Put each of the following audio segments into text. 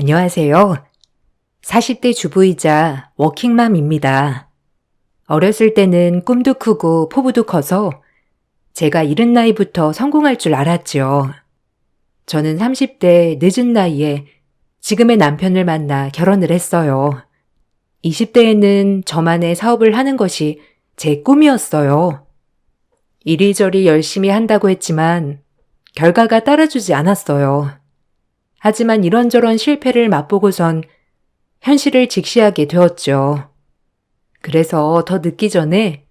안녕하세요. 40대 주부이자 워킹맘입니다. 어렸을 때는 꿈도 크고 포부도 커서 제가 이른 나이부터 성공할 줄 알았죠. 저는 30대 늦은 나이에 지금의 남편을 만나 결혼을 했어요. 20대에는 저만의 사업을 하는 것이 제 꿈이었어요. 이리저리 열심히 한다고 했지만 결과가 따라주지 않았어요. 하지만 이런저런 실패를 맛보고선 현실을 직시하게 되었죠. 그래서 더 늦기 전에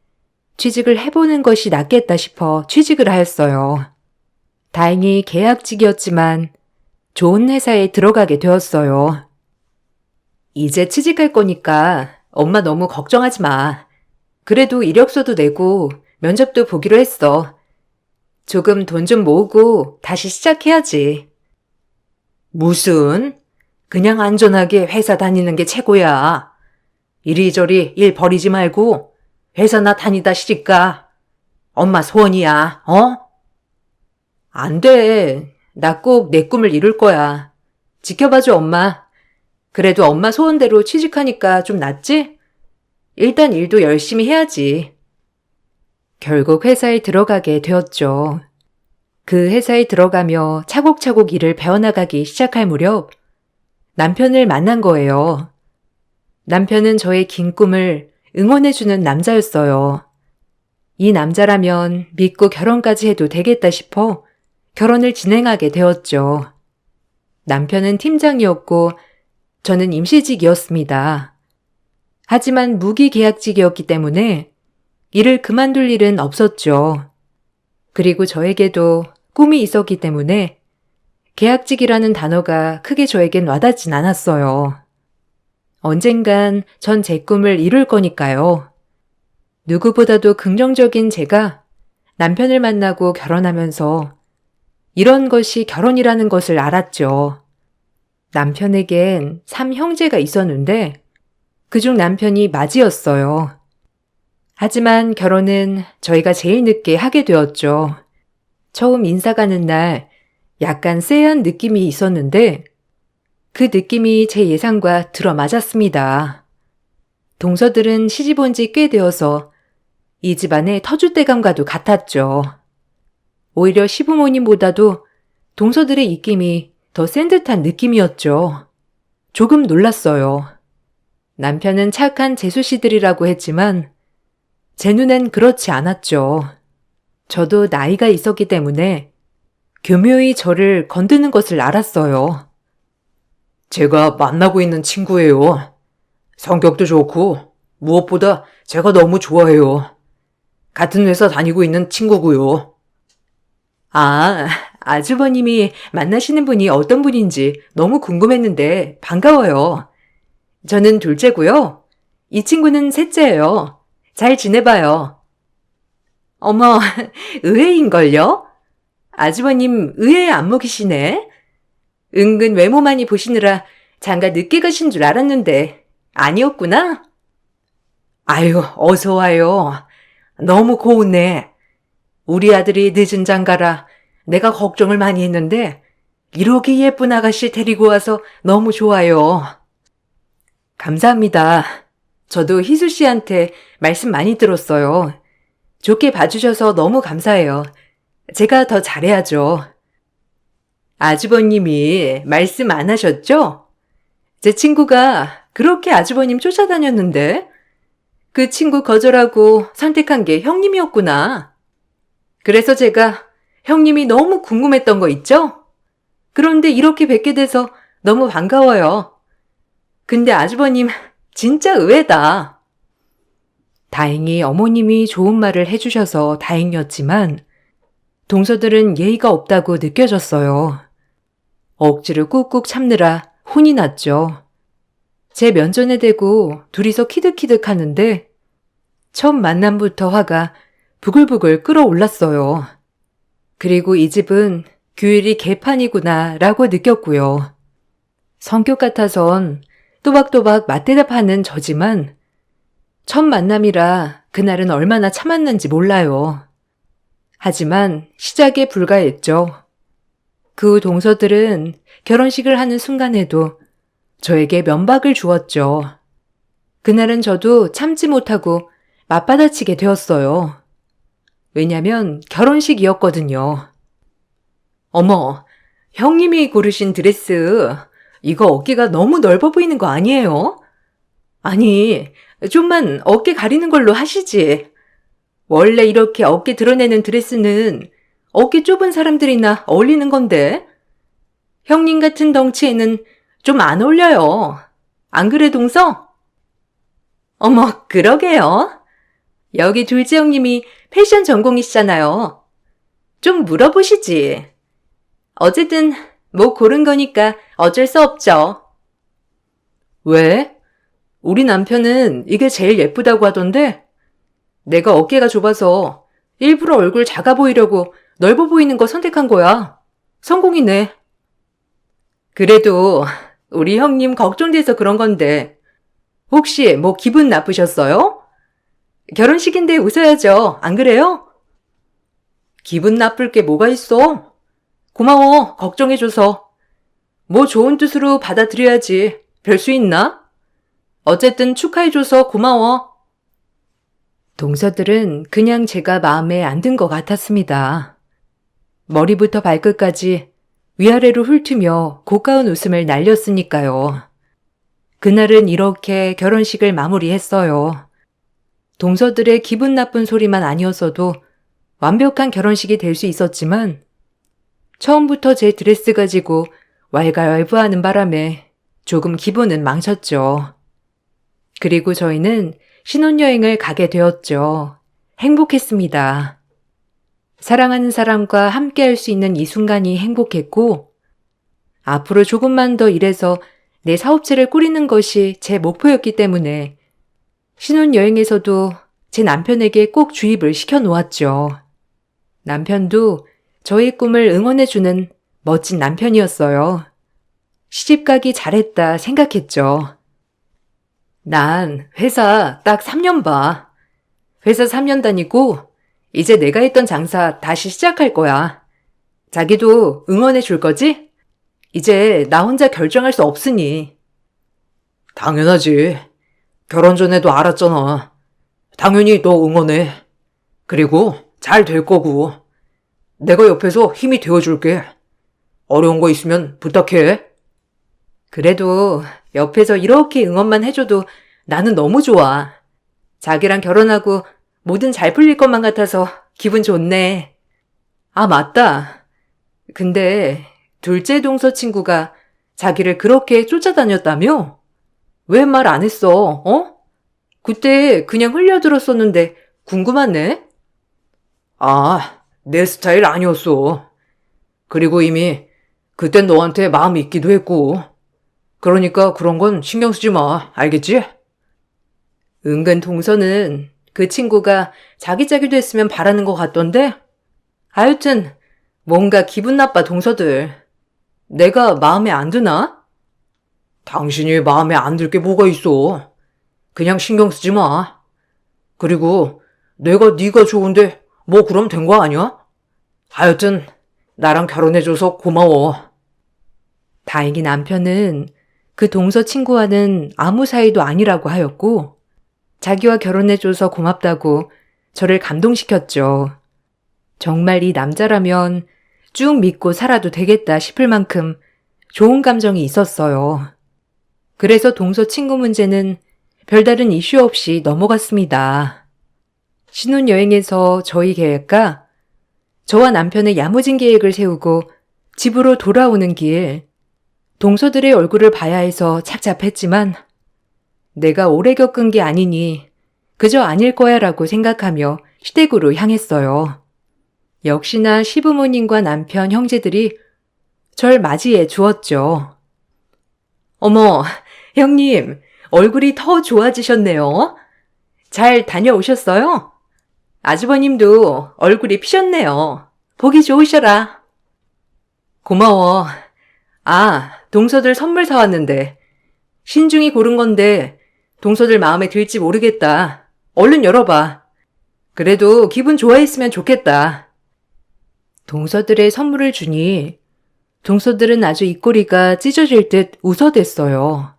취직을 해보는 것이 낫겠다 싶어 취직을 하였어요. 다행히 계약직이었지만 좋은 회사에 들어가게 되었어요. 이제 취직할 거니까 엄마 너무 걱정하지 마. 그래도 이력서도 내고 면접도 보기로 했어. 조금 돈 좀 모으고 다시 시작해야지. 무슨? 그냥 안전하게 회사 다니는 게 최고야. 이리저리 일 버리지 말고 회사나 다니다 시집가. 엄마 소원이야, 어? 안 돼. 나 꼭 내 꿈을 이룰 거야. 지켜봐줘, 엄마. 그래도 엄마 소원대로 취직하니까 좀 낫지? 일단 일도 열심히 해야지. 결국 회사에 들어가게 되었죠. 그 회사에 들어가며 차곡차곡 일을 배워나가기 시작할 무렵 남편을 만난 거예요. 남편은 저의 긴 꿈을 응원해주는 남자였어요. 이 남자라면 믿고 결혼까지 해도 되겠다 싶어 결혼을 진행하게 되었죠. 남편은 팀장이었고 저는 임시직이었습니다. 하지만 무기계약직이었기 때문에 일을 그만둘 일은 없었죠. 그리고 저에게도 꿈이 있었기 때문에 계약직이라는 단어가 크게 저에겐 와닿진 않았어요. 언젠간 전 제 꿈을 이룰 거니까요. 누구보다도 긍정적인 제가 남편을 만나고 결혼하면서 이런 것이 결혼이라는 것을 알았죠. 남편에겐 3형제가 있었는데 그중 남편이 맏이었어요. 하지만 결혼은 저희가 제일 늦게 하게 되었죠. 처음 인사 가는 날 약간 쎄한 느낌이 있었는데 그 느낌이 제 예상과 들어맞았습니다. 동서들은 시집 온 지 꽤 되어서 이 집안의 터줏대감과도 같았죠. 오히려 시부모님보다도 동서들의 입김이 더 센 듯한 느낌이었죠. 조금 놀랐어요. 남편은 착한 재수씨들이라고 했지만 제 눈엔 그렇지 않았죠. 저도 나이가 있었기 때문에 교묘히 저를 건드는 것을 알았어요. 제가 만나고 있는 친구예요. 성격도 좋고 무엇보다 제가 너무 좋아해요. 같은 회사 다니고 있는 친구고요. 아, 아주버님이 만나시는 분이 어떤 분인지 너무 궁금했는데 반가워요. 저는 둘째고요. 이 친구는 셋째예요. 잘 지내봐요. 어머, 의외인걸요? 아주버님 의외의 안목이시네. 은근 외모만이 보시느라 장가 늦게 가신 줄 알았는데 아니었구나? 아유, 어서 와요. 너무 고운네. 우리 아들이 늦은 장가라 내가 걱정을 많이 했는데 이렇게 예쁜 아가씨 데리고 와서 너무 좋아요. 감사합니다. 저도 희수 씨한테 말씀 많이 들었어요. 좋게 봐주셔서 너무 감사해요. 제가 더 잘해야죠. 아주버님이 말씀 안 하셨죠? 제 친구가 그렇게 아주버님 쫓아다녔는데 그 친구 거절하고 선택한 게 형님이었구나. 그래서 제가 형님이 너무 궁금했던 거 있죠? 그런데 이렇게 뵙게 돼서 너무 반가워요. 근데 아주버님 진짜 의외다. 다행히 어머님이 좋은 말을 해주셔서 다행이었지만 동서들은 예의가 없다고 느껴졌어요. 억지로 꾹꾹 참느라 혼이 났죠. 제 면전에 대고 둘이서 키득키득 하는데 첫 만남부터 화가 부글부글 끓어올랐어요. 그리고 이 집은 규일이 개판이구나 라고 느꼈고요. 성격 같아선 또박또박 맞대답하는 저지만 첫 만남이라 그날은 얼마나 참았는지 몰라요. 하지만 시작에 불과했죠. 그 후 동서들은 결혼식을 하는 순간에도 저에게 면박을 주었죠. 그날은 저도 참지 못하고 맞받아치게 되었어요. 왜냐면 결혼식이었거든요. 어머, 형님이 고르신 드레스, 이거 어깨가 너무 넓어 보이는 거 아니에요? 아니, 좀만 어깨 가리는 걸로 하시지. 원래 이렇게 어깨 드러내는 드레스는 어깨 좁은 사람들이나 어울리는 건데. 형님 같은 덩치에는 좀 안 어울려요. 안 그래, 동서? 어머, 그러게요. 여기 둘째 형님이 패션 전공이시잖아요. 좀 물어보시지. 어쨌든 뭐 고른 거니까 어쩔 수 없죠. 왜? 우리 남편은 이게 제일 예쁘다고 하던데 내가 어깨가 좁아서 일부러 얼굴 작아 보이려고 넓어 보이는 거 선택한 거야. 성공이네. 그래도 우리 형님 걱정돼서 그런 건데 혹시 뭐 기분 나쁘셨어요? 결혼식인데 웃어야죠. 안 그래요? 기분 나쁠 게 뭐가 있어? 고마워. 걱정해줘서. 뭐 좋은 뜻으로 받아들여야지. 별 수 있나? 어쨌든 축하해줘서 고마워. 동서들은 그냥 제가 마음에 안 든 것 같았습니다. 머리부터 발끝까지 위아래로 훑으며 고가운 웃음을 날렸으니까요. 그날은 이렇게 결혼식을 마무리했어요. 동서들의 기분 나쁜 소리만 아니었어도 완벽한 결혼식이 될 수 있었지만 처음부터 제 드레스 가지고 왈가왈부하는 바람에 조금 기분은 망쳤죠. 그리고 저희는 신혼여행을 가게 되었죠. 행복했습니다. 사랑하는 사람과 함께 할 수 있는 이 순간이 행복했고 앞으로 조금만 더 일해서 내 사업체를 꾸리는 것이 제 목표였기 때문에 신혼여행에서도 제 남편에게 꼭 주입을 시켜놓았죠. 남편도 저의 꿈을 응원해주는 멋진 남편이었어요. 시집가기 잘했다 생각했죠. 난 회사 딱 3년 봐. 회사 3년 다니고 이제 내가 했던 장사 다시 시작할 거야. 자기도 응원해 줄 거지? 이제 나 혼자 결정할 수 없으니. 당연하지. 결혼 전에도 알았잖아. 당연히 너 응원해. 그리고 잘 될 거고. 내가 옆에서 힘이 되어줄게. 어려운 거 있으면 부탁해. 그래도 옆에서 이렇게 응원만 해줘도 나는 너무 좋아. 자기랑 결혼하고 뭐든 잘 풀릴 것만 같아서 기분 좋네. 아, 맞다. 근데 둘째 동서 친구가 자기를 그렇게 쫓아다녔다며? 왜 말 안 했어, 어? 그때 그냥 흘려들었었는데 궁금하네? 아, 내 스타일 아니었어. 그리고 이미 그땐 너한테 마음이 있기도 했고. 그러니까 그런 건 신경 쓰지 마. 알겠지? 은근 동서는 그 친구가 자기 짝이 됐으면 바라는 것 같던데? 하여튼 뭔가 기분 나빠 동서들. 내가 마음에 안 드나? 당신이 마음에 안 들 게 뭐가 있어. 그냥 신경 쓰지 마. 그리고 내가 네가 좋은데 뭐 그럼 된 거 아니야? 하여튼 나랑 결혼해줘서 고마워. 다행히 남편은 그 동서 친구와는 아무 사이도 아니라고 하였고 자기와 결혼해줘서 고맙다고 저를 감동시켰죠. 정말 이 남자라면 쭉 믿고 살아도 되겠다 싶을 만큼 좋은 감정이 있었어요. 그래서 동서 친구 문제는 별다른 이슈 없이 넘어갔습니다. 신혼여행에서 저희 계획과 저와 남편의 야무진 계획을 세우고 집으로 돌아오는 길, 동서들의 얼굴을 봐야 해서 착잡했지만 내가 오래 겪은 게 아니니 그저 아닐 거야 라고 생각하며 시댁으로 향했어요. 역시나 시부모님과 남편, 형제들이 절 맞이해 주었죠. 어머, 형님, 얼굴이 더 좋아지셨네요. 잘 다녀오셨어요? 아주버님도 얼굴이 피셨네요. 보기 좋으셔라. 고마워. 아, 동서들 선물 사왔는데. 신중히 고른 건데 동서들 마음에 들지 모르겠다. 얼른 열어봐. 그래도 기분 좋아했으면 좋겠다. 동서들의 선물을 주니 동서들은 아주 입꼬리가 찢어질 듯 웃어댔어요.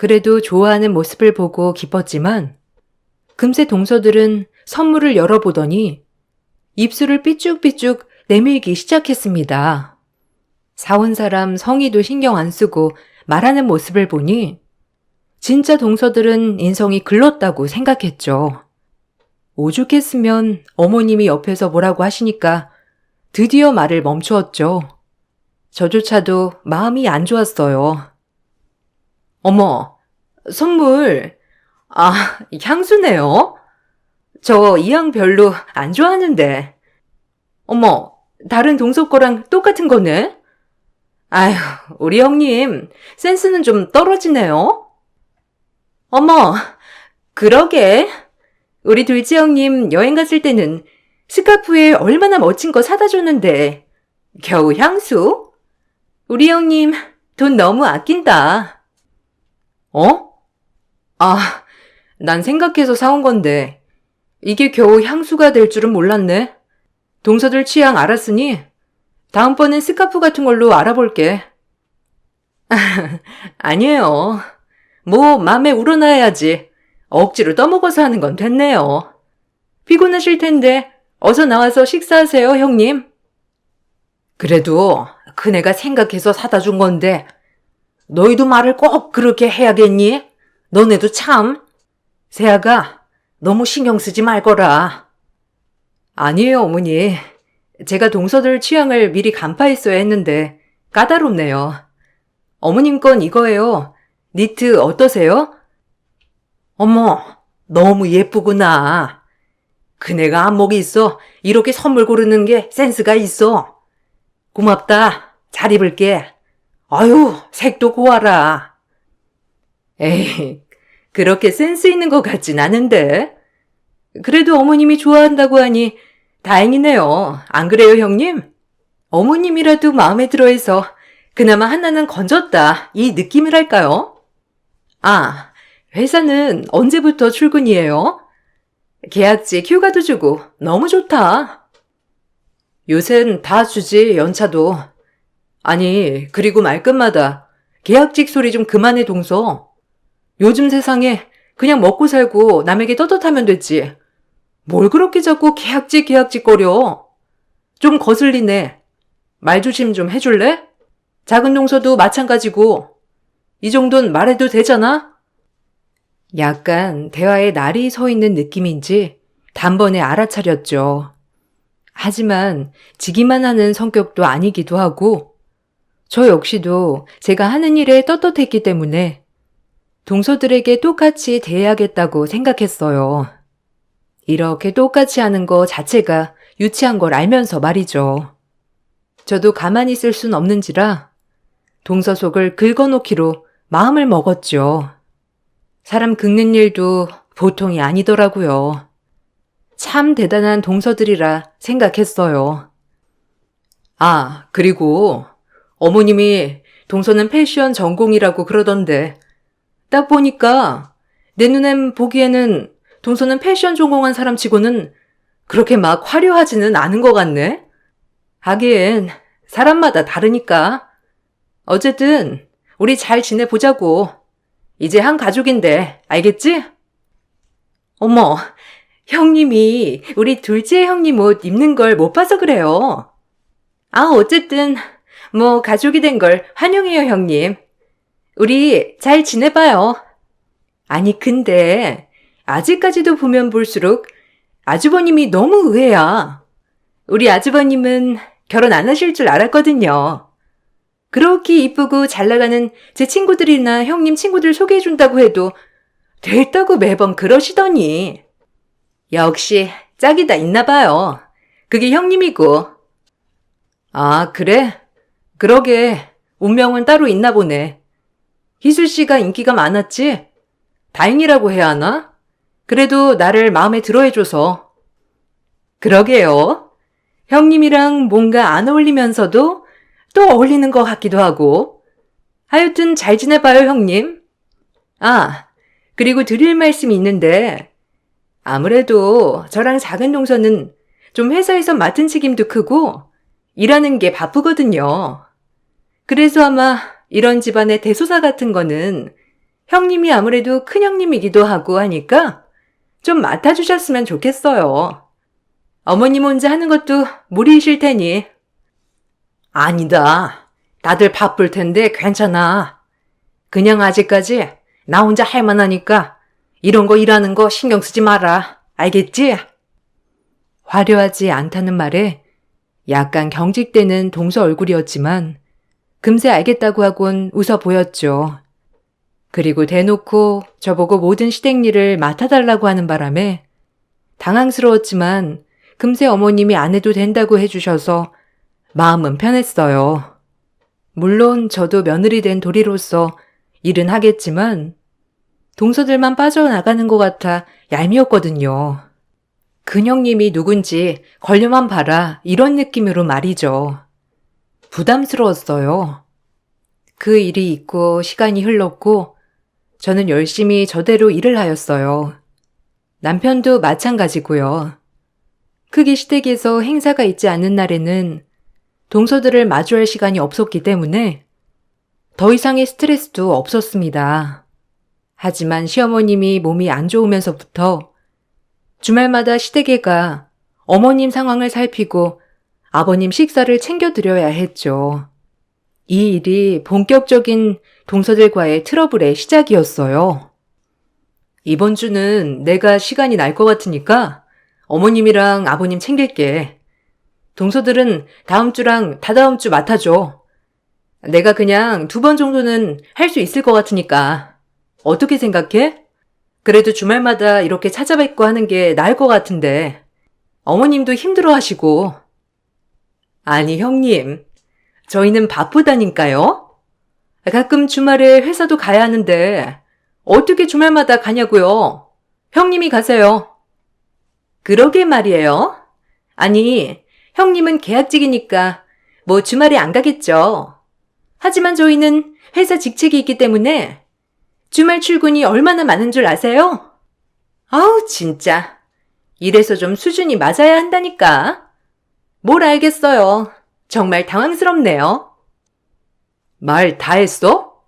그래도 좋아하는 모습을 보고 기뻤지만 금세 동서들은 선물을 열어보더니 입술을 삐쭉삐쭉 내밀기 시작했습니다. 사온 사람 성의도 신경 안 쓰고 말하는 모습을 보니 진짜 동서들은 인성이 글렀다고 생각했죠. 오죽했으면 어머님이 옆에서 뭐라고 하시니까 드디어 말을 멈추었죠. 저조차도 마음이 안 좋았어요. 어머, 선물, 향수네요? 저 이 향 별로 안 좋아하는데. 어머, 다른 동서 거랑 똑같은 거네? 아휴, 우리 형님, 센스는 좀 떨어지네요? 어머, 그러게. 우리 둘째 형님 여행 갔을 때는 스카프에 얼마나 멋진 거 사다 줬는데 겨우 향수? 우리 형님 돈 너무 아낀다. 어? 난 생각해서 사온 건데 이게 겨우 향수가 될 줄은 몰랐네. 동서들 취향 알았으니 다음번엔 스카프 같은 걸로 알아볼게. 아니에요. 뭐 맘에 우러나야지. 억지로 떠먹어서 하는 건 됐네요. 피곤하실 텐데 어서 나와서 식사하세요, 형님. 그래도 그네가 생각해서 사다 준 건데 너희도 말을 꼭 그렇게 해야겠니? 너네도 참. 세아가 너무 신경 쓰지 말거라. 아니에요, 어머니. 제가 동서들 취향을 미리 간파했어야 했는데 까다롭네요. 어머님 건 이거예요. 니트 어떠세요? 어머, 너무 예쁘구나. 그네가 안목이 있어. 이렇게 선물 고르는 게 센스가 있어. 고맙다. 잘 입을게. 아유, 색도 고와라. 에이, 그렇게 센스 있는 것 같진 않은데. 그래도 어머님이 좋아한다고 하니 다행이네요. 안 그래요, 형님? 어머님이라도 마음에 들어해서 그나마 하나는 건졌다. 이 느낌이랄까요? 회사는 언제부터 출근이에요? 계약직 휴가도 주고 너무 좋다. 요샌 다 주지, 연차도. 아니, 그리고 말끝마다 계약직 소리 좀 그만해, 동서. 요즘 세상에 그냥 먹고 살고 남에게 떳떳하면 됐지. 뭘 그렇게 자꾸 계약직 거려. 좀 거슬리네. 말 조심 좀 해줄래? 작은 동서도 마찬가지고. 이 정도는 말해도 되잖아? 약간 대화에 날이 서 있는 느낌인지 단번에 알아차렸죠. 하지만 지기만 하는 성격도 아니기도 하고 저 역시도 제가 하는 일에 떳떳했기 때문에 동서들에게 똑같이 대해야겠다고 생각했어요. 이렇게 똑같이 하는 거 자체가 유치한 걸 알면서 말이죠. 저도 가만히 있을 순 없는지라 동서 속을 긁어놓기로 마음을 먹었죠. 사람 긁는 일도 보통이 아니더라고요. 참 대단한 동서들이라 생각했어요. 그리고 어머님이 동서는 패션 전공이라고 그러던데 딱 보니까 내 눈엔 보기에는 동서는 패션 전공한 사람 치고는 그렇게 막 화려하지는 않은 것 같네. 하긴 사람마다 다르니까. 어쨌든 우리 잘 지내보자고. 이제 한 가족인데 알겠지? 어머, 형님이 우리 둘째 형님 옷 입는 걸 못 봐서 그래요. 어쨌든 뭐 가족이 된 걸 환영해요, 형님. 우리 잘 지내봐요. 아니 근데 아직까지도 보면 볼수록 아주버님이 너무 의외야. 우리 아주버님은 결혼 안 하실 줄 알았거든요. 그렇게 이쁘고 잘 나가는 제 친구들이나 형님 친구들 소개해준다고 해도 됐다고 매번 그러시더니. 역시 짝이 다 있나 봐요. 그게 형님이고. 그래? 그러게 운명은 따로 있나 보네. 희수 씨가 인기가 많았지? 다행이라고 해야 하나? 그래도 나를 마음에 들어 해줘서. 그러게요. 형님이랑 뭔가 안 어울리면서도 또 어울리는 것 같기도 하고. 하여튼 잘 지내봐요, 형님. 그리고 드릴 말씀이 있는데 아무래도 저랑 작은 동서는 좀 회사에서 맡은 책임도 크고 일하는 게 바쁘거든요. 그래서 아마 이런 집안의 대소사 같은 거는 형님이 아무래도 큰형님이기도 하고 하니까 좀 맡아주셨으면 좋겠어요. 어머님 혼자 하는 것도 무리이실 테니. 아니다. 다들 바쁠 텐데 괜찮아. 그냥 아직까지 나 혼자 할 만하니까 이런 거 일하는 거 신경 쓰지 마라. 알겠지? 화려하지 않다는 말에 약간 경직되는 동서 얼굴이었지만 금세 알겠다고 하곤 웃어 보였죠. 그리고 대놓고 저보고 모든 시댁 일을 맡아달라고 하는 바람에 당황스러웠지만 금세 어머님이 안 해도 된다고 해주셔서 마음은 편했어요. 물론 저도 며느리 된 도리로서 일은 하겠지만 동서들만 빠져나가는 것 같아 얄미웠거든요. 큰형님이 누군지 걸려만 봐라 이런 느낌으로 말이죠. 부담스러웠어요. 그 일이 있고 시간이 흘렀고 저는 열심히 저대로 일을 하였어요. 남편도 마찬가지고요. 크게 시댁에서 행사가 있지 않는 날에는 동서들을 마주할 시간이 없었기 때문에 더 이상의 스트레스도 없었습니다. 하지만 시어머님이 몸이 안 좋으면서부터 주말마다 시댁에 가 어머님 상황을 살피고 아버님 식사를 챙겨드려야 했죠. 이 일이 본격적인 동서들과의 트러블의 시작이었어요. 이번 주는 내가 시간이 날 것 같으니까 어머님이랑 아버님 챙길게. 동서들은 다음 주랑 다다음 주 맡아줘. 내가 그냥 2번 정도는 할 수 있을 것 같으니까. 어떻게 생각해? 그래도 주말마다 이렇게 찾아뵙고 하는 게 나을 것 같은데. 어머님도 힘들어 하시고. 아니, 형님. 저희는 바쁘다니까요. 가끔 주말에 회사도 가야 하는데 어떻게 주말마다 가냐고요. 형님이 가세요. 그러게 말이에요. 아니, 형님은 계약직이니까 뭐 주말에 안 가겠죠. 하지만 저희는 회사 직책이 있기 때문에 주말 출근이 얼마나 많은 줄 아세요? 아우, 진짜. 이래서 좀 수준이 맞아야 한다니까. 뭘 알겠어요. 정말 당황스럽네요. 말 다 했어?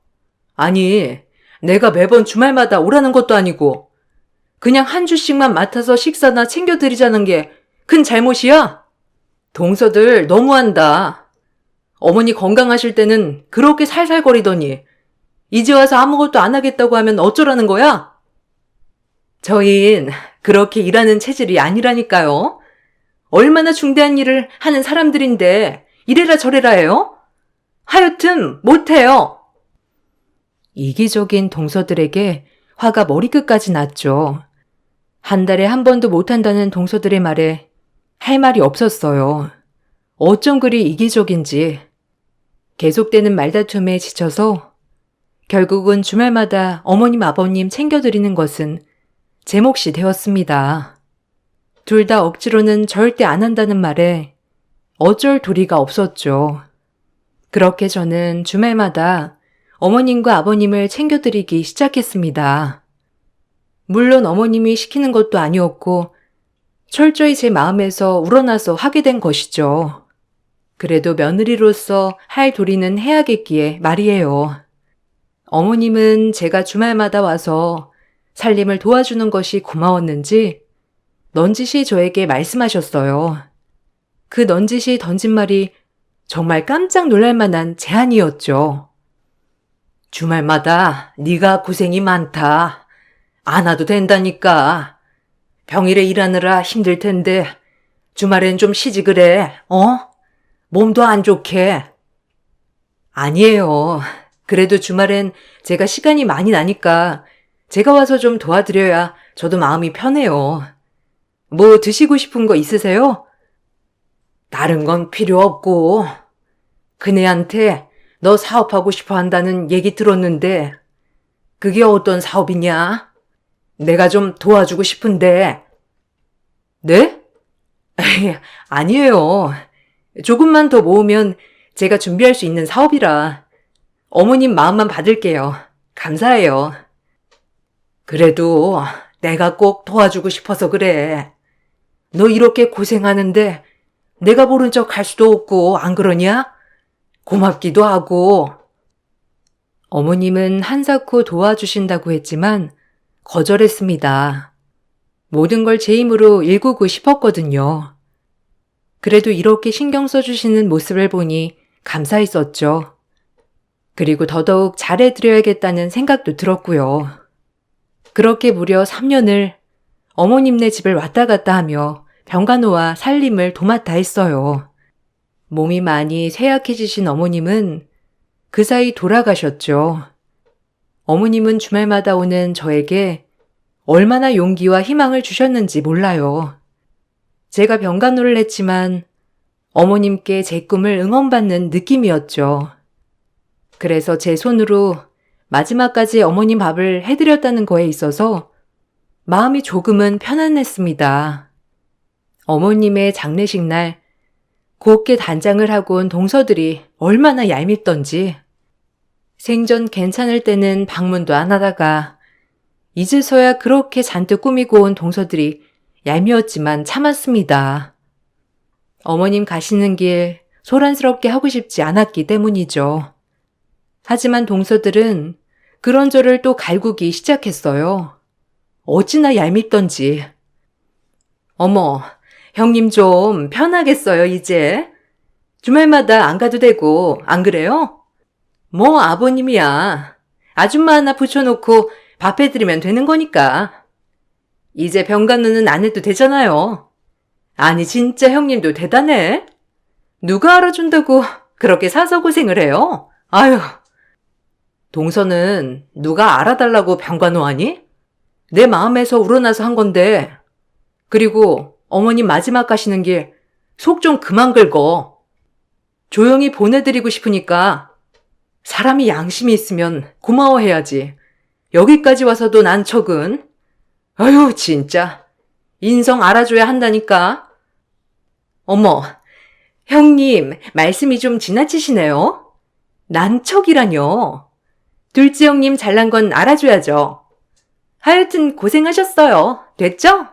아니, 내가 매번 주말마다 오라는 것도 아니고 그냥 한 주씩만 맡아서 식사나 챙겨드리자는 게 큰 잘못이야? 동서들 너무한다. 어머니 건강하실 때는 그렇게 살살거리더니 이제 와서 아무것도 안 하겠다고 하면 어쩌라는 거야? 저흰 그렇게 일하는 체질이 아니라니까요. 얼마나 중대한 일을 하는 사람들인데 이래라 저래라 해요? 하여튼 못해요. 이기적인 동서들에게 화가 머리끝까지 났죠. 한 달에 한 번도 못한다는 동서들의 말에 할 말이 없었어요. 어쩜 그리 이기적인지. 계속되는 말다툼에 지쳐서 결국은 주말마다 어머님 아버님 챙겨드리는 것은 제 몫이 되었습니다. 둘 다 억지로는 절대 안 한다는 말에 어쩔 도리가 없었죠. 그렇게 저는 주말마다 어머님과 아버님을 챙겨드리기 시작했습니다. 물론 어머님이 시키는 것도 아니었고 철저히 제 마음에서 우러나서 하게 된 것이죠. 그래도 며느리로서 할 도리는 해야겠기에 말이에요. 어머님은 제가 주말마다 와서 살림을 도와주는 것이 고마웠는지 넌지시 저에게 말씀하셨어요. 그 넌지시 던진 말이 정말 깜짝 놀랄 만한 제안이었죠. 주말마다 네가 고생이 많다. 안 와도 된다니까. 평일에 일하느라 힘들 텐데 주말엔 좀 쉬지 그래. 몸도 안 좋게. 아니에요. 그래도 주말엔 제가 시간이 많이 나니까 제가 와서 좀 도와드려야 저도 마음이 편해요. 뭐 드시고 싶은 거 있으세요? 다른 건 필요 없고 그네한테 너 사업하고 싶어 한다는 얘기 들었는데 그게 어떤 사업이냐? 내가 좀 도와주고 싶은데. 네? 아니에요. 조금만 더 모으면 제가 준비할 수 있는 사업이라 어머님 마음만 받을게요. 감사해요. 그래도 내가 꼭 도와주고 싶어서 그래. 너 이렇게 고생하는데 내가 모른 척 할 수도 없고 안 그러냐? 고맙기도 하고. 어머님은 한사코 도와주신다고 했지만 거절했습니다. 모든 걸 제 힘으로 일구고 싶었거든요. 그래도 이렇게 신경 써주시는 모습을 보니 감사했었죠. 그리고 더더욱 잘해드려야겠다는 생각도 들었고요. 그렇게 무려 3년을 어머님네 집을 왔다 갔다 하며 병간호와 살림을 도맡아 했어요. 몸이 많이 쇠약해지신 어머님은 그 사이 돌아가셨죠. 어머님은 주말마다 오는 저에게 얼마나 용기와 희망을 주셨는지 몰라요. 제가 병간호를 했지만 어머님께 제 꿈을 응원받는 느낌이었죠. 그래서 제 손으로 마지막까지 어머님 밥을 해드렸다는 거에 있어서 마음이 조금은 편안했습니다. 어머님의 장례식 날 곱게 단장을 하고 온 동서들이 얼마나 얄밉던지 생전 괜찮을 때는 방문도 안 하다가 이제서야 그렇게 잔뜩 꾸미고 온 동서들이 얄미웠지만 참았습니다. 어머님 가시는 길 소란스럽게 하고 싶지 않았기 때문이죠. 하지만 동서들은 그런 저를 또 갈구기 시작했어요. 어찌나 얄밉던지. 어머, 형님 좀 편하겠어요, 이제. 주말마다 안 가도 되고, 안 그래요? 뭐 아버님이야. 아줌마 하나 붙여놓고 밥 해드리면 되는 거니까. 이제 병간호는 안 해도 되잖아요. 아니 진짜 형님도 대단해. 누가 알아준다고 그렇게 사서 고생을 해요? 아유. 동서는 누가 알아달라고 병간호 하니? 내 마음에서 우러나서 한 건데. 그리고 어머님 마지막 가시는 길 속 좀 그만 긁어. 조용히 보내드리고 싶으니까 사람이 양심이 있으면 고마워해야지. 여기까지 와서도 난 척은. 아유 진짜. 인성 알아줘야 한다니까. 어머, 형님 말씀이 좀 지나치시네요. 난척이라뇨. 둘째 형님 잘난 건 알아줘야죠. 하여튼 고생하셨어요. 됐죠?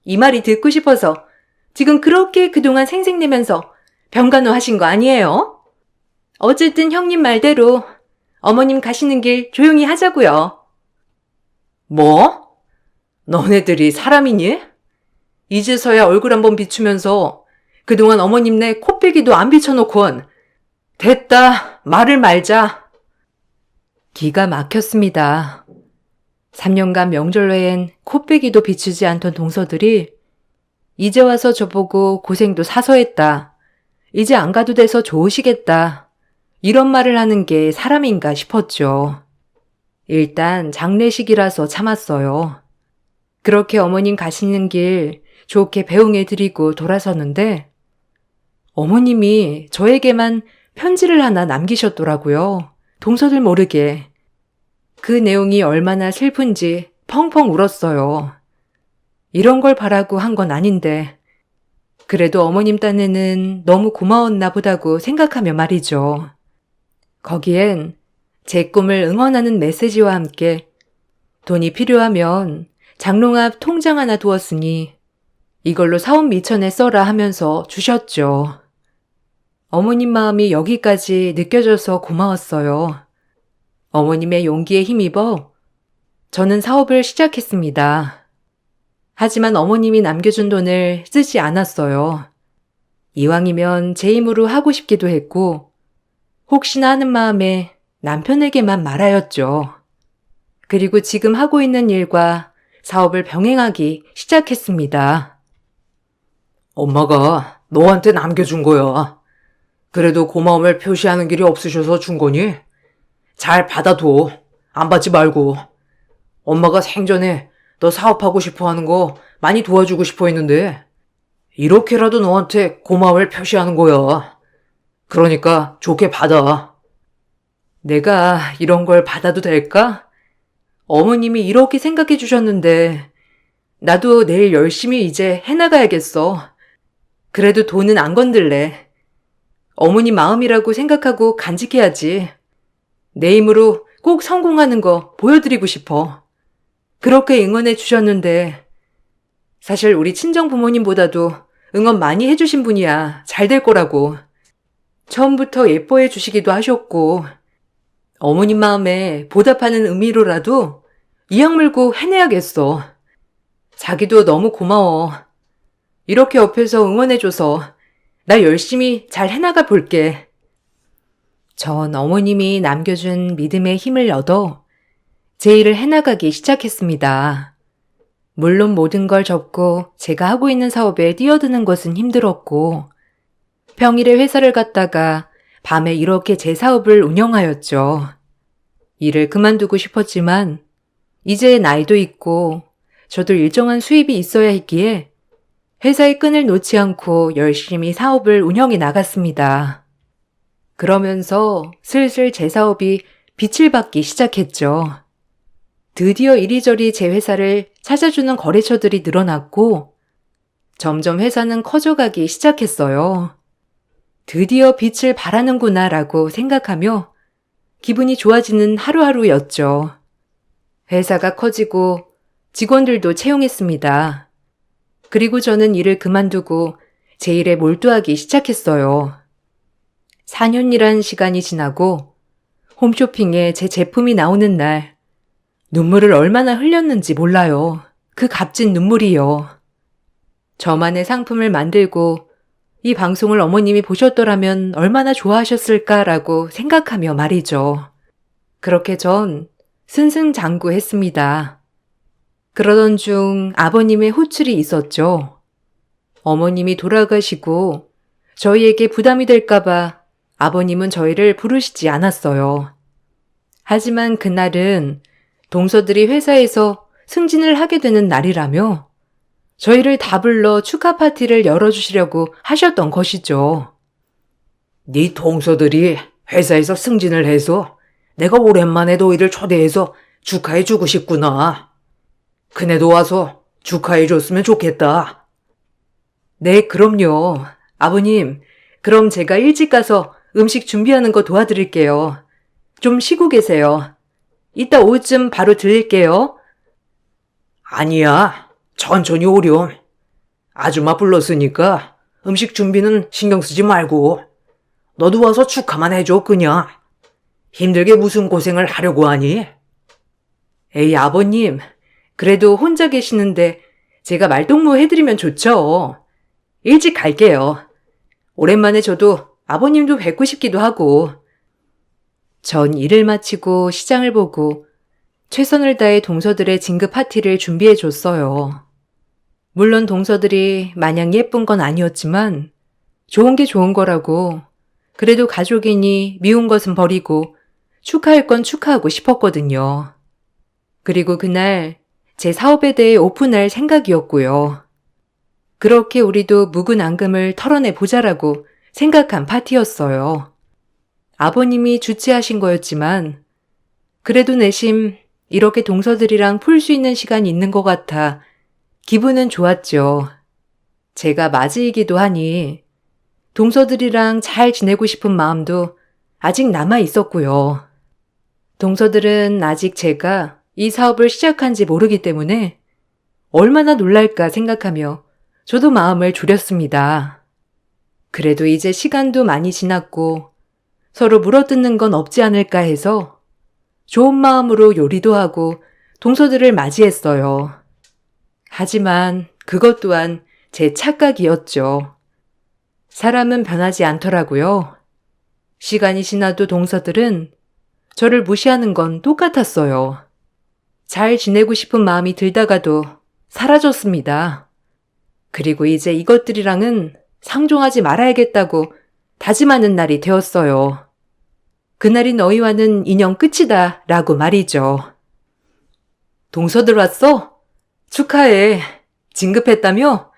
이 말이 듣고 싶어서 지금 그렇게 그동안 생색내면서 병간호 하신 거 아니에요? 어쨌든 형님 말대로 어머님 가시는 길 조용히 하자고요. 뭐? 너네들이 사람이니? 이제서야 얼굴 한번 비추면서 그동안 어머님네 코빼기도 안 비춰놓곤. 됐다, 말을 말자. 기가 막혔습니다. 3년간 명절 외엔 코빼기도 비추지 않던 동서들이 이제 와서 저보고 고생도 사서 했다. 이제 안 가도 돼서 좋으시겠다. 이런 말을 하는 게 사람인가 싶었죠. 일단 장례식이라서 참았어요. 그렇게 어머님 가시는 길 좋게 배웅해드리고 돌아섰는데 어머님이 저에게만 편지를 하나 남기셨더라고요. 동서들 모르게. 그 내용이 얼마나 슬픈지 펑펑 울었어요. 이런 걸 바라고 한 건 아닌데 그래도 어머님 딴에는 너무 고마웠나 보다고 생각하며 말이죠. 거기엔 제 꿈을 응원하는 메시지와 함께 돈이 필요하면 장롱 앞 통장 하나 두었으니 이걸로 사업 미천에 써라 하면서 주셨죠. 어머님 마음이 여기까지 느껴져서 고마웠어요. 어머님의 용기에 힘입어 저는 사업을 시작했습니다. 하지만 어머님이 남겨준 돈을 쓰지 않았어요. 이왕이면 제 힘으로 하고 싶기도 했고 혹시나 하는 마음에 남편에게만 말하였죠. 그리고 지금 하고 있는 일과 사업을 병행하기 시작했습니다. 엄마가 너한테 남겨준 거야. 그래도 고마움을 표시하는 길이 없으셔서 준 거니? 잘 받아둬. 안 받지 말고. 엄마가 생전에 너 사업하고 싶어 하는 거 많이 도와주고 싶어 했는데 이렇게라도 너한테 고마움을 표시하는 거야. 그러니까 좋게 받아. 내가 이런 걸 받아도 될까? 어머님이 이렇게 생각해 주셨는데 나도 내일 열심히 이제 해나가야겠어. 그래도 돈은 안 건들래. 어머니 마음이라고 생각하고 간직해야지. 내 힘으로 꼭 성공하는 거 보여드리고 싶어. 그렇게 응원해 주셨는데 사실 우리 친정 부모님보다도 응원 많이 해주신 분이야. 잘 될 거라고. 처음부터 예뻐해 주시기도 하셨고 어머님 마음에 보답하는 의미로라도 이 약 물고 해내야겠어. 자기도 너무 고마워. 이렇게 옆에서 응원해줘서 나 열심히 잘 해나가 볼게. 전 어머님이 남겨준 믿음의 힘을 얻어 제 일을 해나가기 시작했습니다. 물론 모든 걸 접고 제가 하고 있는 사업에 뛰어드는 것은 힘들었고 평일에 회사를 갔다가 밤에 이렇게 제 사업을 운영하였죠. 일을 그만두고 싶었지만 이제 나이도 있고 저도 일정한 수입이 있어야 했기에 회사의 끈을 놓지 않고 열심히 사업을 운영해 나갔습니다. 그러면서 슬슬 제 사업이 빛을 받기 시작했죠. 드디어 이리저리 제 회사를 찾아주는 거래처들이 늘어났고 점점 회사는 커져가기 시작했어요. 드디어 빛을 발하는구나 라고 생각하며 기분이 좋아지는 하루하루였죠. 회사가 커지고 직원들도 채용했습니다. 그리고 저는 일을 그만두고 제 일에 몰두하기 시작했어요. 4년이란 시간이 지나고 홈쇼핑에 제 제품이 나오는 날 눈물을 얼마나 흘렸는지 몰라요. 그 값진 눈물이요. 저만의 상품을 만들고 이 방송을 어머님이 보셨더라면 얼마나 좋아하셨을까라고 생각하며 말이죠. 그렇게 전 승승장구했습니다. 그러던 중 아버님의 호출이 있었죠. 어머님이 돌아가시고 저희에게 부담이 될까봐 아버님은 저희를 부르시지 않았어요. 하지만 그날은 동서들이 회사에서 승진을 하게 되는 날이라며 저희를 다 불러 축하 파티를 열어주시려고 하셨던 것이죠. 네 동서들이 회사에서 승진을 해서 내가 오랜만에 너희를 초대해서 축하해주고 싶구나. 그네도 와서 축하해줬으면 좋겠다. 네, 그럼요. 아버님, 그럼 제가 일찍 가서 음식 준비하는 거 도와드릴게요. 좀 쉬고 계세요. 이따 오후쯤 바로 들릴게요. 아니야. 천천히 오렴. 아줌마 불렀으니까 음식 준비는 신경 쓰지 말고 너도 와서 축하만 해줘 그냥. 힘들게 무슨 고생을 하려고 하니? 에이, 아버님. 그래도 혼자 계시는데 제가 말동무 해드리면 좋죠. 일찍 갈게요. 오랜만에 저도 아버님도 뵙고 싶기도 하고. 전 일을 마치고 시장을 보고 최선을 다해 동서들의 진급 파티를 준비해 줬어요. 물론 동서들이 마냥 예쁜 건 아니었지만 좋은 게 좋은 거라고 그래도 가족이니 미운 것은 버리고 축하할 건 축하하고 싶었거든요. 그리고 그날 제 사업에 대해 오픈할 생각이었고요. 그렇게 우리도 묵은 앙금을 털어내 보자라고 생각한 파티였어요. 아버님이 주최하신 거였지만 그래도 내심 이렇게 동서들이랑 풀 수 있는 시간이 있는 것 같아 기분은 좋았죠. 제가 맞이이기도 하니 동서들이랑 잘 지내고 싶은 마음도 아직 남아 있었고요. 동서들은 아직 제가 이 사업을 시작한지 모르기 때문에 얼마나 놀랄까 생각하며 저도 마음을 졸였습니다. 그래도 이제 시간도 많이 지났고 서로 물어뜯는 건 없지 않을까 해서 좋은 마음으로 요리도 하고 동서들을 맞이했어요. 하지만 그것 또한 제 착각이었죠. 사람은 변하지 않더라고요. 시간이 지나도 동서들은 저를 무시하는 건 똑같았어요. 잘 지내고 싶은 마음이 들다가도 사라졌습니다. 그리고 이제 이것들이랑은 상종하지 말아야겠다고 다짐하는 날이 되었어요. 그날이 너희와는 인연 끝이다 라고 말이죠. 동서들 왔어? 축하해. 진급했다며?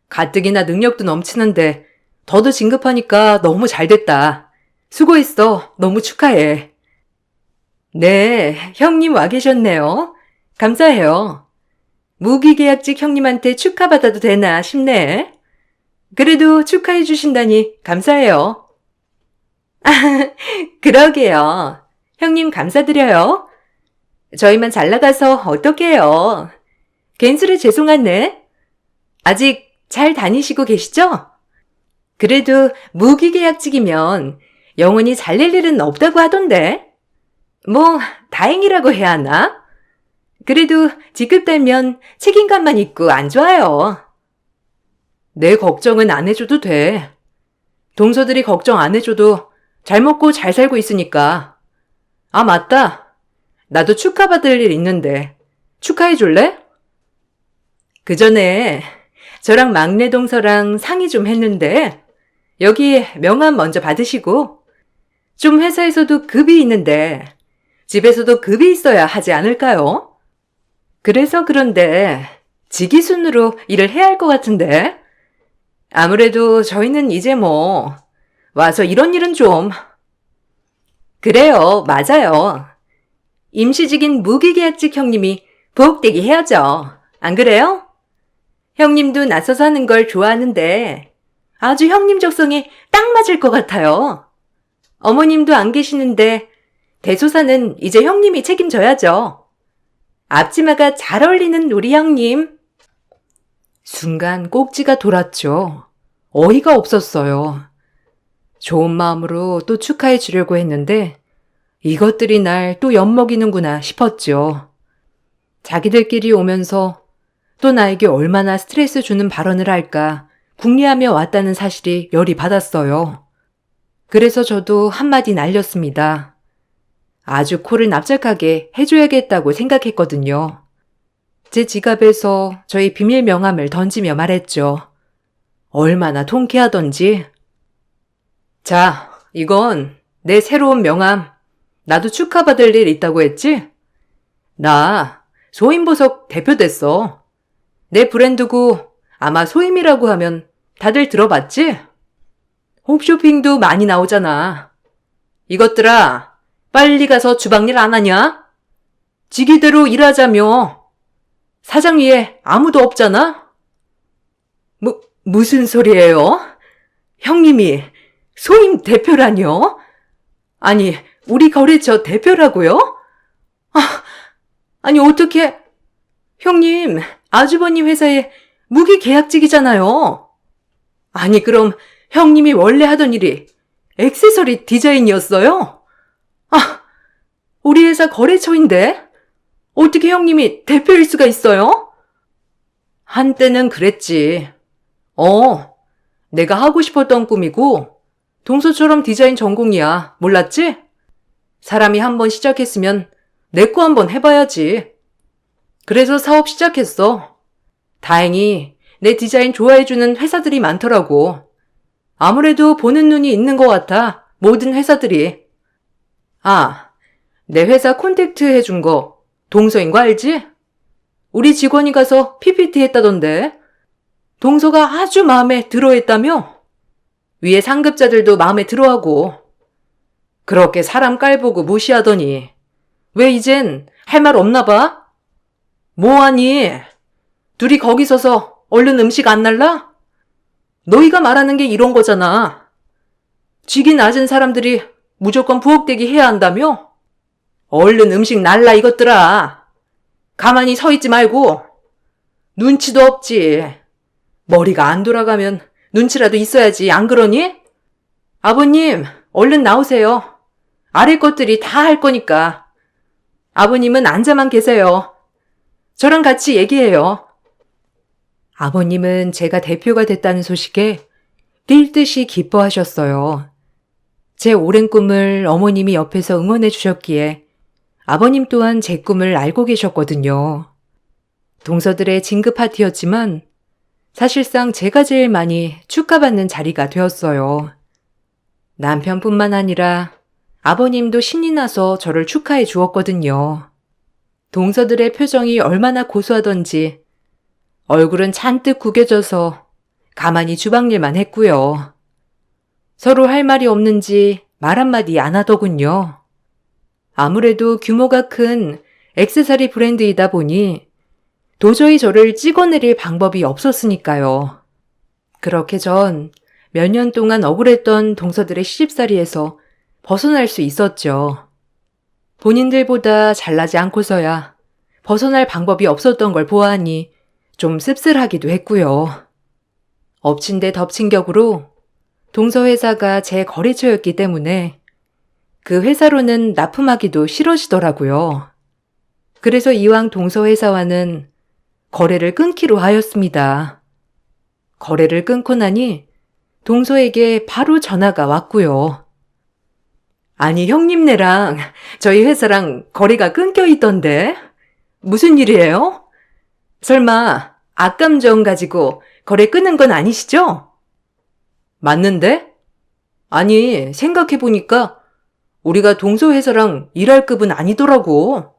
가뜩이나 능력도 넘치는데 더도 진급하니까 너무 잘됐다. 수고했어. 너무 축하해. 네, 형님 와 계셨네요. 감사해요. 무기계약직 형님한테 축하받아도 되나 싶네. 그래도 축하해 주신다니 감사해요. 그러게요. 형님 감사드려요. 저희만 잘 나가서 어떡해요. 괜스레 죄송하네. 아직 잘 다니시고 계시죠? 그래도 무기계약직이면 영원히 잘 낼 일은 없다고 하던데. 뭐, 다행이라고 해야 하나? 그래도 직급되면 책임감만 있고 안 좋아요. 내 걱정은 안 해줘도 돼. 동서들이 걱정 안 해줘도 잘 먹고 잘 살고 있으니까. 아, 맞다. 나도 축하받을 일 있는데 축하해 줄래? 그 전에 저랑 막내 동서랑 상의 좀 했는데 여기 명함 먼저 받으시고 좀 회사에서도 급이 있는데 집에서도 급이 있어야 하지 않을까요? 그래서 그런데 직위순으로 일을 해야 할 것 같은데 아무래도 저희는 이제 뭐 와서 이런 일은 좀 그래요. 맞아요. 임시직인 무기계약직 형님이 부엌대기 해야죠. 안 그래요? 형님도 나서서 하는 걸 좋아하는데 아주 형님 적성에 딱 맞을 것 같아요. 어머님도 안 계시는데 대소사는 이제 형님이 책임져야죠. 앞치마가 잘 어울리는 우리 형님. 순간 꼭지가 돌았죠. 어이가 없었어요. 좋은 마음으로 또 축하해 주려고 했는데 이것들이 날 또 엿먹이는구나 싶었죠. 자기들끼리 오면서 또 나에게 얼마나 스트레스 주는 발언을 할까 궁리하며 왔다는 사실이 열이 받았어요. 그래서 저도 한마디 날렸습니다. 아주 코를 납작하게 해줘야겠다고 생각했거든요. 제 지갑에서 저희 비밀 명함을 던지며 말했죠. 얼마나 통쾌하던지. 자, 이건 내 새로운 명함. 나도 축하받을 일 있다고 했지? 나 소임보석 대표 됐어. 내 브랜드고 아마 소임이라고 하면 다들 들어봤지? 홈쇼핑도 많이 나오잖아. 이것들아, 빨리 가서 주방일 안 하냐? 지기대로 일하자며. 사장 위에 아무도 없잖아? 무슨 소리예요? 형님이 소임 대표라뇨? 아니, 우리 거래처 대표라고요? 아니 어떻게... 형님, 아주버님 회사에 무기계약직이잖아요. 아니 그럼 형님이 원래 하던 일이 액세서리 디자인이었어요? 우리 회사 거래처인데 어떻게 형님이 대표일 수가 있어요? 한때는 그랬지. 내가 하고 싶었던 꿈이고 동서처럼 디자인 전공이야. 몰랐지? 사람이 한번 시작했으면 내 거 한번 해봐야지. 그래서 사업 시작했어. 다행히 내 디자인 좋아해주는 회사들이 많더라고. 아무래도 보는 눈이 있는 것 같아. 모든 회사들이. 내 회사 콘택트 해준 거 동서인 거 알지? 우리 직원이 가서 PPT 했다던데. 동서가 아주 마음에 들어했다며? 위에 상급자들도 마음에 들어하고. 그렇게 사람 깔보고 무시하더니 왜 이젠 할 말 없나 봐? 뭐하니? 둘이 거기 서서 얼른 음식 안 날라? 너희가 말하는 게 이런 거잖아. 직위 낮은 사람들이 무조건 부엌대기 해야 한다며? 얼른 음식 날라 이것들아. 가만히 서 있지 말고. 눈치도 없지. 머리가 안 돌아가면 눈치라도 있어야지. 안 그러니? 아버님, 얼른 나오세요. 아래 것들이 다 할 거니까. 아버님은 앉아만 계세요. 저랑 같이 얘기해요. 아버님은 제가 대표가 됐다는 소식에 뛸 듯이 기뻐하셨어요. 제 오랜 꿈을 어머님이 옆에서 응원해 주셨기에 아버님 또한 제 꿈을 알고 계셨거든요. 동서들의 진급 파티였지만 사실상 제가 제일 많이 축하받는 자리가 되었어요. 남편뿐만 아니라 아버님도 신이 나서 저를 축하해 주었거든요. 동서들의 표정이 얼마나 고소하던지 얼굴은 잔뜩 구겨져서 가만히 주방일만 했고요. 서로 할 말이 없는지 말 한마디 안 하더군요. 아무래도 규모가 큰 액세서리 브랜드이다 보니 도저히 저를 찍어내릴 방법이 없었으니까요. 그렇게 전 몇 년 동안 억울했던 동서들의 시집살이에서 벗어날 수 있었죠. 본인들보다 잘나지 않고서야 벗어날 방법이 없었던 걸 보아하니 좀 씁쓸하기도 했고요. 엎친 데 덮친 격으로 동서 회사가 제 거래처였기 때문에 그 회사로는 납품하기도 싫어지더라고요. 그래서 이왕 동서 회사와는 거래를 끊기로 하였습니다. 거래를 끊고 나니 동서에게 바로 전화가 왔고요. 아니, 형님네랑 저희 회사랑 거래가 끊겨 있던데? 무슨 일이에요? 설마 악감정 가지고 거래 끊은 건 아니시죠? 맞는데? 아니, 생각해보니까 우리가 동서 회사랑 일할 급은 아니더라고.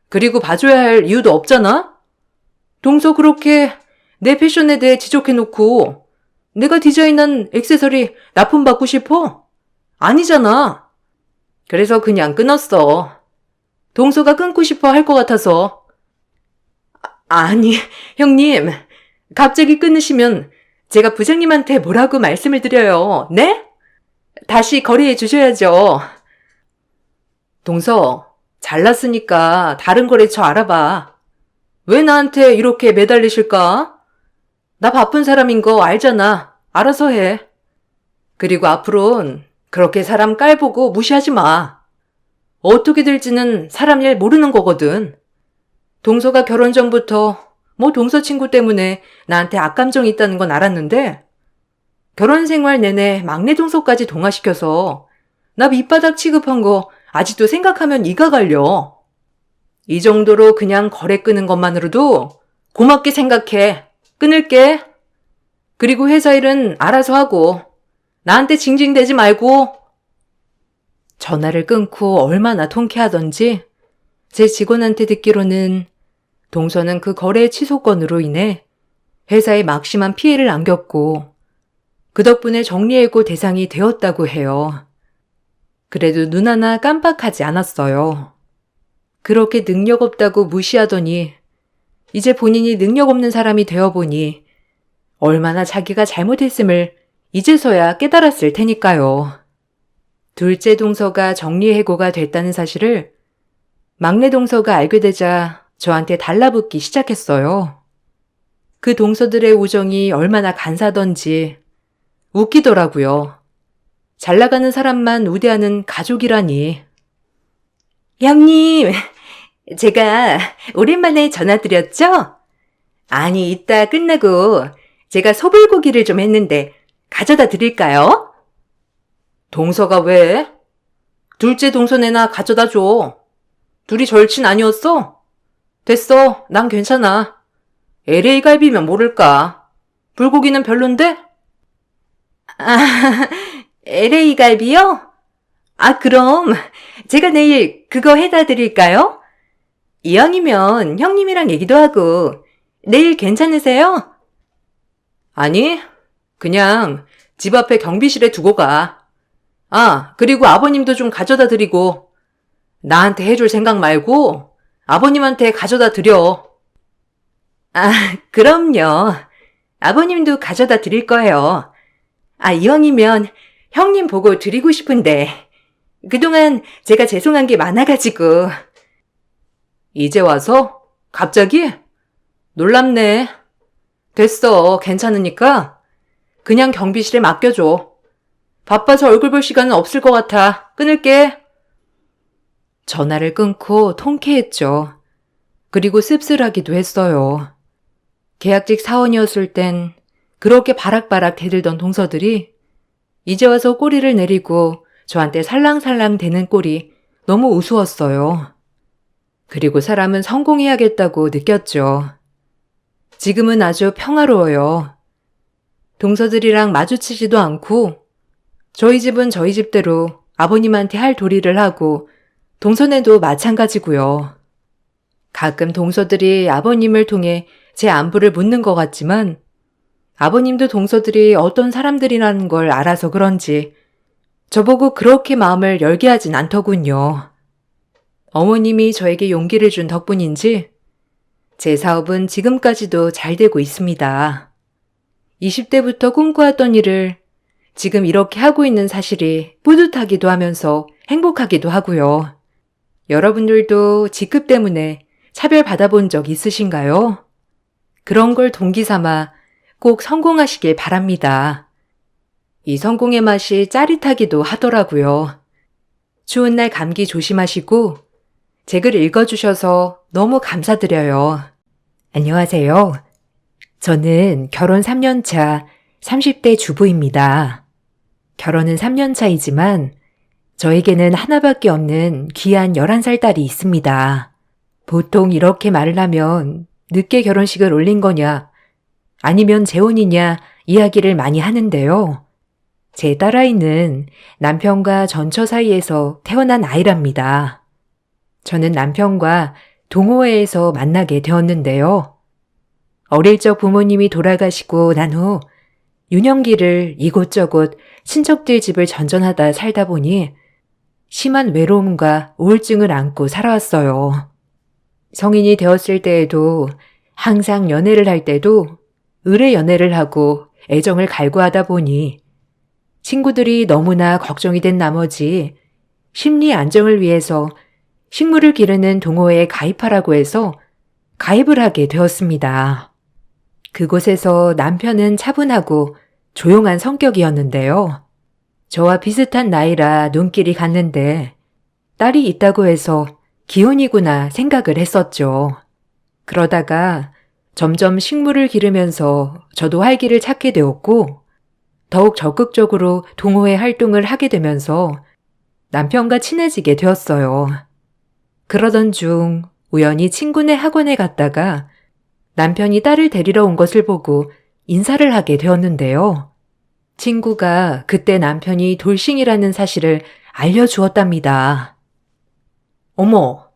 그리고 봐줘야 할 이유도 없잖아? 동서 그렇게 내 패션에 대해 지적해놓고 내가 디자인한 액세서리 납품받고 싶어? 아니잖아. 그래서 그냥 끊었어. 동서가 끊고 싶어 할 것 같아서. 아니, 형님. 갑자기 끊으시면 제가 부장님한테 뭐라고 말씀을 드려요. 네? 다시 거래해 주셔야죠. 동서, 잘났으니까 다른 거래처 알아봐. 왜 나한테 이렇게 매달리실까? 나 바쁜 사람인 거 알잖아. 알아서 해. 그리고 앞으론 그렇게 사람 깔보고 무시하지 마. 어떻게 될지는 사람 일 모르는 거거든. 동서가 결혼 전부터 동서 친구 때문에 나한테 악감정이 있다는 건 알았는데 결혼 생활 내내 막내 동서까지 동화시켜서 나 밑바닥 취급한 거 아직도 생각하면 이가 갈려. 이 정도로 그냥 거래 끄는 것만으로도 고맙게 생각해. 끊을게. 그리고 회사 일은 알아서 하고 나한테 징징대지 말고. 전화를 끊고 얼마나 통쾌하던지 제 직원한테 듣기로는 동서는 그 거래 취소 건으로 인해 회사에 막심한 피해를 안겼고 그 덕분에 정리해고 대상이 되었다고 해요. 그래도 눈 하나 깜빡하지 않았어요. 그렇게 능력 없다고 무시하더니 이제 본인이 능력 없는 사람이 되어보니 얼마나 자기가 잘못했음을 이제서야 깨달았을 테니까요. 둘째 동서가 정리해고가 됐다는 사실을 막내 동서가 알게 되자 저한테 달라붙기 시작했어요. 그 동서들의 우정이 얼마나 간사던지 웃기더라고요. 잘 나가는 사람만 우대하는 가족이라니. 형님, 제가 오랜만에 전화드렸죠? 아니, 이따 끝나고 제가 소불고기를 좀 했는데 가져다 드릴까요? 동서가 왜? 둘째 동서네나 가져다 줘. 둘이 절친 아니었어? 됐어, 난 괜찮아. LA 갈비면 모를까. 불고기는 별론데? 아, LA 갈비요? 아, 그럼 제가 내일 그거 해다 드릴까요? 이왕이면 형님이랑 얘기도 하고 내일 괜찮으세요? 아니, 그냥 집 앞에 경비실에 두고 가. 아, 그리고 아버님도 좀 가져다 드리고 나한테 해줄 생각 말고 아버님한테 가져다 드려. 아, 그럼요. 아버님도 가져다 드릴 거예요. 아, 이왕이면 형님 보고 드리고 싶은데 그동안 제가 죄송한 게 많아가지고. 이제 와서? 갑자기? 놀랍네. 됐어, 괜찮으니까 그냥 경비실에 맡겨줘. 바빠서 얼굴 볼 시간은 없을 것 같아. 끊을게. 전화를 끊고 통쾌했죠. 그리고 씁쓸하기도 했어요. 계약직 사원이었을 땐 그렇게 바락바락 대들던 동서들이 이제 와서 꼬리를 내리고 저한테 살랑살랑 대는 꼴이 너무 우스웠어요. 그리고 사람은 성공해야겠다고 느꼈죠. 지금은 아주 평화로워요. 동서들이랑 마주치지도 않고 저희 집은 저희 집대로 아버님한테 할 도리를 하고 동서네도 마찬가지고요. 가끔 동서들이 아버님을 통해 제 안부를 묻는 것 같지만 아버님도 동서들이 어떤 사람들이라는 걸 알아서 그런지 저보고 그렇게 마음을 열게 하진 않더군요. 어머님이 저에게 용기를 준 덕분인지 제 사업은 지금까지도 잘 되고 있습니다. 20대부터 꿈꿔왔던 일을 지금 이렇게 하고 있는 사실이 뿌듯하기도 하면서 행복하기도 하고요. 여러분들도 직급 때문에 차별받아본 적 있으신가요? 그런 걸 동기 삼아 꼭 성공하시길 바랍니다. 이 성공의 맛이 짜릿하기도 하더라고요. 추운 날 감기 조심하시고 제 글 읽어주셔서 너무 감사드려요. 안녕하세요. 저는 결혼 3년 차 30대 주부입니다. 결혼은 3년 차이지만 저에게는 하나밖에 없는 귀한 11살 딸이 있습니다. 보통 이렇게 말을 하면 늦게 결혼식을 올린 거냐 아니면 재혼이냐 이야기를 많이 하는데요. 제 딸아이는 남편과 전처 사이에서 태어난 아이랍니다. 저는 남편과 동호회에서 만나게 되었는데요. 어릴 적 부모님이 돌아가시고 난 후 유년기를 이곳저곳 친척들 집을 전전하다 살다 보니 심한 외로움과 우울증을 안고 살아왔어요. 성인이 되었을 때에도 항상 연애를 할 때도 의뢰 연애를 하고 애정을 갈구하다 보니 친구들이 너무나 걱정이 된 나머지 심리 안정을 위해서 식물을 기르는 동호회에 가입하라고 해서 가입을 하게 되었습니다. 그곳에서 남편은 차분하고 조용한 성격이었는데요. 저와 비슷한 나이라 눈길이 갔는데 딸이 있다고 해서 기혼이구나 생각을 했었죠. 그러다가 점점 식물을 기르면서 저도 활기를 찾게 되었고 더욱 적극적으로 동호회 활동을 하게 되면서 남편과 친해지게 되었어요. 그러던 중 우연히 친구네 학원에 갔다가 남편이 딸을 데리러 온 것을 보고 인사를 하게 되었는데요. 친구가 그때 남편이 돌싱이라는 사실을 알려주었답니다. 어머,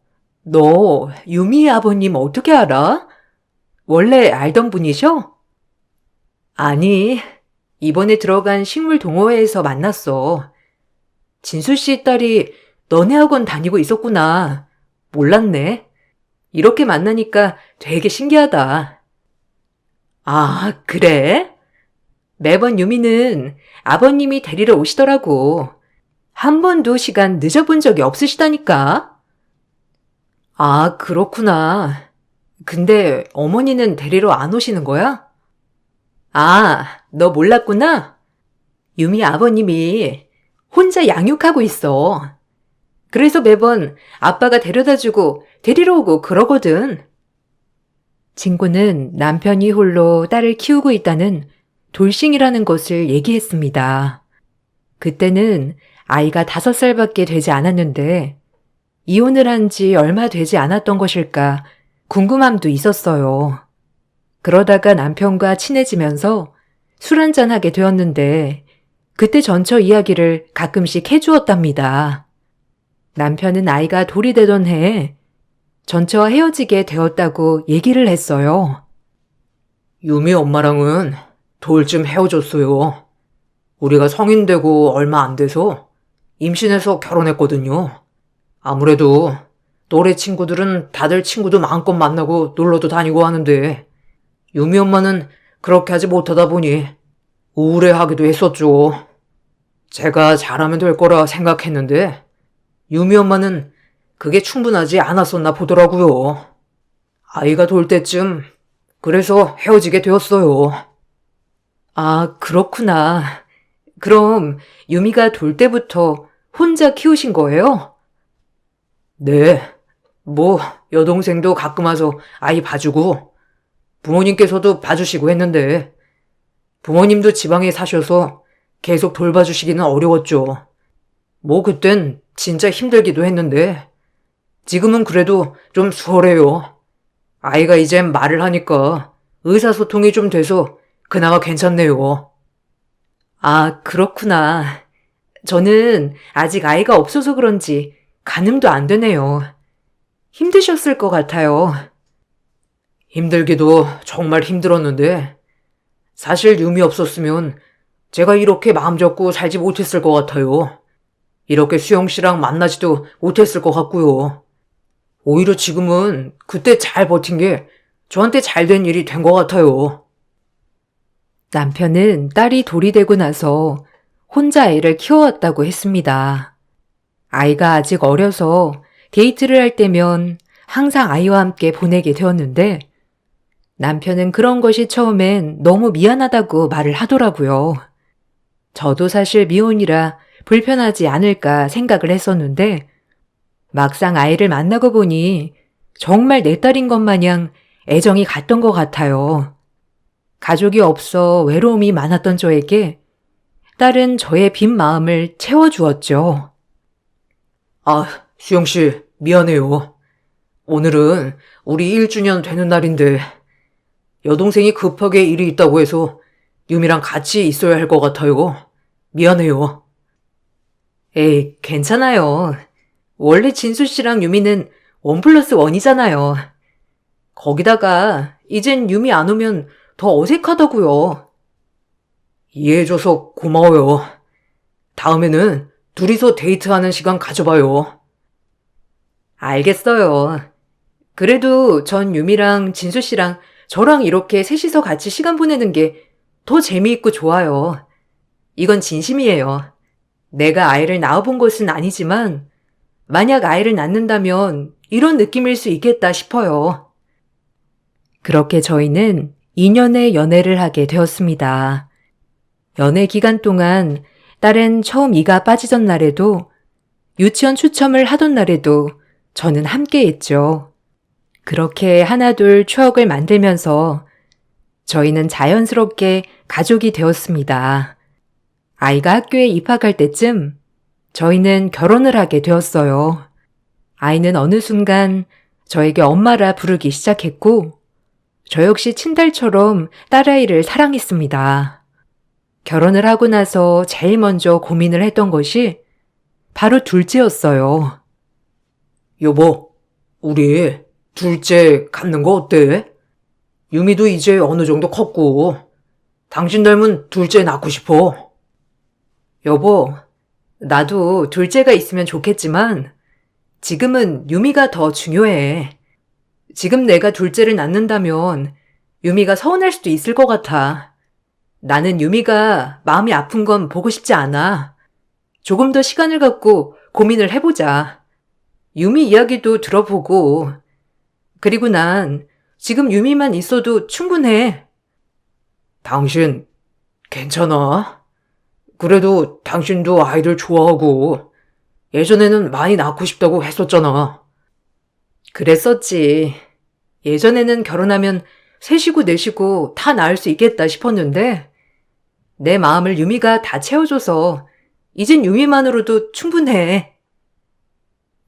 너 유미 아버님 어떻게 알아? 원래 알던 분이셔? 아니, 이번에 들어간 식물 동호회에서 만났어. 진수 씨 딸이 너네 학원 다니고 있었구나. 몰랐네. 이렇게 만나니까 되게 신기하다. 아, 그래? 매번 유미는 아버님이 데리러 오시더라고. 한 번도 시간 늦어본 적이 없으시다니까. 아, 그렇구나. 근데 어머니는 데리러 안 오시는 거야? 아, 너 몰랐구나? 유미 아버님이 혼자 양육하고 있어. 그래서 매번 아빠가 데려다주고 데리러 오고 그러거든. 친구는 남편이 홀로 딸을 키우고 있다는 돌싱이라는 것을 얘기했습니다. 그때는 아이가 5살밖에 되지 않았는데 이혼을 한 지 얼마 되지 않았던 것일까 궁금함도 있었어요. 그러다가 남편과 친해지면서 술 한잔하게 되었는데 그때 전처 이야기를 가끔씩 해주었답니다. 남편은 아이가 돌이 되던 해에 전처와 헤어지게 되었다고 얘기를 했어요. 유미 엄마랑은 돌쯤 헤어졌어요. 우리가 성인 되고 얼마 안 돼서 임신해서 결혼했거든요. 아무래도 또래 친구들은 다들 친구도 마음껏 만나고 놀러도 다니고 하는데 유미 엄마는 그렇게 하지 못하다 보니 우울해하기도 했었죠. 제가 잘하면 될 거라 생각했는데 유미 엄마는 그게 충분하지 않았었나 보더라고요. 아이가 돌 때쯤 그래서 헤어지게 되었어요. 아, 그렇구나. 그럼 유미가 돌 때부터 혼자 키우신 거예요? 네. 여동생도 가끔 와서 아이 봐주고 부모님께서도 봐주시고 했는데 부모님도 지방에 사셔서 계속 돌봐주시기는 어려웠죠. 그땐 진짜 힘들기도 했는데 지금은 그래도 좀 수월해요. 아이가 이젠 말을 하니까 의사소통이 좀 돼서 그나마 괜찮네요. 아, 그렇구나. 저는 아직 아이가 없어서 그런지 가늠도 안 되네요. 힘드셨을 것 같아요. 힘들기도 정말 힘들었는데 사실 유미 없었으면 제가 이렇게 마음 접고 살지 못했을 것 같아요. 이렇게 수영 씨랑 만나지도 못했을 것 같고요. 오히려 지금은 그때 잘 버틴 게 저한테 잘 된 일이 된 것 같아요. 남편은 딸이 돌이 되고 나서 혼자 애를 키워왔다고 했습니다. 아이가 아직 어려서 데이트를 할 때면 항상 아이와 함께 보내게 되었는데 남편은 그런 것이 처음엔 너무 미안하다고 말을 하더라고요. 저도 사실 미혼이라 불편하지 않을까 생각을 했었는데 막상 아이를 만나고 보니 정말 내 딸인 것 마냥 애정이 갔던 것 같아요. 가족이 없어 외로움이 많았던 저에게 딸은 저의 빈 마음을 채워주었죠. 아, 수영씨, 미안해요. 오늘은 우리 1주년 되는 날인데, 여동생이 급하게 일이 있다고 해서 유미랑 같이 있어야 할 것 같아요. 미안해요. 에이, 괜찮아요. 원래 진수 씨랑 유미는 1+1이잖아요. 거기다가 이젠 유미 안 오면 더 어색하다고요. 이해해줘서 고마워요. 다음에는 둘이서 데이트하는 시간 가져봐요. 알겠어요. 그래도 전 유미랑 진수 씨랑 저랑 이렇게 셋이서 같이 시간 보내는 게 더 재미있고 좋아요. 이건 진심이에요. 내가 아이를 낳아본 것은 아니지만 만약 아이를 낳는다면 이런 느낌일 수 있겠다 싶어요. 그렇게 저희는 2년의 연애를 하게 되었습니다. 연애 기간 동안 딸은 처음 이가 빠지던 날에도 유치원 추첨을 하던 날에도 저는 함께 했죠. 그렇게 하나둘 추억을 만들면서 저희는 자연스럽게 가족이 되었습니다. 아이가 학교에 입학할 때쯤 저희는 결혼을 하게 되었어요. 아이는 어느 순간 저에게 엄마라 부르기 시작했고 저 역시 친딸처럼 딸아이를 사랑했습니다. 결혼을 하고 나서 제일 먼저 고민을 했던 것이 바로 둘째였어요. 여보, 우리 둘째 갖는 거 어때? 유미도 이제 어느 정도 컸고, 당신 닮은 둘째 낳고 싶어. 여보, 나도 둘째가 있으면 좋겠지만 지금은 유미가 더 중요해. 지금 내가 둘째를 낳는다면 유미가 서운할 수도 있을 것 같아. 나는 유미가 마음이 아픈 건 보고 싶지 않아. 조금 더 시간을 갖고 고민을 해보자. 유미 이야기도 들어보고, 그리고 난 지금 유미만 있어도 충분해. 당신, 괜찮아? 그래도 당신도 아이들 좋아하고, 예전에는 많이 낳고 싶다고 했었잖아. 그랬었지. 예전에는 결혼하면 셋이고 넷이고 다 낳을 수 있겠다 싶었는데, 내 마음을 유미가 다 채워줘서 이젠 유미만으로도 충분해.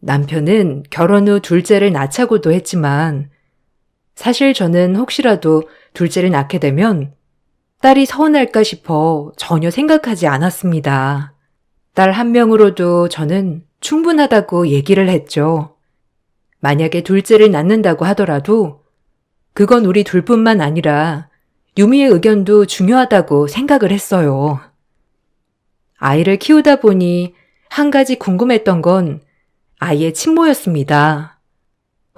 남편은 결혼 후 둘째를 낳자고도 했지만 사실 저는 혹시라도 둘째를 낳게 되면 딸이 서운할까 싶어 전혀 생각하지 않았습니다. 딸 한 명으로도 저는 충분하다고 얘기를 했죠. 만약에 둘째를 낳는다고 하더라도 그건 우리 둘뿐만 아니라 유미의 의견도 중요하다고 생각을 했어요. 아이를 키우다 보니 한 가지 궁금했던 건 아이의 친모였습니다.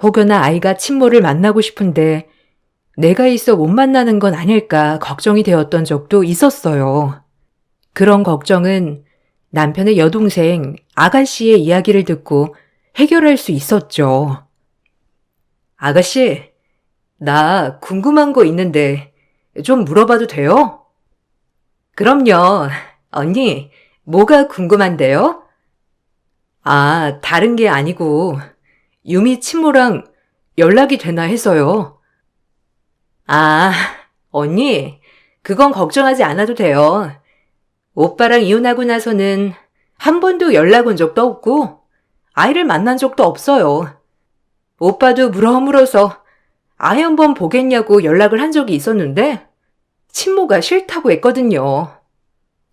혹여나 아이가 친모를 만나고 싶은데 내가 있어 못 만나는 건 아닐까 걱정이 되었던 적도 있었어요. 그런 걱정은 남편의 여동생 아가씨의 이야기를 듣고 해결할 수 있었죠. 아가씨, 나 궁금한 거 있는데 좀 물어봐도 돼요? 그럼요. 언니, 뭐가 궁금한데요? 아, 다른 게 아니고 유미 친모랑 연락이 되나 해서요. 아, 언니, 그건 걱정하지 않아도 돼요. 오빠랑 이혼하고 나서는 한 번도 연락 온 적도 없고 아이를 만난 적도 없어요. 오빠도 물어물어서 아이 한번 보겠냐고 연락을 한 적이 있었는데 친모가 싫다고 했거든요.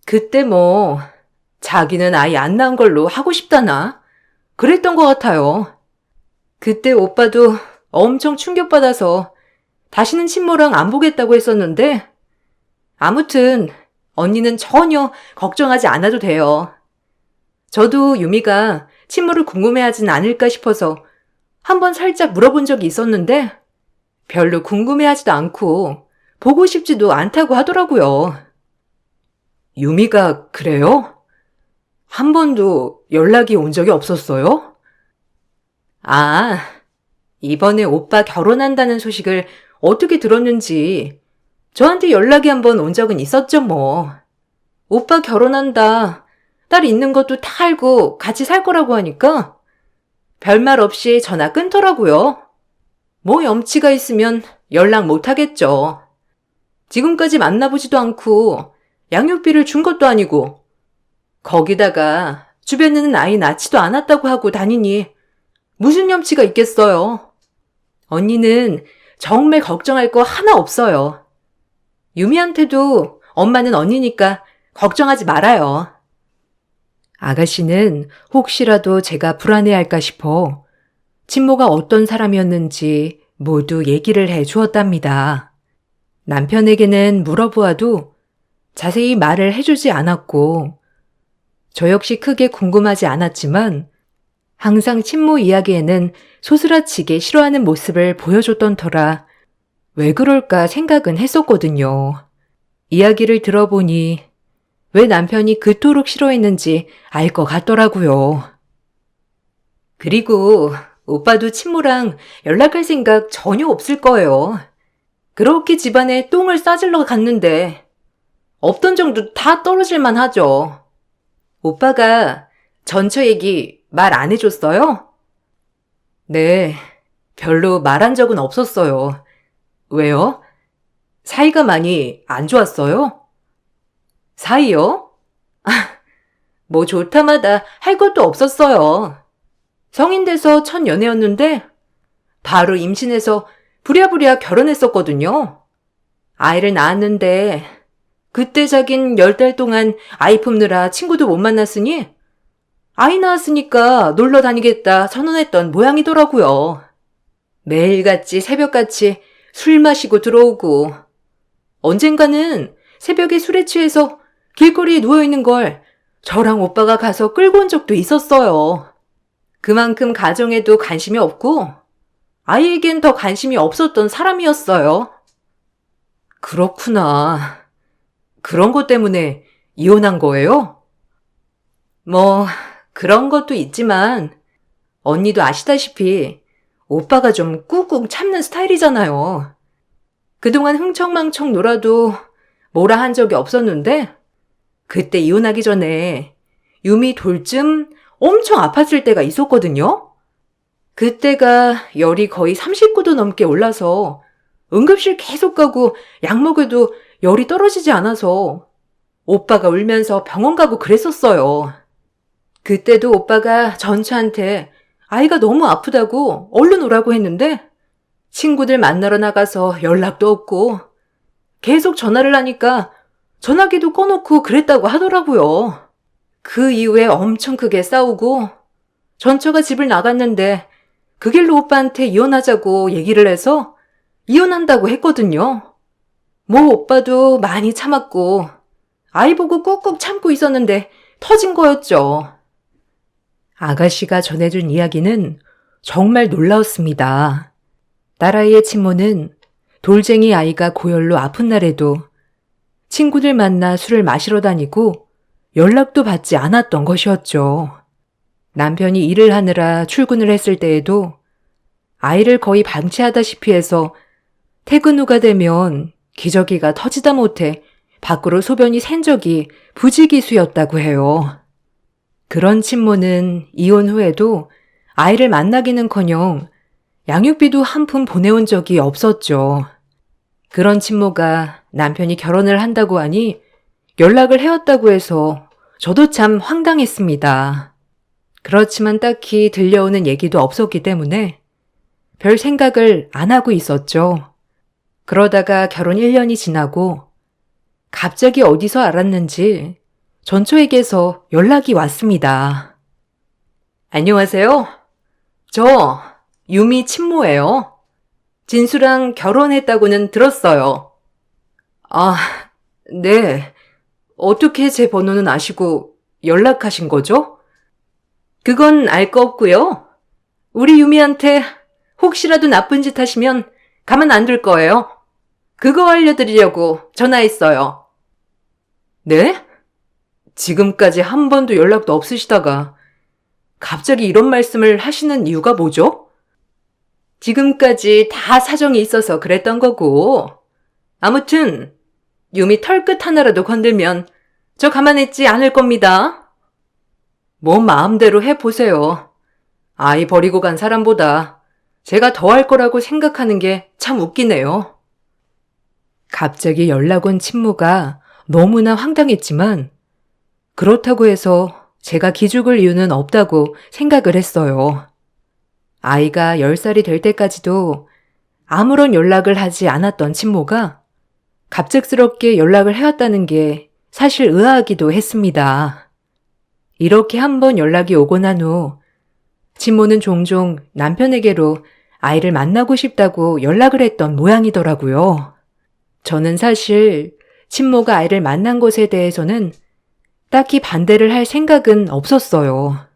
그때 뭐 자기는 아이 안 낳은 걸로 하고 싶다나 그랬던 것 같아요. 그때 오빠도 엄청 충격받아서 다시는 친모랑 안 보겠다고 했었는데 아무튼 언니는 전혀 걱정하지 않아도 돼요. 저도 유미가 친모를 궁금해하진 않을까 싶어서 한번 살짝 물어본 적이 있었는데 별로 궁금해하지도 않고 보고 싶지도 않다고 하더라고요. 유미가 그래요? 한 번도 연락이 온 적이 없었어요? 아, 이번에 오빠 결혼한다는 소식을 어떻게 들었는지 저한테 연락이 한 번 온 적은 있었죠 뭐. 오빠 결혼한다. 딸 있는 것도 다 알고 같이 살 거라고 하니까 별말 없이 전화 끊더라고요. 뭐 염치가 있으면 연락 못 하겠죠. 지금까지 만나보지도 않고 양육비를 준 것도 아니고 거기다가 주변에는 아이 낳지도 않았다고 하고 다니니 무슨 염치가 있겠어요. 언니는 정말 걱정할 거 하나 없어요. 유미한테도 엄마는 언니니까 걱정하지 말아요. 아가씨는 혹시라도 제가 불안해할까 싶어 친모가 어떤 사람이었는지 모두 얘기를 해 주었답니다. 남편에게는 물어보아도 자세히 말을 해주지 않았고 저 역시 크게 궁금하지 않았지만 항상 친모 이야기에는 소스라치게 싫어하는 모습을 보여줬던 터라 왜 그럴까 생각은 했었거든요. 이야기를 들어보니 왜 남편이 그토록 싫어했는지 알 것 같더라고요. 그리고 오빠도 친모랑 연락할 생각 전혀 없을 거예요. 그렇게 집안에 똥을 싸질러 갔는데 없던 정도 다 떨어질만 하죠. 오빠가 전처 얘기 말 안 해줬어요? 네, 별로 말한 적은 없었어요. 왜요? 사이가 많이 안 좋았어요? 사이요? 뭐 좋다마다 할 것도 없었어요. 성인 돼서 첫 연애였는데 바로 임신해서 부랴부랴 결혼했었거든요. 아이를 낳았는데 그때 자긴 10달 동안 아이 품느라 친구도 못 만났으니 아이 낳았으니까 놀러 다니겠다 선언했던 모양이더라고요. 매일같이 새벽같이 술 마시고 들어오고 언젠가는 새벽에 술에 취해서 길거리에 누워있는 걸 저랑 오빠가 가서 끌고 온 적도 있었어요. 그만큼 가정에도 관심이 없고 아이에겐 더 관심이 없었던 사람이었어요. 그렇구나. 그런 것 때문에 이혼한 거예요? 뭐 그런 것도 있지만 언니도 아시다시피 오빠가 좀 꾹꾹 참는 스타일이잖아요. 그동안 흥청망청 놀아도 뭐라 한 적이 없었는데 그때 이혼하기 전에 유미 돌쯤 엄청 아팠을 때가 있었거든요. 그때가 열이 거의 39도 넘게 올라서 응급실 계속 가고 약 먹여도 열이 떨어지지 않아서 오빠가 울면서 병원 가고 그랬었어요. 그때도 오빠가 전처한테 아이가 너무 아프다고 얼른 오라고 했는데 친구들 만나러 나가서 연락도 없고 계속 전화를 하니까 전화기도 꺼놓고 그랬다고 하더라고요. 그 이후에 엄청 크게 싸우고 전처가 집을 나갔는데 그 길로 오빠한테 이혼하자고 얘기를 해서 이혼한다고 했거든요. 뭐 오빠도 많이 참았고 아이 보고 꾹꾹 참고 있었는데 터진 거였죠. 아가씨가 전해준 이야기는 정말 놀라웠습니다. 딸아이의 친모는 돌쟁이 아이가 고열로 아픈 날에도 친구들 만나 술을 마시러 다니고 연락도 받지 않았던 것이었죠. 남편이 일을 하느라 출근을 했을 때에도 아이를 거의 방치하다시피 해서 퇴근 후가 되면 기저귀가 터지다 못해 밖으로 소변이 샌 적이 부지기수였다고 해요. 그런 친모는 이혼 후에도 아이를 만나기는커녕 양육비도 한 푼 보내온 적이 없었죠. 그런 친모가 남편이 결혼을 한다고 하니 연락을 해왔다고 해서 저도 참 황당했습니다. 그렇지만 딱히 들려오는 얘기도 없었기 때문에 별 생각을 안 하고 있었죠. 그러다가 결혼 1년이 지나고 갑자기 어디서 알았는지 전초에게서 연락이 왔습니다. 안녕하세요. 저 유미 친모예요. 진수랑 결혼했다고는 들었어요. 아, 네. 어떻게 제 번호는 아시고 연락하신 거죠? 그건 알 거 없고요. 우리 유미한테 혹시라도 나쁜 짓 하시면 가만 안 둘 거예요. 그거 알려드리려고 전화했어요. 네? 지금까지 한 번도 연락도 없으시다가 갑자기 이런 말씀을 하시는 이유가 뭐죠? 지금까지 다 사정이 있어서 그랬던 거고 아무튼 유미 털끝 하나라도 건들면 저 가만있지 않을 겁니다. 뭔 마음대로 해보세요. 아이 버리고 간 사람보다 제가 더 할 거라고 생각하는 게 참 웃기네요. 갑자기 연락 온 친모가 너무나 황당했지만 그렇다고 해서 제가 기죽을 이유는 없다고 생각을 했어요. 아이가 10살이 될 때까지도 아무런 연락을 하지 않았던 친모가 갑작스럽게 연락을 해왔다는 게 사실 의아하기도 했습니다. 이렇게 한번 연락이 오고 난 후 친모는 종종 남편에게로 아이를 만나고 싶다고 연락을 했던 모양이더라고요. 저는 사실 친모가 아이를 만난 것에 대해서는 딱히 반대를 할 생각은 없었어요.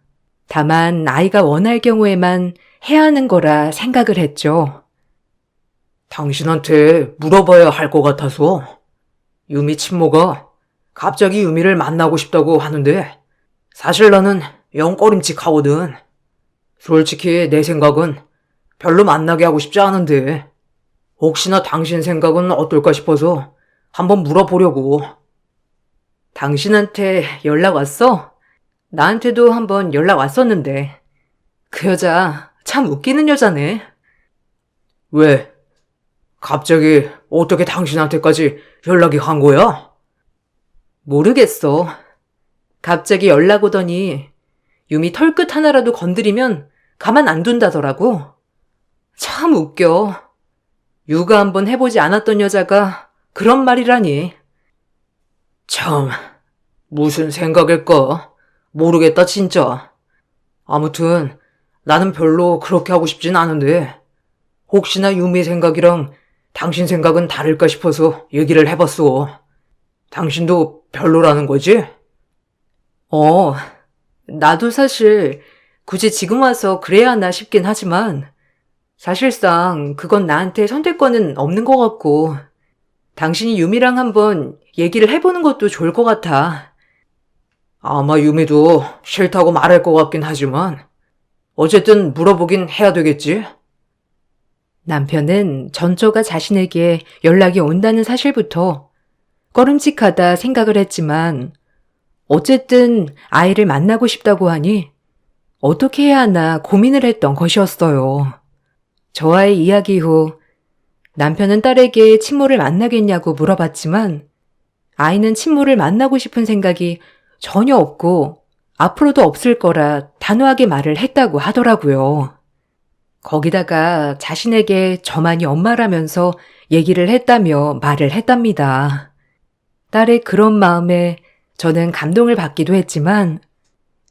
다만 아이가 원할 경우에만 해야 하는 거라 생각을 했죠. 당신한테 물어봐야 할 것 같아서. 유미 친모가 갑자기 유미를 만나고 싶다고 하는데 사실 나는 영 꺼림칙하거든. 솔직히 내 생각은 별로 만나게 하고 싶지 않은데 혹시나 당신 생각은 어떨까 싶어서 한번 물어보려고. 당신한테 연락 왔어? 나한테도 한번 연락 왔었는데 그 여자 참 웃기는 여자네. 왜? 갑자기 어떻게 당신한테까지 연락이 간 거야? 모르겠어. 갑자기 연락 오더니 유미 털끝 하나라도 건드리면 가만 안 둔다더라고. 참 웃겨. 육아 한번 해보지 않았던 여자가 그런 말이라니. 참, 무슨 생각일까? 모르겠다, 진짜. 아무튼, 나는 별로 그렇게 하고 싶진 않은데, 혹시나 유미 생각이랑 당신 생각은 다를까 싶어서 얘기를 해봤어. 당신도 별로라는 거지? 나도 사실 굳이 지금 와서 그래야 하나 싶긴 하지만 사실상 그건 나한테 선택권은 없는 것 같고 당신이 유미랑 한번 얘기를 해보는 것도 좋을 것 같아. 아마 유미도 싫다고 말할 것 같긴 하지만, 어쨌든 물어보긴 해야 되겠지? 남편은 전처가 자신에게 연락이 온다는 사실부터 꺼림칙하다 생각을 했지만 어쨌든 아이를 만나고 싶다고 하니 어떻게 해야 하나 고민을 했던 것이었어요. 저와의 이야기 후 남편은 딸에게 친모를 만나겠냐고 물어봤지만 아이는 친모를 만나고 싶은 생각이 전혀 없고 앞으로도 없을 거라 단호하게 말을 했다고 하더라고요. 거기다가 자신에게 저만이 엄마라면서 얘기를 했다며 말을 했답니다. 딸의 그런 마음에 저는 감동을 받기도 했지만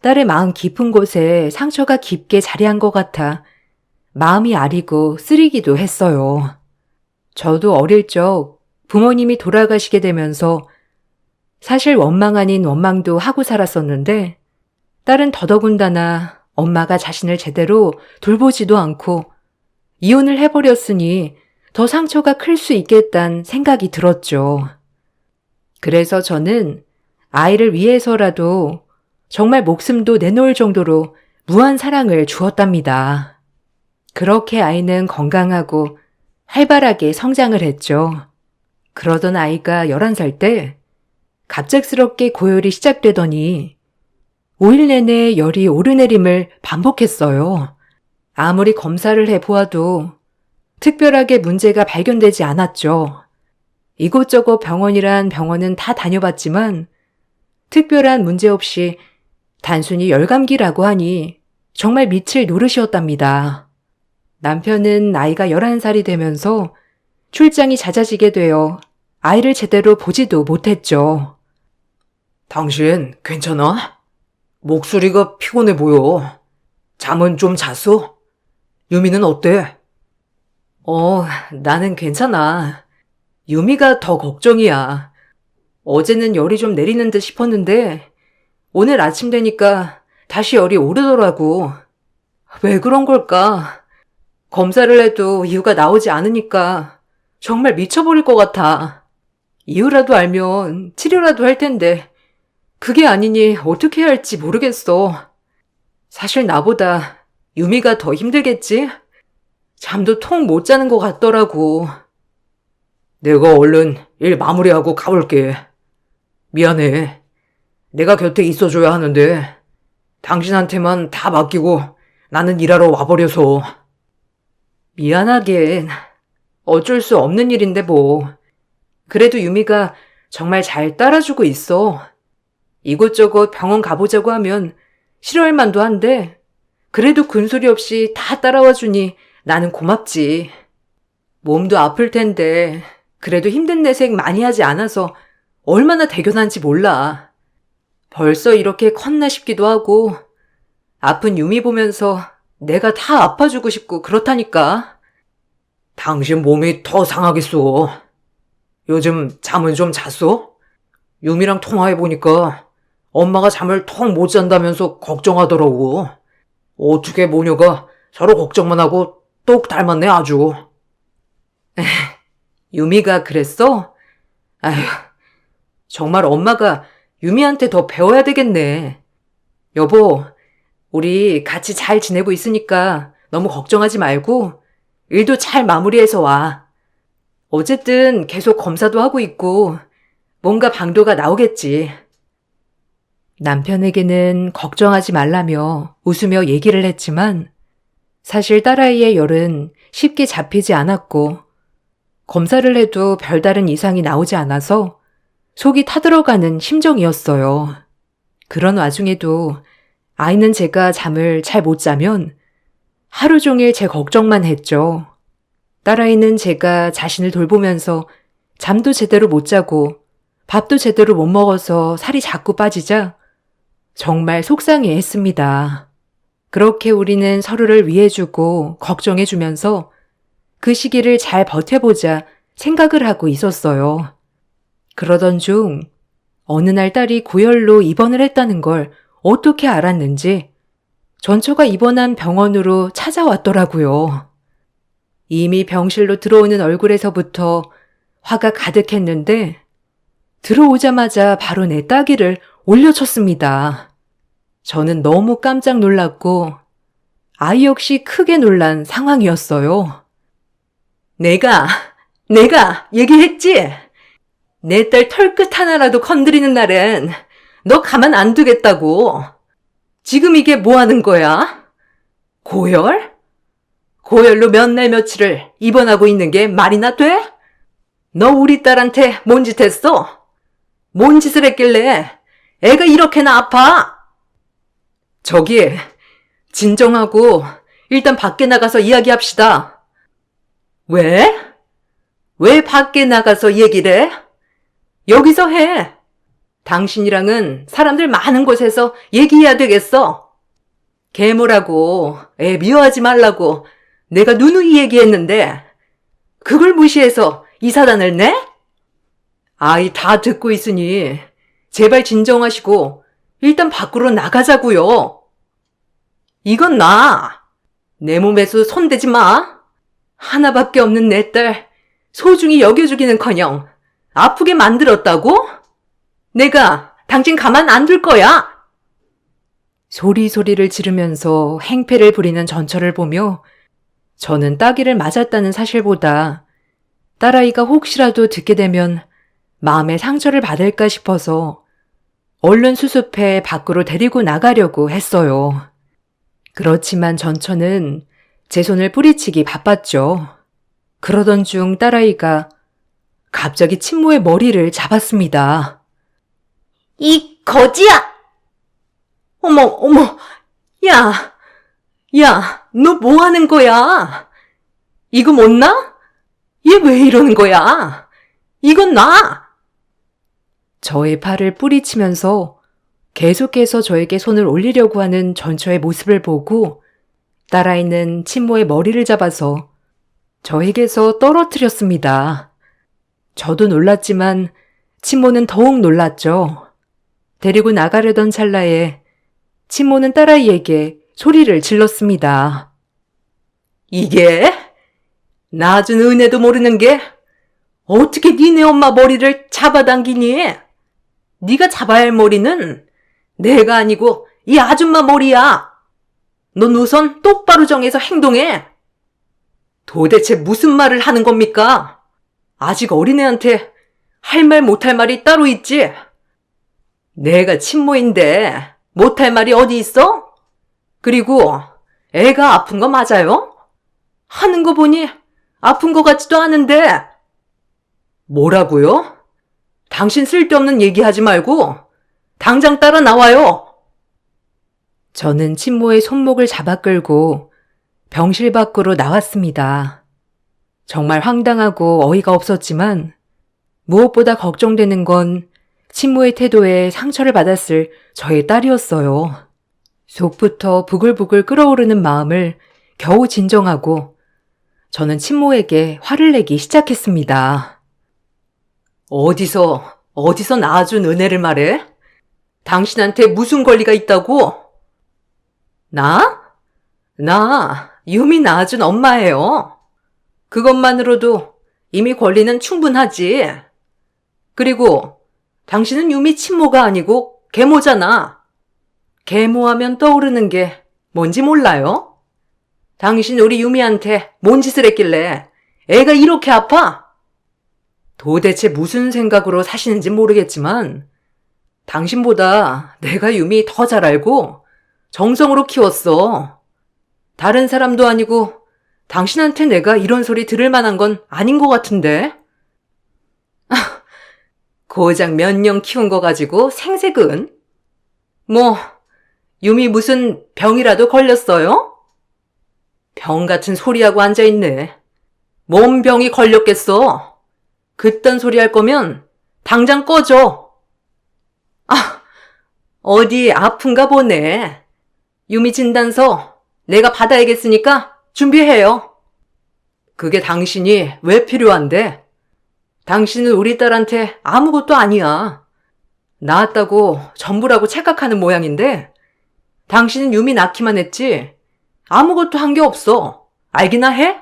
딸의 마음 깊은 곳에 상처가 깊게 자리한 것 같아 마음이 아리고 쓰리기도 했어요. 저도 어릴 적 부모님이 돌아가시게 되면서 사실 원망 아닌 원망도 하고 살았었는데 딸은 더더군다나 엄마가 자신을 제대로 돌보지도 않고 이혼을 해버렸으니 더 상처가 클 수 있겠다는 생각이 들었죠. 그래서 저는 아이를 위해서라도 정말 목숨도 내놓을 정도로 무한 사랑을 주었답니다. 그렇게 아이는 건강하고 활발하게 성장을 했죠. 그러던 아이가 11살 때 갑작스럽게 고열이 시작되더니 5일 내내 열이 오르내림을 반복했어요. 아무리 검사를 해보아도 특별하게 문제가 발견되지 않았죠. 이곳저곳 병원이란 병원은 다 다녀봤지만 특별한 문제 없이 단순히 열감기라고 하니 정말 미칠 노릇이었답니다. 남편은 아이가 11살이 되면서 출장이 잦아지게 되어 아이를 제대로 보지도 못했죠. 당신 괜찮아? 목소리가 피곤해 보여. 잠은 좀 잤어? 유미는 어때? 나는 괜찮아. 유미가 더 걱정이야. 어제는 열이 좀 내리는 듯 싶었는데 오늘 아침 되니까 다시 열이 오르더라고. 왜 그런 걸까? 검사를 해도 이유가 나오지 않으니까 정말 미쳐버릴 것 같아. 이유라도 알면 치료라도 할 텐데 그게 아니니 어떻게 해야 할지 모르겠어. 사실 나보다 유미가 더 힘들겠지? 잠도 통 못 자는 것 같더라고. 내가 얼른 일 마무리하고 가볼게. 미안해. 내가 곁에 있어줘야 하는데 당신한테만 다 맡기고 나는 일하러 와버려서. 미안하긴. 어쩔 수 없는 일인데 뭐. 그래도 유미가 정말 잘 따라주고 있어. 이곳저곳 병원 가보자고 하면 싫어할 만도 한데 그래도 군소리 없이 다 따라와 주니 나는 고맙지. 몸도 아플 텐데 그래도 힘든 내색 많이 하지 않아서 얼마나 대견한지 몰라. 벌써 이렇게 컸나 싶기도 하고 아픈 유미 보면서 내가 다 아파주고 싶고 그렇다니까. 당신 몸이 더 상하겠소. 요즘 잠은 좀 잤어? 유미랑 통화해보니까 엄마가 잠을 통 못 잔다면서 걱정하더라고. 어떻게 모녀가 서로 걱정만 하고 똑 닮았네 아주. 유미가 그랬어? 아휴, 정말 엄마가 유미한테 더 배워야 되겠네. 여보, 우리 같이 잘 지내고 있으니까 너무 걱정하지 말고 일도 잘 마무리해서 와. 어쨌든 계속 검사도 하고 있고 뭔가 방도가 나오겠지. 남편에게는 걱정하지 말라며 웃으며 얘기를 했지만 사실 딸아이의 열은 쉽게 잡히지 않았고 검사를 해도 별다른 이상이 나오지 않아서 속이 타들어가는 심정이었어요. 그런 와중에도 아이는 제가 잠을 잘 못 자면 하루 종일 제 걱정만 했죠. 딸아이는 제가 자신을 돌보면서 잠도 제대로 못 자고 밥도 제대로 못 먹어서 살이 자꾸 빠지자 정말 속상해 했습니다. 그렇게 우리는 서로를 위해주고 걱정해주면서 그 시기를 잘 버텨보자 생각을 하고 있었어요. 그러던 중 어느 날 딸이 고열로 입원을 했다는 걸 어떻게 알았는지 전처가 입원한 병원으로 찾아왔더라고요. 이미 병실로 들어오는 얼굴에서부터 화가 가득했는데 들어오자마자 바로 내 따귀를 올려쳤습니다. 저는 너무 깜짝 놀랐고 아이 역시 크게 놀란 상황이었어요. 내가 얘기했지? 내 딸 털끝 하나라도 건드리는 날엔 너 가만 안 두겠다고. 지금 이게 뭐 하는 거야? 고열? 고열로 몇 날 며칠을 입원하고 있는 게 말이나 돼? 너 우리 딸한테 뭔 짓 했어? 뭔 짓을 했길래 애가 이렇게나 아파? 저기, 진정하고 일단 밖에 나가서 이야기합시다. 왜? 왜 밖에 나가서 얘기를 해? 여기서 해. 당신이랑은 사람들 많은 곳에서 얘기해야 되겠어. 개모라고 애 미워하지 말라고 내가 누누이 얘기했는데 그걸 무시해서 이 사단을 내? 아이 다 듣고 있으니 제발 진정하시고 일단 밖으로 나가자고요. 이건 내 몸에서 손대지 마. 하나밖에 없는 내 딸 소중히 여겨주기는커녕 아프게 만들었다고? 내가 당신 가만 안 둘 거야. 소리소리를 지르면서 행패를 부리는 전처를 보며 저는 따귀를 맞았다는 사실보다 딸아이가 혹시라도 듣게 되면 마음에 상처를 받을까 싶어서 얼른 수습해 밖으로 데리고 나가려고 했어요. 그렇지만 전처는 제 손을 뿌리치기 바빴죠. 그러던 중 딸아이가 갑자기 친모의 머리를 잡았습니다. 이 거지야! 어머, 야, 너 뭐 하는 거야? 이거 못 나? 얘 왜 이러는 거야? 이건 나! 저의 팔을 뿌리치면서 계속해서 저에게 손을 올리려고 하는 전처의 모습을 보고 딸아이는 친모의 머리를 잡아서 저에게서 떨어뜨렸습니다. 저도 놀랐지만 친모는 더욱 놀랐죠. 데리고 나가려던 찰나에 친모는 딸아이에게 소리를 질렀습니다. 이게? 나 준 은혜도 모르는 게 어떻게 니네 엄마 머리를 잡아당기니? 네가 잡아야 할 머리는 내가 아니고 이 아줌마 머리야. 넌 우선 똑바로 정해서 행동해. 도대체 무슨 말을 하는 겁니까? 아직 어린애한테 할 말 못할 말이 따로 있지? 내가 친모인데 못할 말이 어디 있어? 그리고 애가 아픈 거 맞아요? 하는 거 보니 아픈 거 같지도 않은데. 뭐라고요? 당신 쓸데없는 얘기하지 말고 당장 따라 나와요. 저는 친모의 손목을 잡아 끌고 병실 밖으로 나왔습니다. 정말 황당하고 어이가 없었지만 무엇보다 걱정되는 건 친모의 태도에 상처를 받았을 저의 딸이었어요. 속부터 부글부글 끓어오르는 마음을 겨우 진정하고 저는 친모에게 화를 내기 시작했습니다. 어디서 낳아준 은혜를 말해? 당신한테 무슨 권리가 있다고? 나 유미 낳아준 엄마예요. 그것만으로도 이미 권리는 충분하지. 그리고 당신은 유미 친모가 아니고 계모잖아. 계모하면 떠오르는 게 뭔지 몰라요? 당신 우리 유미한테 뭔 짓을 했길래 애가 이렇게 아파? 도대체 무슨 생각으로 사시는지 모르겠지만 당신보다 내가 유미 더 잘 알고 정성으로 키웠어. 다른 사람도 아니고 당신한테 내가 이런 소리 들을 만한 건 아닌 것 같은데? 고작 몇 년 키운 거 가지고 생색은? 뭐 유미 무슨 병이라도 걸렸어요? 병 같은 소리하고 앉아있네. 뭔 병이 걸렸겠어? 그딴 소리 할 거면 당장 꺼져. 어디 아픈가 보네. 유미 진단서 내가 받아야겠으니까 준비해요. 그게 당신이 왜 필요한데? 당신은 우리 딸한테 아무것도 아니야. 낳았다고 전부라고 착각하는 모양인데 당신은 유미 낳기만 했지 아무것도 한 게 없어. 알기나 해?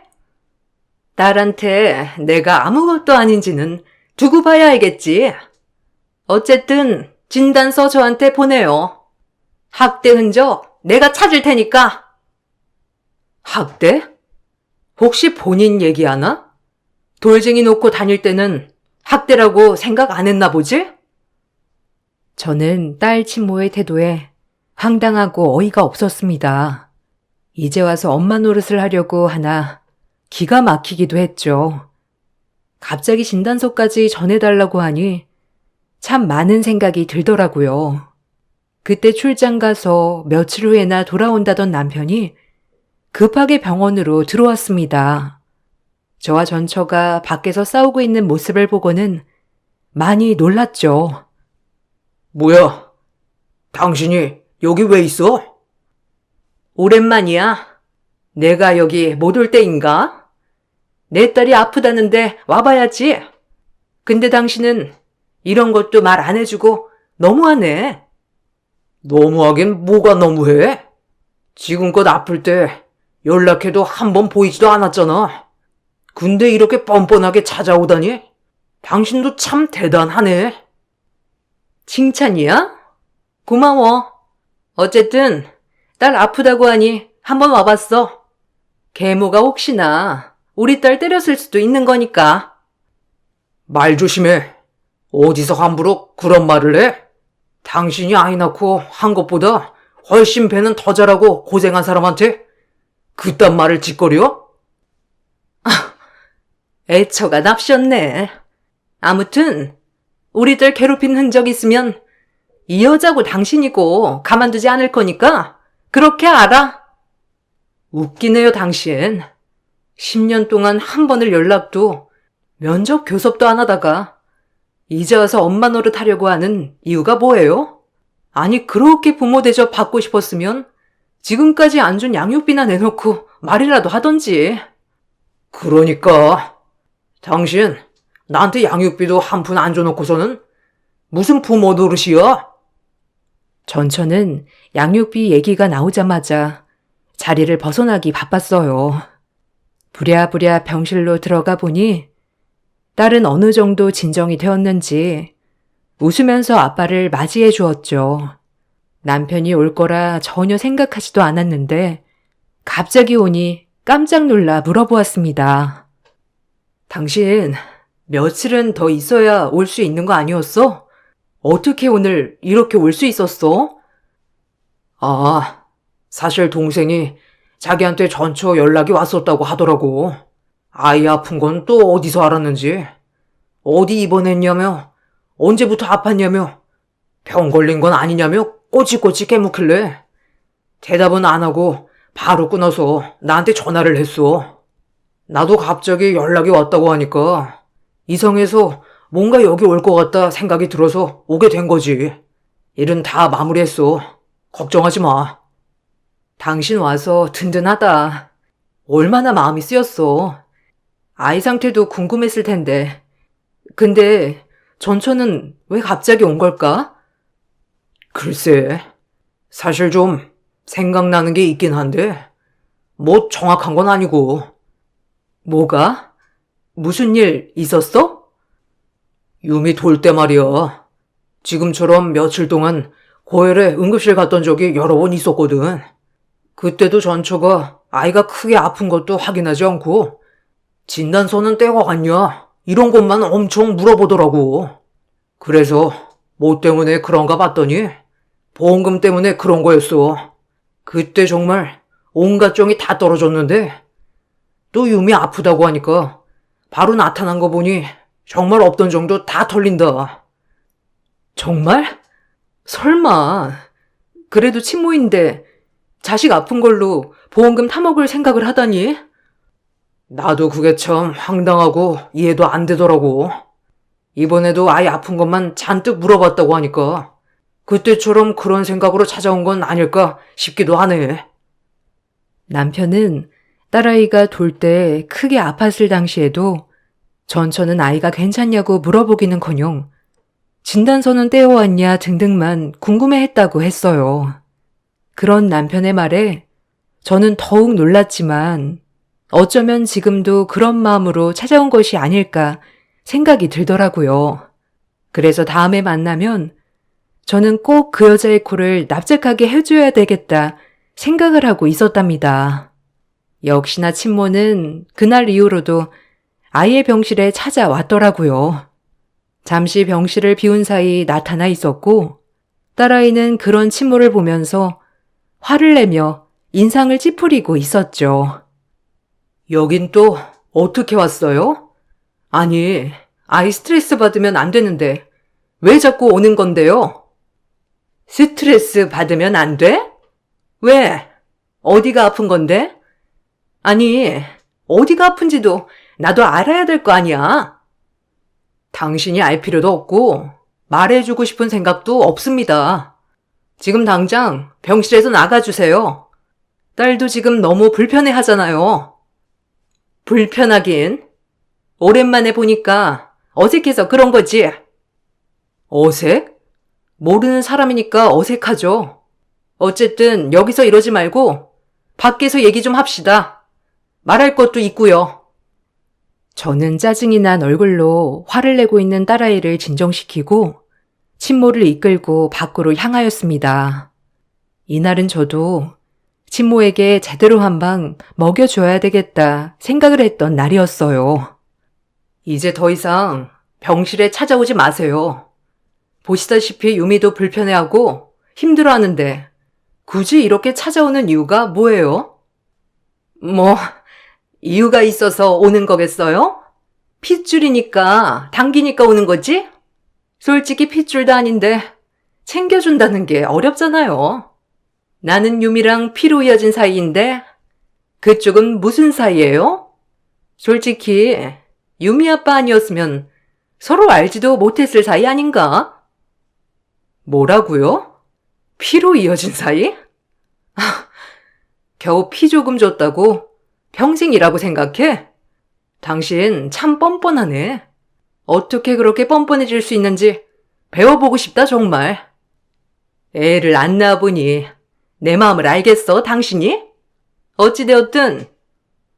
딸한테 내가 아무것도 아닌지는 두고 봐야 알겠지. 어쨌든 진단서 저한테 보내요. 학대 흔적 내가 찾을 테니까. 학대? 혹시 본인 얘기하나? 돌쟁이 놓고 다닐 때는 학대라고 생각 안 했나 보지? 저는 딸 친모의 태도에 황당하고 어이가 없었습니다. 이제 와서 엄마 노릇을 하려고 하나 기가 막히기도 했죠. 갑자기 진단서까지 전해달라고 하니 참 많은 생각이 들더라고요. 그때 출장 가서 며칠 후에나 돌아온다던 남편이 급하게 병원으로 들어왔습니다. 저와 전처가 밖에서 싸우고 있는 모습을 보고는 많이 놀랐죠. 뭐야? 당신이 여기 왜 있어? 오랜만이야. 내가 여기 못 올 때인가? 내 딸이 아프다는데 와봐야지. 근데 당신은 이런 것도 말 안 해주고 너무하네. 너무하긴 뭐가 너무해? 지금껏 아플 때 연락해도 한 번 보이지도 않았잖아. 근데 이렇게 뻔뻔하게 찾아오다니? 당신도 참 대단하네. 칭찬이야? 고마워. 어쨌든 딸 아프다고 하니 한번 와봤어. 계모가 혹시나 우리 딸 때렸을 수도 있는 거니까. 말 조심해. 어디서 함부로 그런 말을 해? 당신이 아이 낳고 한 것보다 훨씬 배는 더 잘하고 고생한 사람한테 그딴 말을 짓거려? 애처가 납셨네. 아무튼 우리 딸 괴롭힌 흔적 있으면 이 여자고 당신이고 가만두지 않을 거니까 그렇게 알아. 웃기네요, 당신. 10년 동안 한 번을 연락도 면접 교섭도 안 하다가 이제 와서 엄마 노릇 하려고 하는 이유가 뭐예요? 아니, 그렇게 부모 대접 받고 싶었으면 지금까지 안 준 양육비나 내놓고 말이라도 하던지. 그러니까 당신 나한테 양육비도 한 푼 안 줘놓고서는 무슨 부모 노릇이야? 전처는 양육비 얘기가 나오자마자 자리를 벗어나기 바빴어요. 부랴부랴 병실로 들어가 보니 딸은 어느 정도 진정이 되었는지 웃으면서 아빠를 맞이해 주었죠. 남편이 올 거라 전혀 생각하지도 않았는데 갑자기 오니 깜짝 놀라 물어보았습니다. 당신 며칠은 더 있어야 올 수 있는 거 아니었어? 어떻게 오늘 이렇게 올 수 있었어? 아, 사실 동생이 자기한테 전처 연락이 왔었다고 하더라고. 아이 아픈 건 또 어디서 알았는지. 어디 입원했냐며, 언제부터 아팠냐며, 병 걸린 건 아니냐며 꼬치꼬치 깨묻길래 대답은 안 하고 바로 끊어서 나한테 전화를 했어. 나도 갑자기 연락이 왔다고 하니까 이상해서 뭔가 여기 올 것 같다 생각이 들어서 오게 된 거지. 일은 다 마무리했어. 걱정하지 마. 당신 와서 든든하다. 얼마나 마음이 쓰였어. 아이 상태도 궁금했을 텐데. 근데 전처는 왜 갑자기 온 걸까? 글쎄, 사실 좀 생각나는 게 있긴 한데 뭐 정확한 건 아니고. 뭐가? 무슨 일 있었어? 유미 돌 때 말이야. 지금처럼 며칠 동안 고열에 응급실 갔던 적이 여러 번 있었거든. 그때도 전처가 아이가 크게 아픈 것도 확인하지 않고 진단서는 떼고 갔냐? 이런 것만 엄청 물어보더라고. 그래서 뭐 때문에 그런가 봤더니 보험금 때문에 그런 거였어. 그때 정말 온갖 정이 다 떨어졌는데 또 유미 아프다고 하니까 바로 나타난 거 보니 정말 없던 정도 다 털린다. 정말? 설마. 그래도 친모인데 자식 아픈 걸로 보험금 타먹을 생각을 하다니? 나도 그게 참 황당하고 이해도 안 되더라고. 이번에도 아이 아픈 것만 잔뜩 물어봤다고 하니까 그때처럼 그런 생각으로 찾아온 건 아닐까 싶기도 하네. 남편은 딸아이가 돌 때 크게 아팠을 당시에도 전처는 아이가 괜찮냐고 물어보기는커녕 진단서는 떼어왔냐 등등만 궁금해했다고 했어요. 그런 남편의 말에 저는 더욱 놀랐지만 어쩌면 지금도 그런 마음으로 찾아온 것이 아닐까 생각이 들더라고요. 그래서 다음에 만나면 저는 꼭 그 여자의 코를 납작하게 해줘야 되겠다 생각을 하고 있었답니다. 역시나 친모는 그날 이후로도 아이의 병실에 찾아왔더라고요. 잠시 병실을 비운 사이 나타나 있었고 딸아이는 그런 친모를 보면서 화를 내며 인상을 찌푸리고 있었죠. 여긴 또 어떻게 왔어요? 아니, 아이 스트레스 받으면 안 되는데 왜 자꾸 오는 건데요? 스트레스 받으면 안 돼? 왜? 어디가 아픈 건데? 아니, 어디가 아픈지도 나도 알아야 될 거 아니야. 당신이 알 필요도 없고 말해주고 싶은 생각도 없습니다. 지금 당장 병실에서 나가주세요. 딸도 지금 너무 불편해 하잖아요. 불편하긴. 오랜만에 보니까 어색해서 그런 거지. 어색? 모르는 사람이니까 어색하죠. 어쨌든 여기서 이러지 말고 밖에서 얘기 좀 합시다. 말할 것도 있고요. 저는 짜증이 난 얼굴로 화를 내고 있는 딸아이를 진정시키고 친모를 이끌고 밖으로 향하였습니다. 이날은 저도 친모에게 제대로 한 방 먹여줘야 되겠다 생각을 했던 날이었어요. 이제 더 이상 병실에 찾아오지 마세요. 보시다시피 유미도 불편해하고 힘들어하는데 굳이 이렇게 찾아오는 이유가 뭐예요? 뭐 이유가 있어서 오는 거겠어요? 핏줄이니까 당기니까 오는 거지? 솔직히 핏줄도 아닌데 챙겨준다는 게 어렵잖아요. 나는 유미랑 피로 이어진 사이인데 그쪽은 무슨 사이예요? 솔직히 유미 아빠 아니었으면 서로 알지도 못했을 사이 아닌가? 뭐라고요? 피로 이어진 사이? 겨우 피 조금 줬다고 평생이라고 생각해? 당신 참 뻔뻔하네. 어떻게 그렇게 뻔뻔해질 수 있는지 배워보고 싶다 정말. 애를 안 낳아보니 내 마음을 알겠어 당신이? 어찌되었든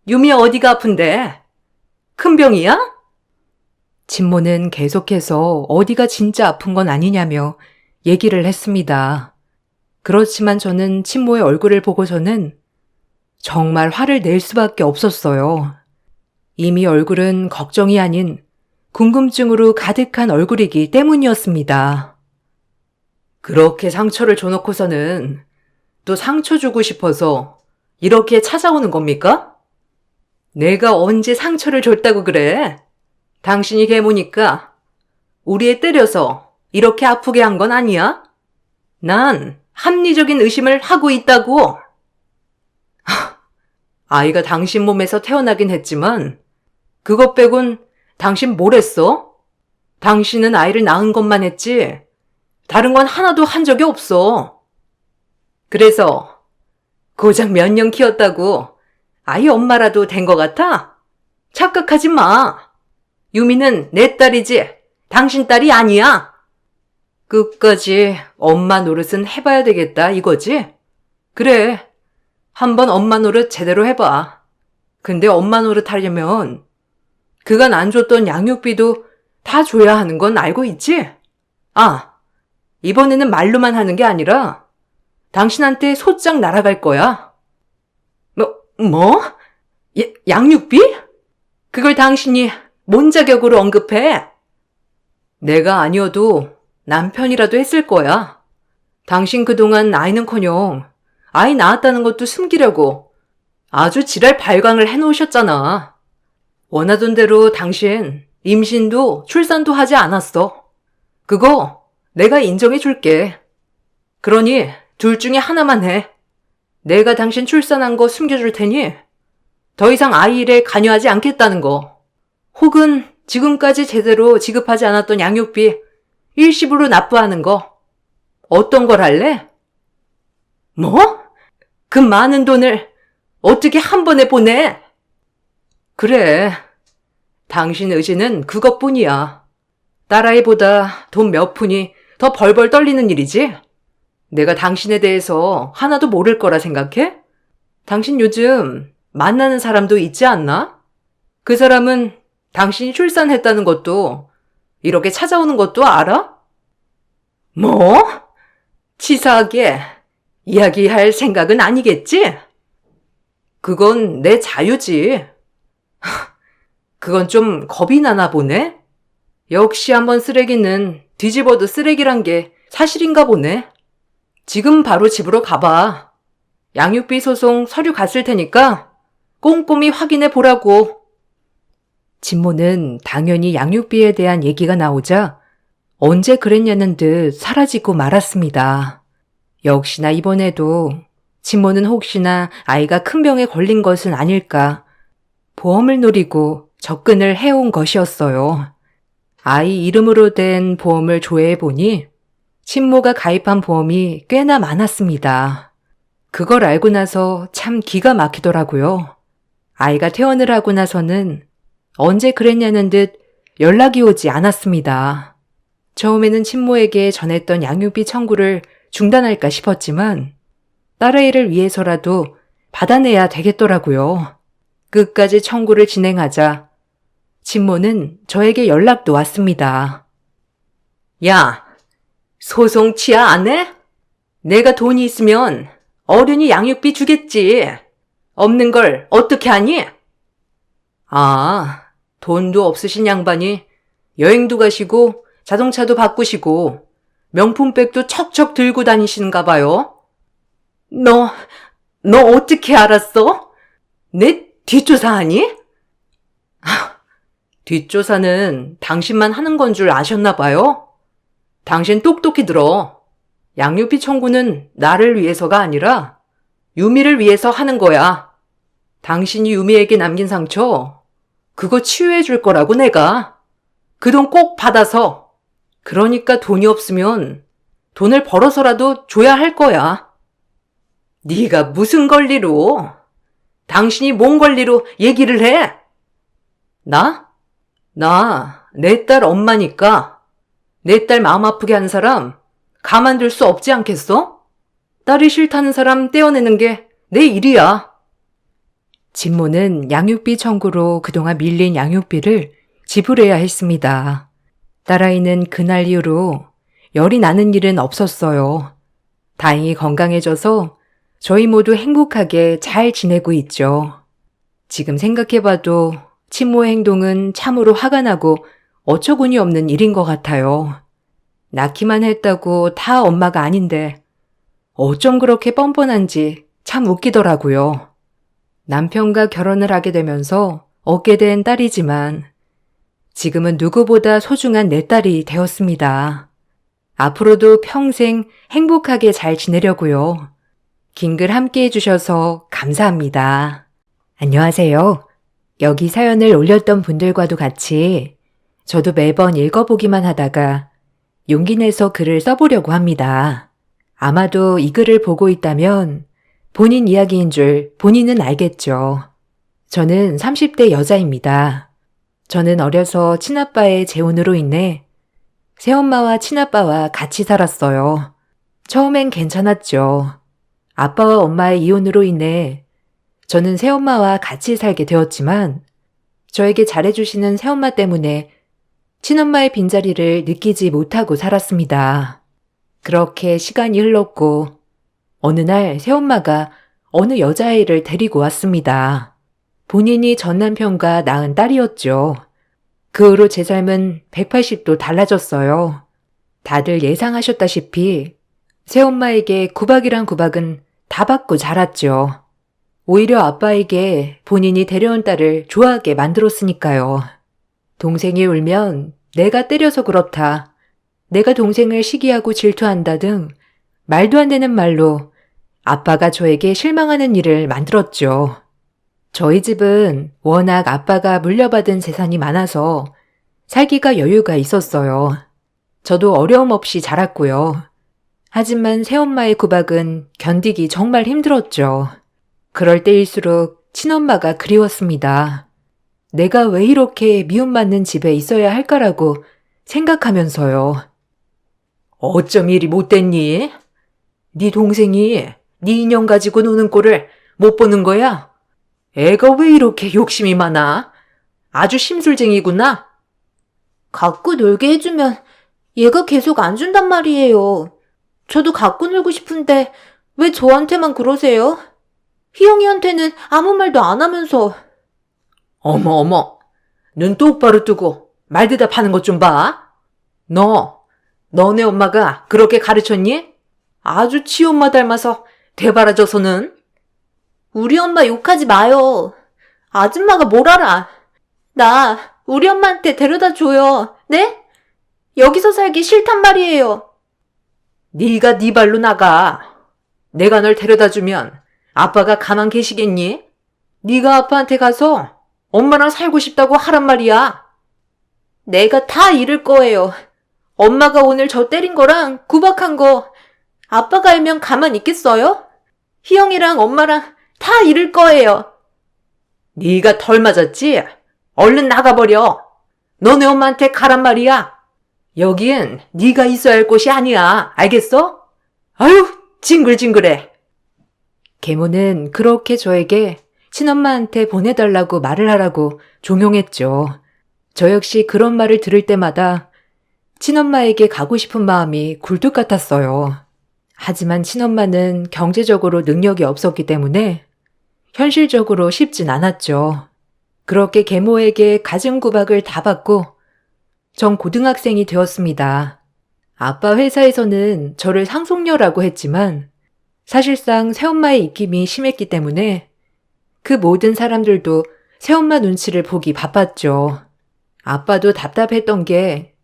유미 어디가 아픈데? 큰 병이야? 친모는 계속해서 어디가 진짜 아픈 건 아니냐며 얘기를 했습니다. 그렇지만 저는 친모의 얼굴을 보고서는 정말 화를 낼 수밖에 없었어요. 이미 얼굴은 걱정이 아닌 궁금증으로 가득한 얼굴이기 때문이었습니다. 그렇게 상처를 줘놓고서는 또 상처 주고 싶어서 이렇게 찾아오는 겁니까? 내가 언제 상처를 줬다고 그래? 당신이 계모니까 우리 애 때려서 이렇게 아프게 한 건 아니야? 난 합리적인 의심을 하고 있다고. 아이가 당신 몸에서 태어나긴 했지만 그것 빼곤 당신 뭘 했어? 당신은 아이를 낳은 것만 했지 다른 건 하나도 한 적이 없어. 그래서 고작 몇 년 키웠다고 아이 엄마라도 된 것 같아? 착각하지 마. 유미는 내 딸이지 당신 딸이 아니야. 끝까지 엄마 노릇은 해봐야 되겠다 이거지? 그래, 한번 엄마 노릇 제대로 해봐. 근데 엄마 노릇 하려면 그간 안 줬던 양육비도 다 줘야 하는 건 알고 있지? 아, 이번에는 말로만 하는 게 아니라 당신한테 소장 날아갈 거야. 뭐? 양육비? 그걸 당신이 뭔 자격으로 언급해? 내가 아니어도 남편이라도 했을 거야. 당신 그동안 아이는커녕 아이 낳았다는 것도 숨기려고 아주 지랄 발광을 해놓으셨잖아. 원하던 대로 당신 임신도 출산도 하지 않았어. 그거 내가 인정해 줄게. 그러니 둘 중에 하나만 해. 내가 당신 출산한 거 숨겨줄 테니 더 이상 아이 일에 관여하지 않겠다는 거. 혹은 지금까지 제대로 지급하지 않았던 양육비 일시불로 납부하는 거. 어떤 걸 할래? 뭐? 그 많은 돈을 어떻게 한 번에 보내? 그래. 당신 의지는 그것뿐이야. 딸아이보다 돈 몇 푼이 더 벌벌 떨리는 일이지? 내가 당신에 대해서 하나도 모를 거라 생각해? 당신 요즘 만나는 사람도 있지 않나? 그 사람은 당신이 출산했다는 것도 이렇게 찾아오는 것도 알아? 뭐? 치사하게 이야기할 생각은 아니겠지? 그건 내 자유지. 그건 좀 겁이 나나 보네? 역시 한번 쓰레기는 뒤집어도 쓰레기란 게 사실인가 보네. 지금 바로 집으로 가봐. 양육비 소송 서류 갔을 테니까 꼼꼼히 확인해 보라고. 진모는 당연히 양육비에 대한 얘기가 나오자 언제 그랬냐는 듯 사라지고 말았습니다. 역시나 이번에도 진모는 혹시나 아이가 큰 병에 걸린 것은 아닐까 보험을 노리고 접근을 해온 것이었어요. 아이 이름으로 된 보험을 조회해보니 친모가 가입한 보험이 꽤나 많았습니다. 그걸 알고 나서 참 기가 막히더라고요. 아이가 퇴원을 하고 나서는 언제 그랬냐는 듯 연락이 오지 않았습니다. 처음에는 친모에게 전했던 양육비 청구를 중단할까 싶었지만 딸아이를 위해서라도 받아내야 되겠더라고요. 끝까지 청구를 진행하자 친모는 저에게 연락도 왔습니다. 야, 소송 취하 안 해? 내가 돈이 있으면 어른이 양육비 주겠지. 없는 걸 어떻게 하니? 아, 돈도 없으신 양반이 여행도 가시고 자동차도 바꾸시고 명품백도 척척 들고 다니시는가 봐요. 너 어떻게 알았어? 내 뒷조사하니? 뒷조사는 당신만 하는 건 줄 아셨나 봐요. 당신 똑똑히 들어. 양육비 청구는 나를 위해서가 아니라 유미를 위해서 하는 거야. 당신이 유미에게 남긴 상처, 그거 치유해 줄 거라고 내가. 그 돈 꼭 받아서. 그러니까 돈이 없으면 돈을 벌어서라도 줘야 할 거야. 네가 무슨 권리로? 당신이 뭔 권리로 얘기를 해? 나 내 딸 엄마니까 내 딸 마음 아프게 한 사람 가만둘 수 없지 않겠어? 딸이 싫다는 사람 떼어내는 게 내 일이야. 진모는 양육비 청구로 그동안 밀린 양육비를 지불해야 했습니다. 딸아이는 그날 이후로 열이 나는 일은 없었어요. 다행히 건강해져서 저희 모두 행복하게 잘 지내고 있죠. 지금 생각해봐도 친모의 행동은 참으로 화가 나고 어처구니 없는 일인 것 같아요. 낳기만 했다고 다 엄마가 아닌데 어쩜 그렇게 뻔뻔한지 참 웃기더라고요. 남편과 결혼을 하게 되면서 얻게 된 딸이지만 지금은 누구보다 소중한 내 딸이 되었습니다. 앞으로도 평생 행복하게 잘 지내려고요. 긴 글 함께 해주셔서 감사합니다. 안녕하세요. 여기 사연을 올렸던 분들과도 같이 저도 매번 읽어보기만 하다가 용기 내서 글을 써보려고 합니다. 아마도 이 글을 보고 있다면 본인 이야기인 줄 본인은 알겠죠. 저는 30대 여자입니다. 저는 어려서 친아빠의 재혼으로 인해 새엄마와 친아빠와 같이 살았어요. 처음엔 괜찮았죠. 아빠와 엄마의 이혼으로 인해 저는 새엄마와 같이 살게 되었지만 저에게 잘해주시는 새엄마 때문에 친엄마의 빈자리를 느끼지 못하고 살았습니다. 그렇게 시간이 흘렀고 어느 날 새엄마가 어느 여자아이를 데리고 왔습니다. 본인이 전 남편과 낳은 딸이었죠. 그 후로 제 삶은 180도 달라졌어요. 다들 예상하셨다시피 새엄마에게 구박이란 구박은 다 받고 자랐죠. 오히려 아빠에게 본인이 데려온 딸을 좋아하게 만들었으니까요. 동생이 울면 내가 때려서 그렇다, 내가 동생을 시기하고 질투한다 등 말도 안 되는 말로 아빠가 저에게 실망하는 일을 만들었죠. 저희 집은 워낙 아빠가 물려받은 재산이 많아서 살기가 여유가 있었어요. 저도 어려움 없이 자랐고요. 하지만 새엄마의 구박은 견디기 정말 힘들었죠. 그럴 때일수록 친엄마가 그리웠습니다. 내가 왜 이렇게 미움받는 집에 있어야 할까라고 생각하면서요. 어쩜 이리 못됐니? 네 동생이 네 인형 가지고 노는 꼴을 못 보는 거야? 애가 왜 이렇게 욕심이 많아? 아주 심술쟁이구나. 갖고 놀게 해주면 얘가 계속 안 준단 말이에요. 저도 갖고 놀고 싶은데 왜 저한테만 그러세요? 희영이한테는 아무 말도 안 하면서. 어머, 눈 똑바로 뜨고 말 대답하는 것 좀 봐. 너네 엄마가 그렇게 가르쳤니? 아주 치엄마 닮아서 되바라져서는. 우리 엄마 욕하지 마요. 아줌마가 뭘 알아. 나 우리 엄마한테 데려다 줘요. 네? 여기서 살기 싫단 말이에요. 네가 네 발로 나가. 내가 널 데려다 주면 아빠가 가만 계시겠니? 네가 아빠한테 가서 엄마랑 살고 싶다고 하란 말이야. 내가 다 잃을 거예요. 엄마가 오늘 저 때린 거랑 구박한 거 아빠가 알면 가만 있겠어요? 희영이랑 엄마랑 다 잃을 거예요. 네가 덜 맞았지? 얼른 나가버려. 너네 엄마한테 가란 말이야. 여기엔 네가 있어야 할 곳이 아니야. 알겠어? 아유, 징글징글해. 계모는 그렇게 저에게 친엄마한테 보내달라고 말을 하라고 종용했죠. 저 역시 그런 말을 들을 때마다 친엄마에게 가고 싶은 마음이 굴뚝 같았어요. 하지만 친엄마는 경제적으로 능력이 없었기 때문에 현실적으로 쉽진 않았죠. 그렇게 계모에게 가정 구박을 다 받고 전 고등학생이 되었습니다. 아빠 회사에서는 저를 상속녀라고 했지만 사실상 새엄마의 입김이 심했기 때문에 그 모든 사람들도 새엄마 눈치를 보기 바빴죠. 아빠도 답답했던 게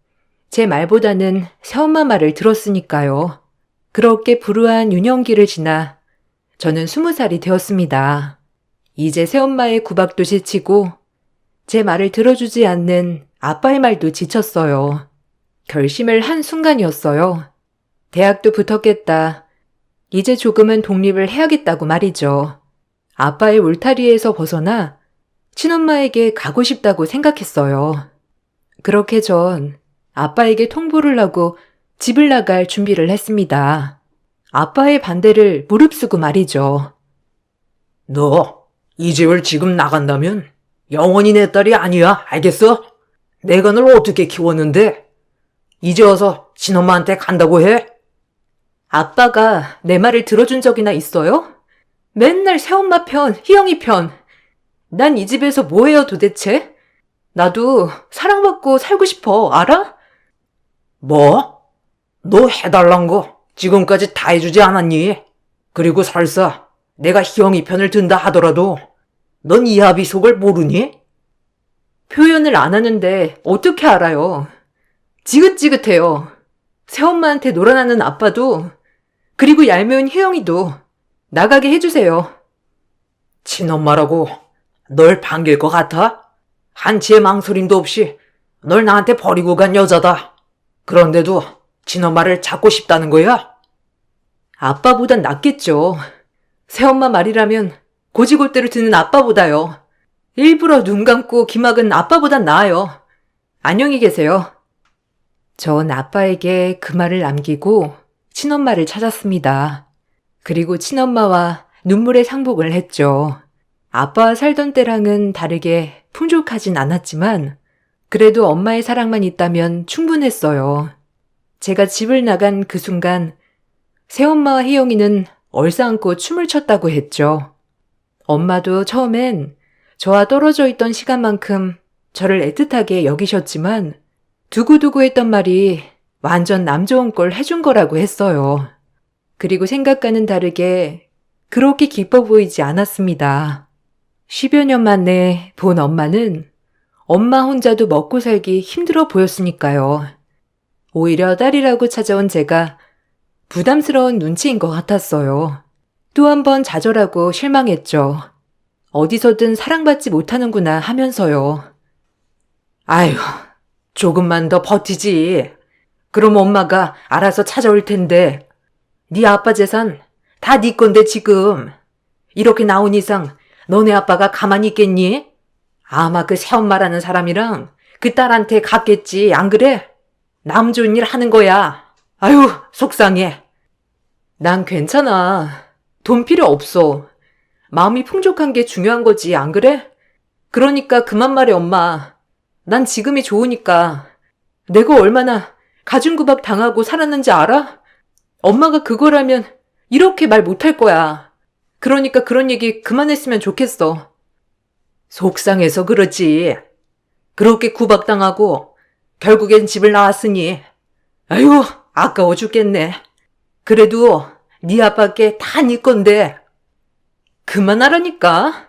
제 말보다는 새엄마 말을 들었으니까요. 그렇게 불우한 유년기를 지나 저는 20살이 되었습니다. 이제 새엄마의 구박도 지치고 제 말을 들어주지 않는 아빠의 말도 지쳤어요. 결심을 한 순간이었어요. 대학도 붙었겠다. 이제 조금은 독립을 해야겠다고 말이죠. 아빠의 울타리에서 벗어나 친엄마에게 가고 싶다고 생각했어요. 그렇게 전 아빠에게 통보를 하고 집을 나갈 준비를 했습니다. 아빠의 반대를 무릅쓰고 말이죠. 너 이 집을 지금 나간다면 영원히 내 딸이 아니야. 알겠어? 내가 널 어떻게 키웠는데 이제 와서 친엄마한테 간다고 해? 아빠가 내 말을 들어준 적이나 있어요? 맨날 새엄마 편, 희영이 편. 난 이 집에서 뭐 해요 도대체? 나도 사랑받고 살고 싶어, 알아? 뭐? 너 해달란 거 지금까지 다 해주지 않았니? 그리고 설사 내가 희영이 편을 든다 하더라도 넌 이하비 속을 모르니? 표현을 안 하는데 어떻게 알아요? 지긋지긋해요. 새엄마한테 놀아나는 아빠도, 그리고 얄미운 희영이도 나가게 해주세요. 친엄마라고 널 반길 것 같아? 한치의 망설임도 없이 널 나한테 버리고 간 여자다. 그런데도 친엄마를 찾고 싶다는 거야? 아빠보단 낫겠죠. 새엄마 말이라면 고지골대로 드는 아빠보다요. 일부러 눈 감고 귀 막은 아빠보단 나아요. 안녕히 계세요. 전 아빠에게 그 말을 남기고 친엄마를 찾았습니다. 그리고 친엄마와 눈물의 상복을 했죠. 아빠와 살던 때랑은 다르게 풍족하진 않았지만 그래도 엄마의 사랑만 있다면 충분했어요. 제가 집을 나간 그 순간 새엄마와 혜영이는 얼싸안고 춤을 췄다고 했죠. 엄마도 처음엔 저와 떨어져 있던 시간만큼 저를 애틋하게 여기셨지만 두고두고 했던 말이 완전 남 좋은 걸 해준 거라고 했어요. 그리고 생각과는 다르게 그렇게 기뻐 보이지 않았습니다. 10여 년 만에 본 엄마는 엄마 혼자도 먹고 살기 힘들어 보였으니까요. 오히려 딸이라고 찾아온 제가 부담스러운 눈치인 것 같았어요. 또 한 번 좌절하고 실망했죠. 어디서든 사랑받지 못하는구나 하면서요. 아휴, 조금만 더 버티지. 그럼 엄마가 알아서 찾아올 텐데. 네 아빠 재산 다 네 건데 지금. 이렇게 나온 이상 너네 아빠가 가만히 있겠니? 아마 그 새엄마라는 사람이랑 그 딸한테 갔겠지, 안 그래? 남 좋은 일 하는 거야. 아유, 속상해. 난 괜찮아. 돈 필요 없어. 마음이 풍족한 게 중요한 거지, 안 그래? 그러니까 그만 말해, 엄마. 난 지금이 좋으니까. 내가 얼마나 가중구박 당하고 살았는지 알아? 엄마가 그거라면 이렇게 말 못할 거야. 그러니까 그런 얘기 그만했으면 좋겠어. 속상해서 그렇지. 그렇게 구박당하고 결국엔 집을 나왔으니 아유, 아까워 죽겠네. 그래도 네 아빠께 다 네 건데. 그만하라니까.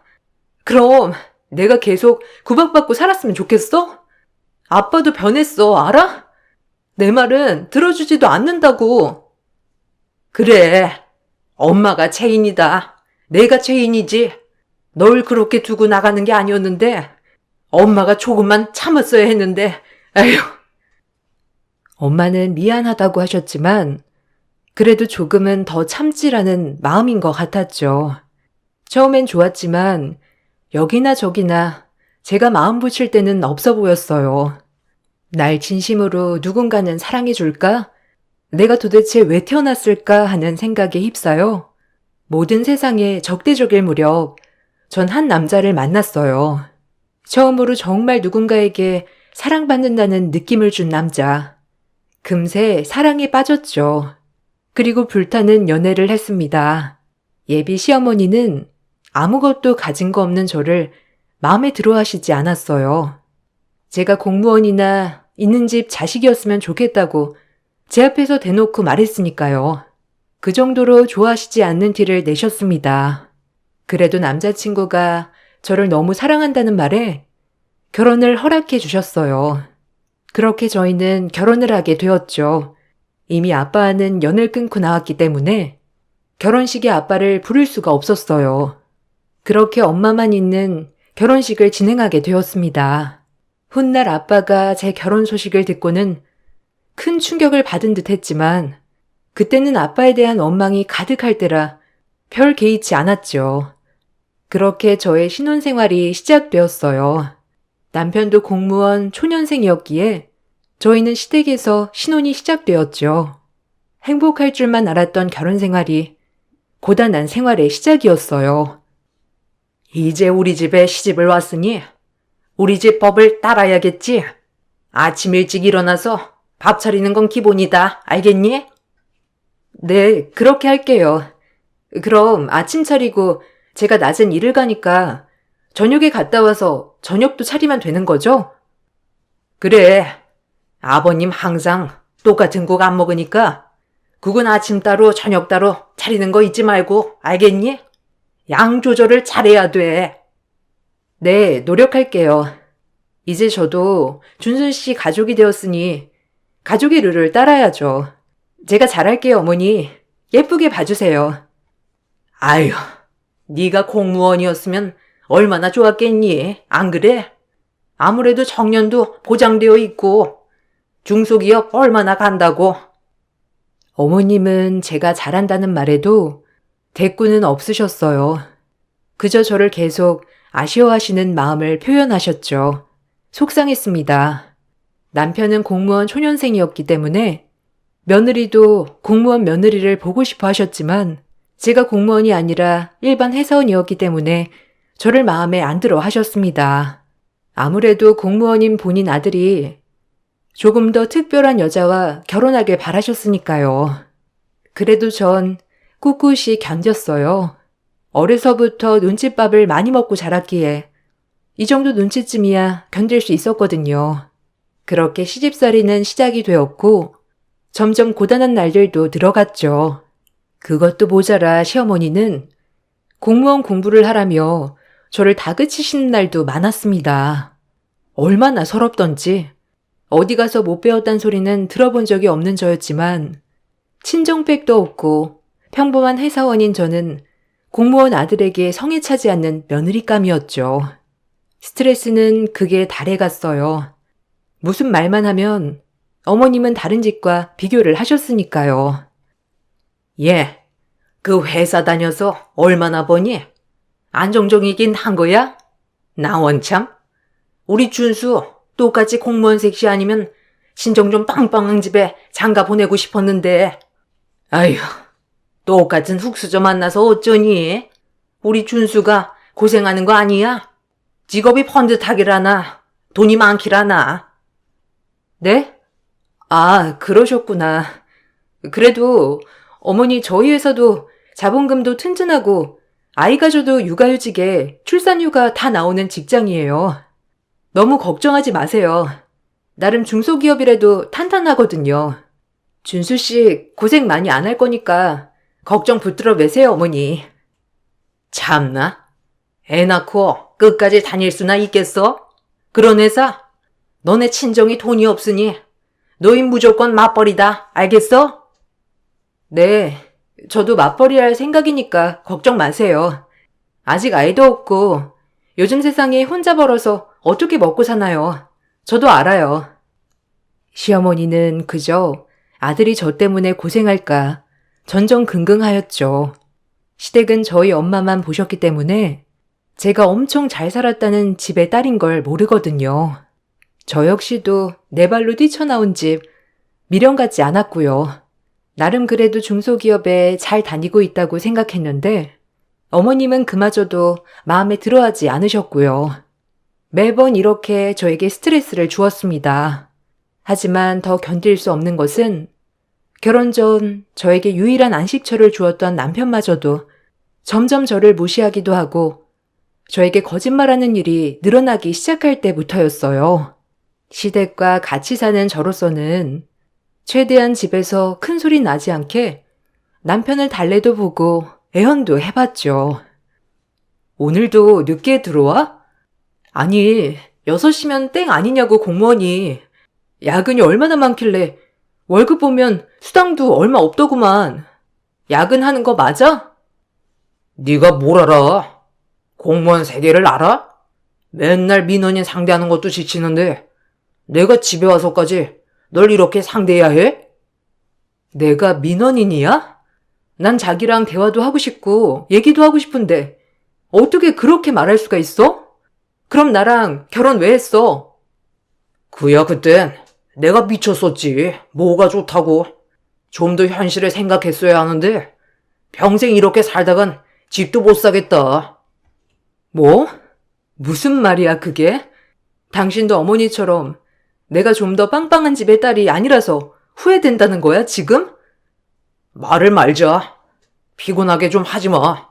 그럼 내가 계속 구박받고 살았으면 좋겠어? 아빠도 변했어, 알아? 내 말은 들어주지도 않는다고. 그래, 엄마가 죄인이다. 내가 죄인이지. 널 그렇게 두고 나가는 게 아니었는데 엄마가 조금만 참았어야 했는데. 아휴. 엄마는 미안하다고 하셨지만 그래도 조금은 더 참지라는 마음인 것 같았죠. 처음엔 좋았지만 여기나 저기나 제가 마음 붙일 때는 없어 보였어요. 날 진심으로 누군가는 사랑해 줄까? 내가 도대체 왜 태어났을까 하는 생각에 휩싸여 모든 세상에 적대적일 무렵 전 한 남자를 만났어요. 처음으로 정말 누군가에게 사랑받는다는 느낌을 준 남자. 금세 사랑에 빠졌죠. 그리고 불타는 연애를 했습니다. 예비 시어머니는 아무것도 가진 거 없는 저를 마음에 들어 하시지 않았어요. 제가 공무원이나 있는 집 자식이었으면 좋겠다고 제 앞에서 대놓고 말했으니까요. 그 정도로 좋아하시지 않는 티를 내셨습니다. 그래도 남자친구가 저를 너무 사랑한다는 말에 결혼을 허락해 주셨어요. 그렇게 저희는 결혼을 하게 되었죠. 이미 아빠와는 연을 끊고 나왔기 때문에 결혼식에 아빠를 부를 수가 없었어요. 그렇게 엄마만 있는 결혼식을 진행하게 되었습니다. 훗날 아빠가 제 결혼 소식을 듣고는 큰 충격을 받은 듯 했지만 그때는 아빠에 대한 원망이 가득할 때라 별 개의치 않았죠. 그렇게 저의 신혼생활이 시작되었어요. 남편도 공무원 초년생이었기에 저희는 시댁에서 신혼이 시작되었죠. 행복할 줄만 알았던 결혼생활이 고단한 생활의 시작이었어요. 이제 우리 집에 시집을 왔으니 우리 집 법을 따라야겠지. 아침 일찍 일어나서 밥 차리는 건 기본이다. 알겠니? 네, 그렇게 할게요. 그럼 아침 차리고 제가 낮엔 일을 가니까 저녁에 갔다 와서 저녁도 차리면 되는 거죠? 그래. 아버님 항상 똑같은 국 안 먹으니까 국은 아침 따로 저녁 따로 차리는 거 잊지 말고, 알겠니? 양 조절을 잘해야 돼. 네, 노력할게요. 이제 저도 준순 씨 가족이 되었으니 가족의 룰을 따라야죠. 제가 잘할게요, 어머니. 예쁘게 봐주세요. 아유, 네가 공무원이었으면 얼마나 좋았겠니? 안 그래? 아무래도 정년도 보장되어 있고 중소기업 얼마나 간다고. 어머님은 제가 잘한다는 말에도 대꾸는 없으셨어요. 그저 저를 계속 아쉬워하시는 마음을 표현하셨죠. 속상했습니다. 남편은 공무원 초년생이었기 때문에 며느리도 공무원 며느리를 보고 싶어 하셨지만 제가 공무원이 아니라 일반 회사원이었기 때문에 저를 마음에 안 들어 하셨습니다. 아무래도 공무원인 본인 아들이 조금 더 특별한 여자와 결혼하길 바라셨으니까요. 그래도 전 꿋꿋이 견뎠어요. 어려서부터 눈칫밥을 많이 먹고 자랐기에 이 정도 눈치쯤이야 견딜 수 있었거든요. 그렇게 시집살이는 시작이 되었고 점점 고단한 날들도 들어갔죠. 그것도 모자라 시어머니는 공무원 공부를 하라며 저를 다그치시는 날도 많았습니다. 얼마나 서럽던지 어디 가서 못 배웠단 소리는 들어본 적이 없는 저였지만 친정백도 없고 평범한 회사원인 저는 공무원 아들에게 성에 차지 않는 며느리감이었죠. 스트레스는 극에 달해갔어요. 무슨 말만 하면 어머님은 다른 집과 비교를 하셨으니까요. 예, 그 회사 다녀서 얼마나 버니? 안정적이긴 한 거야? 나 원참? 우리 준수 똑같이 공무원 색시 아니면 신정 좀 빵빵한 집에 장가 보내고 싶었는데. 아휴, 똑같은 훅수저 만나서 어쩌니? 우리 준수가 고생하는 거 아니야? 직업이 번듯하기라나 돈이 많기라나. 네? 아, 그러셨구나. 그래도 어머니 저희 회사도 자본금도 튼튼하고 아이 가져도 육아휴직에 출산휴가 다 나오는 직장이에요. 너무 걱정하지 마세요. 나름 중소기업이라도 탄탄하거든요. 준수 씨 고생 많이 안 할 거니까 걱정 붙들어 매세요, 어머니. 참나? 애 낳고 끝까지 다닐 수나 있겠어? 그런 회사? 너네 친정이 돈이 없으니 너희 무조건 맞벌이다. 알겠어? 네, 저도 맞벌이 할 생각이니까 걱정 마세요. 아직 아이도 없고 요즘 세상에 혼자 벌어서 어떻게 먹고 사나요? 저도 알아요. 시어머니는 그저 아들이 저 때문에 고생할까 전전긍긍하였죠. 시댁은 저희 엄마만 보셨기 때문에 제가 엄청 잘 살았다는 집의 딸인 걸 모르거든요. 저 역시도 내 발로 뛰쳐나온 집 미련 같지 않았고요. 나름 그래도 중소기업에 잘 다니고 있다고 생각했는데 어머님은 그마저도 마음에 들어하지 않으셨고요. 매번 이렇게 저에게 스트레스를 주었습니다. 하지만 더 견딜 수 없는 것은 결혼 전 저에게 유일한 안식처를 주었던 남편마저도 점점 저를 무시하기도 하고 저에게 거짓말하는 일이 늘어나기 시작할 때부터였어요. 시댁과 같이 사는 저로서는 최대한 집에서 큰 소리 나지 않게 남편을 달래도 보고 애헌도 해봤죠. 오늘도 늦게 들어와? 아니, 6시면 땡 아니냐고 공무원이. 야근이 얼마나 많길래 월급 보면 수당도 얼마 없더구만. 야근하는 거 맞아? 네가 뭘 알아? 공무원 세계를 알아? 맨날 민원인 상대하는 것도 지치는데 내가 집에 와서까지 널 이렇게 상대해야 해? 내가 민원인이야? 난 자기랑 대화도 하고 싶고 얘기도 하고 싶은데 어떻게 그렇게 말할 수가 있어? 그럼 나랑 결혼 왜 했어? 그야 그땐 내가 미쳤었지. 뭐가 좋다고. 좀 더 현실을 생각했어야 하는데 평생 이렇게 살다간 집도 못 사겠다. 뭐? 무슨 말이야 그게? 당신도 어머니처럼 내가 좀 더 빵빵한 집의 딸이 아니라서 후회된다는 거야 지금? 말을 말자. 피곤하게 좀 하지 마.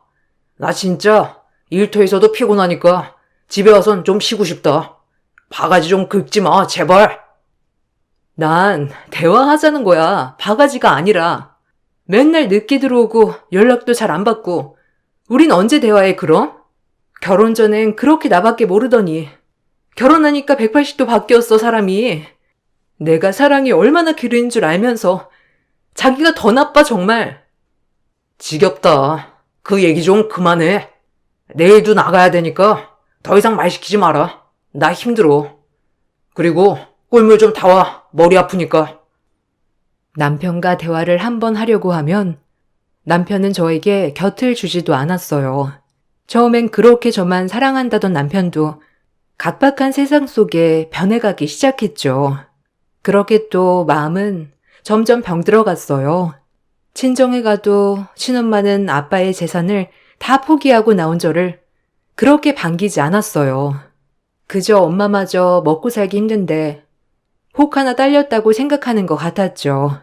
나 진짜 일터에서도 피곤하니까 집에 와선 좀 쉬고 싶다. 바가지 좀 긁지 마, 제발. 난 대화하자는 거야. 바가지가 아니라. 맨날 늦게 들어오고 연락도 잘 안 받고 우린 언제 대화해 그럼? 결혼 전엔 그렇게 나밖에 모르더니 결혼하니까 180도 바뀌었어 사람이. 내가 사랑이 얼마나 길은 줄 알면서 자기가 더 나빠 정말. 지겹다. 그 얘기 좀 그만해. 내일도 나가야 되니까 더 이상 말 시키지 마라. 나 힘들어. 그리고 꿀물 좀 타와. 머리 아프니까. 남편과 대화를 한번 하려고 하면 남편은 저에게 곁을 주지도 않았어요. 처음엔 그렇게 저만 사랑한다던 남편도 각박한 세상 속에 변해가기 시작했죠. 그렇게 또 마음은 점점 병들어갔어요. 친정에 가도 친엄마는 아빠의 재산을 다 포기하고 나온 저를 그렇게 반기지 않았어요. 그저 엄마마저 먹고 살기 힘든데 혹 하나 딸렸다고 생각하는 것 같았죠.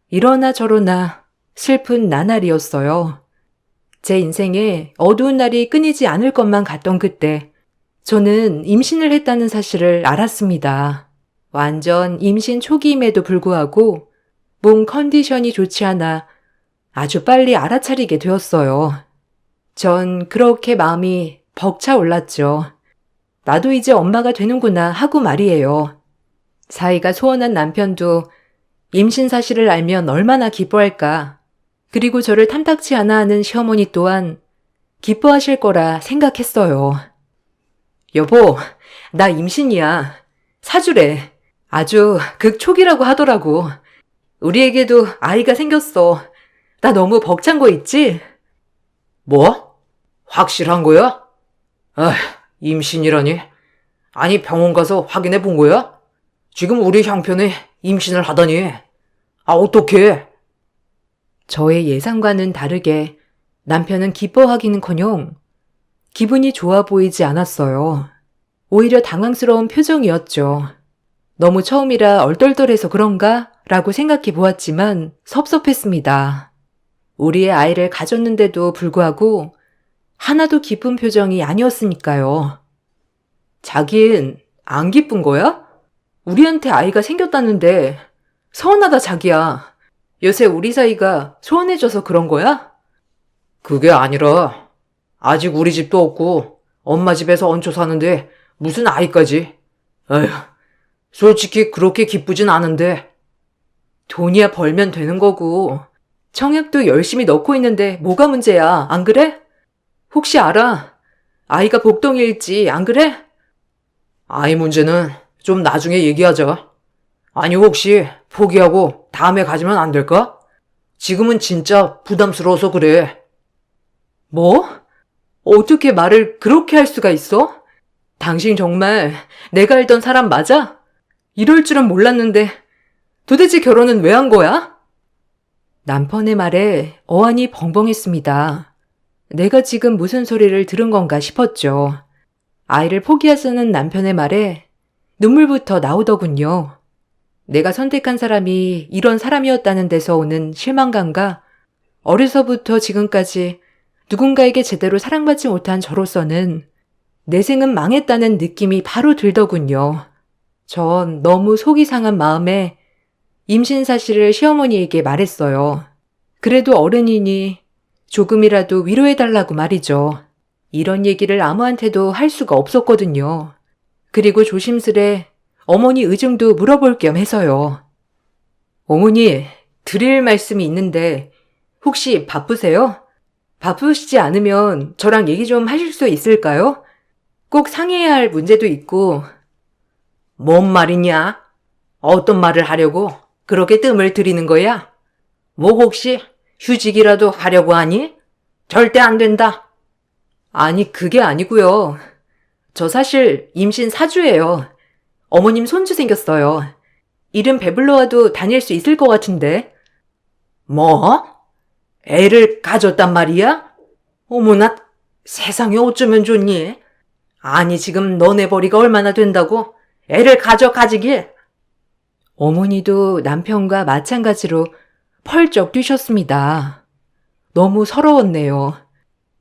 이러나 저러나 슬픈 나날이었어요. 제 인생에 어두운 날이 끊이지 않을 것만 같던 그때 저는 임신을 했다는 사실을 알았습니다. 완전 임신 초기임에도 불구하고 몸 컨디션이 좋지 않아 아주 빨리 알아차리게 되었어요. 전 그렇게 마음이 벅차올랐죠. 나도 이제 엄마가 되는구나 하고 말이에요. 사이가 소원한 남편도 임신 사실을 알면 얼마나 기뻐할까. 그리고 저를 탐탁치 않아 하는 시어머니 또한 기뻐하실 거라 생각했어요. 여보, 나 임신이야. 사주래. 아주 극초기라고 하더라고. 우리에게도 아이가 생겼어. 나 너무 벅찬 거 있지? 뭐? 확실한 거야? 아, 임신이라니. 아니 병원 가서 확인해 본 거야? 지금 우리 형편에 임신을 하다니. 아, 어떡해. 저의 예상과는 다르게 남편은 기뻐하기는커녕 기분이 좋아 보이지 않았어요. 오히려 당황스러운 표정이었죠. 너무 처음이라 얼떨떨해서 그런가? 라고 생각해 보았지만 섭섭했습니다. 우리의 아이를 가졌는데도 불구하고 하나도 기쁜 표정이 아니었으니까요. 자긴 안 기쁜 거야? 우리한테 아이가 생겼다는데 서운하다 자기야. 요새 우리 사이가 소원해져서 그런 거야? 그게 아니라 아직 우리 집도 없고 엄마 집에서 얹혀 사는데 무슨 아이까지. 에휴, 솔직히 그렇게 기쁘진 않은데. 돈이야 벌면 되는 거고 청약도 열심히 넣고 있는데 뭐가 문제야, 안 그래? 혹시 알아? 아이가 복덩이일지 안 그래? 아이 문제는 좀 나중에 얘기하자. 아니 혹시 포기하고 다음에 가지면 안 될까? 지금은 진짜 부담스러워서 그래. 뭐? 어떻게 말을 그렇게 할 수가 있어? 당신 정말 내가 알던 사람 맞아? 이럴 줄은 몰랐는데 도대체 결혼은 왜 한 거야? 남편의 말에 어안이 벙벙했습니다. 내가 지금 무슨 소리를 들은 건가 싶었죠. 아이를 포기하자는 남편의 말에 눈물부터 나오더군요. 내가 선택한 사람이 이런 사람이었다는 데서 오는 실망감과 어려서부터 지금까지 누군가에게 제대로 사랑받지 못한 저로서는 내 생은 망했다는 느낌이 바로 들더군요. 전 너무 속이 상한 마음에 임신 사실을 시어머니에게 말했어요. 그래도 어른이니 조금이라도 위로해달라고 말이죠. 이런 얘기를 아무한테도 할 수가 없었거든요. 그리고 조심스레 어머니 의중도 물어볼 겸 해서요. 어머니, 드릴 말씀이 있는데 혹시 바쁘세요? 바쁘시지 않으면 저랑 얘기 좀 하실 수 있을까요? 꼭 상의해야 할 문제도 있고. 뭔 말이냐? 어떤 말을 하려고 그렇게 뜸을 들이는 거야? 뭐 혹시 휴직이라도 하려고 하니? 절대 안 된다. 아니, 그게 아니고요. 저 사실 임신 4주예요. 어머님 손주 생겼어요. 이름 배불러 와도 다닐 수 있을 것 같은데. 뭐? 애를 가졌단 말이야? 어머나, 세상에 어쩌면 좋니? 아니 지금 너네 벌이가 얼마나 된다고? 애를 가지길. 어머니도 남편과 마찬가지로 펄쩍 뛰셨습니다. 너무 서러웠네요.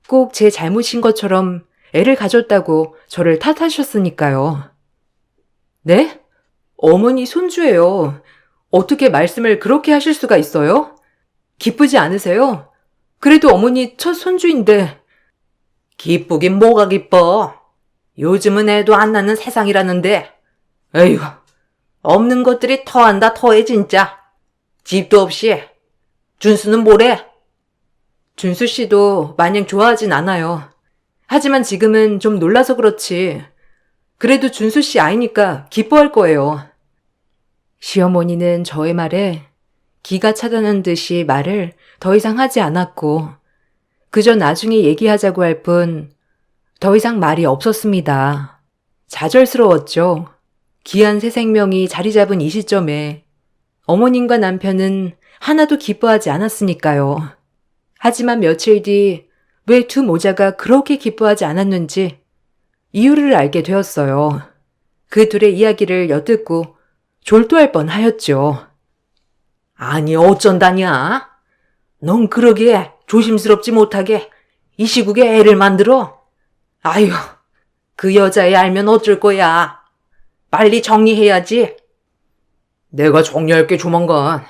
꼭 제 잘못인 것처럼 애를 가졌다고 저를 탓하셨으니까요. 네? 어머니 손주예요. 어떻게 말씀을 그렇게 하실 수가 있어요? 기쁘지 않으세요? 그래도 어머니 첫 손주인데. 기쁘긴 뭐가 기뻐. 요즘은 애도 안 낳는 세상이라는데. 에휴, 없는 것들이 터한다 터해 진짜. 집도 없이. 준수는 뭐래? 준수 씨도 마냥 좋아하진 않아요. 하지만 지금은 좀 놀라서 그렇지. 그래도 준수 씨 아이니까 기뻐할 거예요. 시어머니는 저의 말에 기가 차다는 듯이 말을 더 이상 하지 않았고, 그저 나중에 얘기하자고 할 뿐 더 이상 말이 없었습니다. 좌절스러웠죠. 귀한 새 생명이 자리 잡은 이 시점에 어머님과 남편은 하나도 기뻐하지 않았으니까요. 하지만 며칠 뒤 왜 두 모자가 그렇게 기뻐하지 않았는지 이유를 알게 되었어요. 그 둘의 이야기를 엿듣고 졸도할 뻔하였죠. 아니 어쩐다냐? 넌 그러기에 조심스럽지 못하게 이 시국에 애를 만들어? 아휴, 그 여자애 알면 어쩔 거야. 빨리 정리해야지. 내가 정리할게 조만간.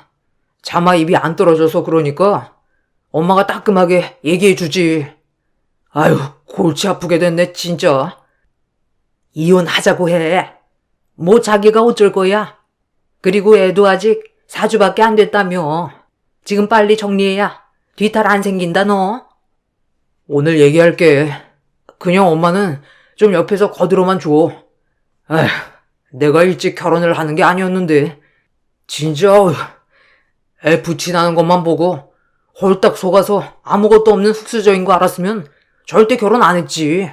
차마 입이 안 떨어져서 그러니까 엄마가 따끔하게 얘기해주지. 아휴, 골치 아프게 됐네 진짜. 이혼하자고 해. 뭐 자기가 어쩔 거야. 그리고 애도 아직 4주밖에 안 됐다며. 지금 빨리 정리해야 뒤탈 안 생긴다 너. 오늘 얘기할게. 그냥 엄마는 좀 옆에서 거들어만 줘. 에휴, 내가 일찍 결혼을 하는 게 아니었는데 진짜 애 부친하는 것만 보고 홀딱 속아서 아무것도 없는 흙수저인 거 알았으면 절대 결혼 안 했지.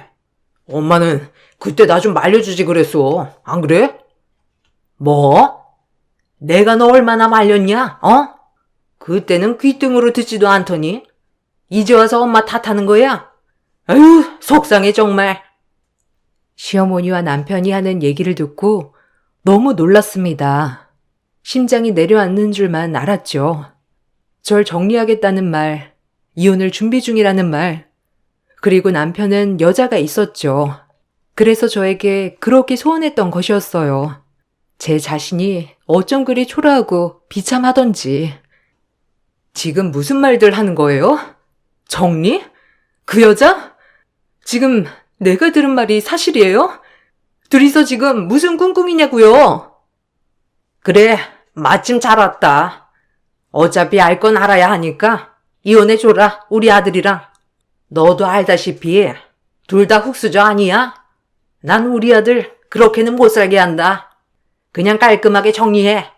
엄마는 그때 나 좀 말려주지 그랬어. 안 그래? 뭐? 내가 너 얼마나 말렸냐? 어? 그때는 귓등으로 듣지도 않더니 이제 와서 엄마 탓하는 거야? 아유, 속상해 정말. 시어머니와 남편이 하는 얘기를 듣고 너무 놀랐습니다. 심장이 내려앉는 줄만 알았죠. 절 정리하겠다는 말, 이혼을 준비 중이라는 말, 그리고 남편은 여자가 있었죠. 그래서 저에게 그렇게 소원했던 것이었어요. 제 자신이 어쩜 그리 초라하고 비참하던지. 지금 무슨 말들 하는 거예요? 정리? 그 여자? 지금 내가 들은 말이 사실이에요? 둘이서 지금 무슨 꿍꿍이냐고요? 그래, 마침 잘 왔다. 어차피 알 건 알아야 하니까 이혼해줘라, 우리 아들이랑. 너도 알다시피 둘 다 흙수저 아니야? 난 우리 아들 그렇게는 못 살게 한다. 그냥 깔끔하게 정리해.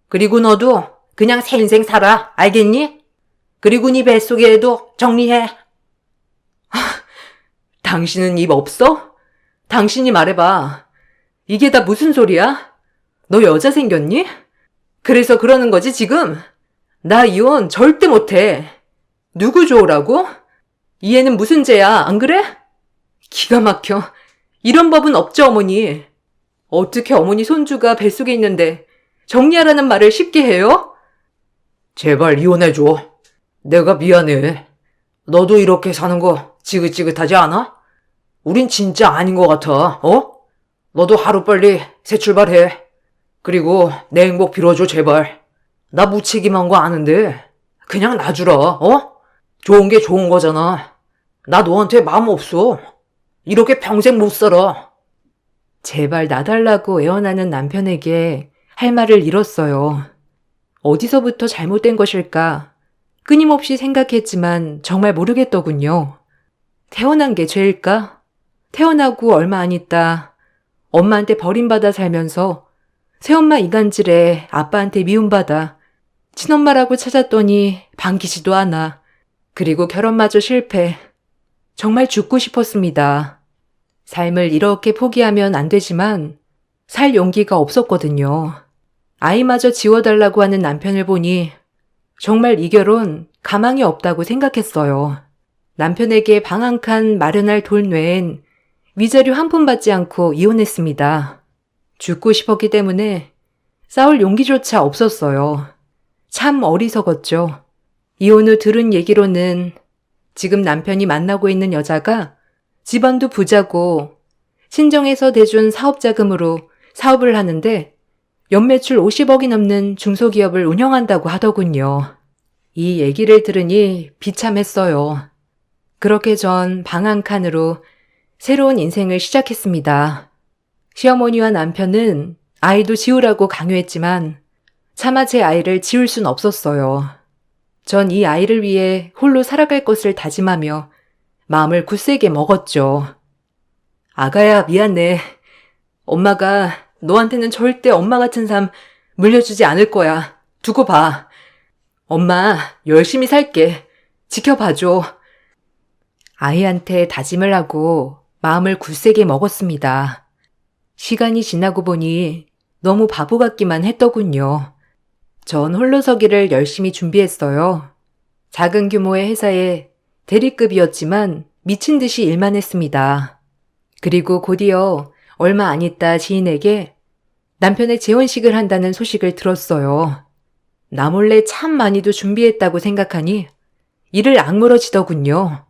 그리고 너도 그냥 새 인생 살아, 알겠니? 그리고 네 뱃속에 애도 정리해. 당신은 입 없어? 당신이 말해봐. 이게 다 무슨 소리야? 너 여자 생겼니? 그래서 그러는 거지 지금? 나 이혼 절대 못해. 누구 좋으라고? 이 애는 무슨 죄야, 안 그래? 기가 막혀. 이런 법은 없죠, 어머니. 어떻게 어머니 손주가 뱃속에 있는데 정리하라는 말을 쉽게 해요? 제발 이혼해줘. 내가 미안해. 너도 이렇게 사는 거 지긋지긋하지 않아? 우린 진짜 아닌 것 같아, 어? 너도 하루빨리 새 출발해. 그리고 내 행복 빌어줘, 제발. 나 무책임한 거 아는데 그냥 놔주라, 어? 좋은 게 좋은 거잖아. 나 너한테 마음 없어. 이렇게 평생 못 살아. 제발 놔달라고 애원하는 남편에게 할 말을 잃었어요. 어디서부터 잘못된 것일까? 끊임없이 생각했지만 정말 모르겠더군요. 태어난 게 죄일까? 태어나고 얼마 안 있다 엄마한테 버림받아 살면서 새엄마 이간질에 아빠한테 미움받아 친엄마라고 찾았더니 반기지도 않아. 그리고 결혼마저 실패. 정말 죽고 싶었습니다. 삶을 이렇게 포기하면 안 되지만 살 용기가 없었거든요. 아이마저 지워달라고 하는 남편을 보니 정말 이 결혼 가망이 없다고 생각했어요. 남편에게 방 한 칸 마련할 돈 외엔 위자료 한 푼 받지 않고 이혼했습니다. 죽고 싶었기 때문에 싸울 용기조차 없었어요. 참 어리석었죠. 이혼 후 들은 얘기로는 지금 남편이 만나고 있는 여자가 집안도 부자고 친정에서 대준 사업자금으로 사업을 하는데 연매출 50억이 넘는 중소기업을 운영한다고 하더군요. 이 얘기를 들으니 비참했어요. 그렇게 전 방 한 칸으로 새로운 인생을 시작했습니다. 시어머니와 남편은 아이도 지우라고 강요했지만 차마 제 아이를 지울 순 없었어요. 전 이 아이를 위해 홀로 살아갈 것을 다짐하며 마음을 굳세게 먹었죠. 아가야, 미안해. 엄마가 너한테는 절대 엄마 같은 삶 물려주지 않을 거야. 두고 봐. 엄마 열심히 살게. 지켜봐줘. 아이한테 다짐을 하고 마음을 굳세게 먹었습니다. 시간이 지나고 보니 너무 바보 같기만 했더군요. 전 홀로서기를 열심히 준비했어요. 작은 규모의 회사에 대리급이었지만 미친 듯이 일만 했습니다. 그리고 곧이어 얼마 안 있다 지인에게 남편의 재혼식을 한다는 소식을 들었어요. 나 몰래 참 많이도 준비했다고 생각하니 이를 악물어지더군요.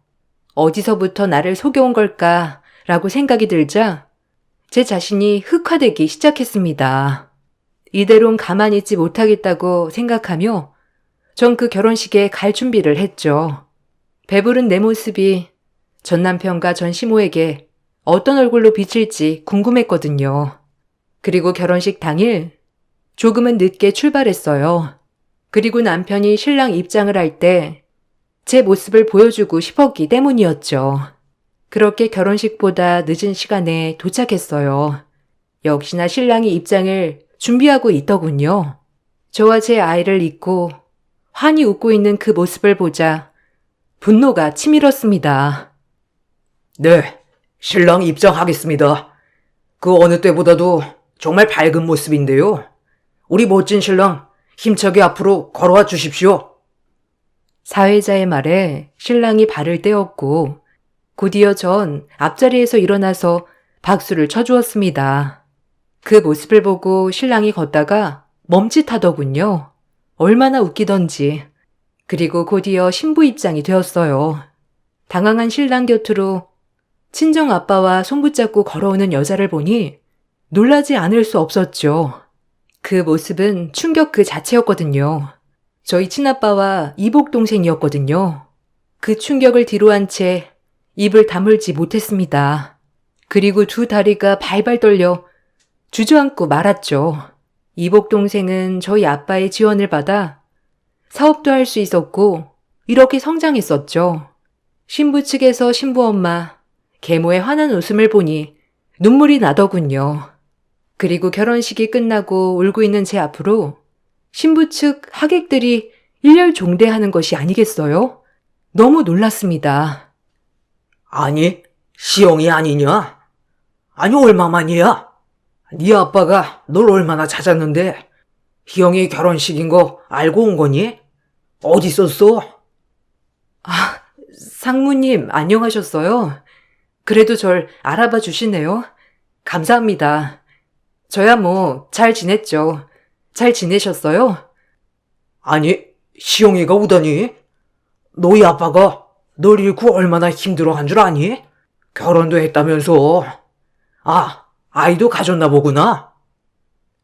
어디서부터 나를 속여온 걸까라고 생각이 들자 제 자신이 흑화되기 시작했습니다. 이대론 가만히 있지 못하겠다고 생각하며 전 그 결혼식에 갈 준비를 했죠. 배부른 내 모습이 전 남편과 전 시모에게 어떤 얼굴로 비칠지 궁금했거든요. 그리고 결혼식 당일 조금은 늦게 출발했어요. 그리고 남편이 신랑 입장을 할 때 제 모습을 보여주고 싶었기 때문이었죠. 그렇게 결혼식보다 늦은 시간에 도착했어요. 역시나 신랑이 입장을 준비하고 있더군요. 저와 제 아이를 잊고 환히 웃고 있는 그 모습을 보자 분노가 치밀었습니다. 네, 신랑 입장하겠습니다. 그 어느 때보다도 정말 밝은 모습인데요. 우리 멋진 신랑 힘차게 앞으로 걸어와 주십시오. 사회자의 말에 신랑이 발을 떼었고 곧이어 전 앞자리에서 일어나서 박수를 쳐주었습니다. 그 모습을 보고 신랑이 걷다가 멈칫하더군요. 얼마나 웃기던지. 그리고 곧이어 신부 입장이 되었어요. 당황한 신랑 곁으로 친정 아빠와 손붙잡고 걸어오는 여자를 보니 놀라지 않을 수 없었죠. 그 모습은 충격 그 자체였거든요. 저희 친아빠와 이복 동생이었거든요. 그 충격을 뒤로한 채 입을 다물지 못했습니다. 그리고 두 다리가 발발 떨려 주저앉고 말았죠. 이복 동생은 저희 아빠의 지원을 받아 사업도 할 수 있었고 이렇게 성장했었죠. 신부 측에서 신부 엄마, 계모의 환한 웃음을 보니 눈물이 나더군요. 그리고 결혼식이 끝나고 울고 있는 제 앞으로 신부 측 하객들이 일렬 종대하는 것이 아니겠어요? 너무 놀랐습니다. 아니, 시영이 아니냐? 아니, 얼마만이야? 네 아빠가 널 얼마나 찾았는데 희영이 결혼식인 거 알고 온 거니? 어디 있었어? 상무님 안녕하셨어요? 그래도 절 알아봐 주시네요. 감사합니다. 저야 뭐 잘 지냈죠. 잘 지내셨어요? 아니, 시영이가 오다니? 너희 아빠가 널 잃고 얼마나 힘들어한 줄 아니? 결혼도 했다면서. 아, 아이도 가졌나 보구나.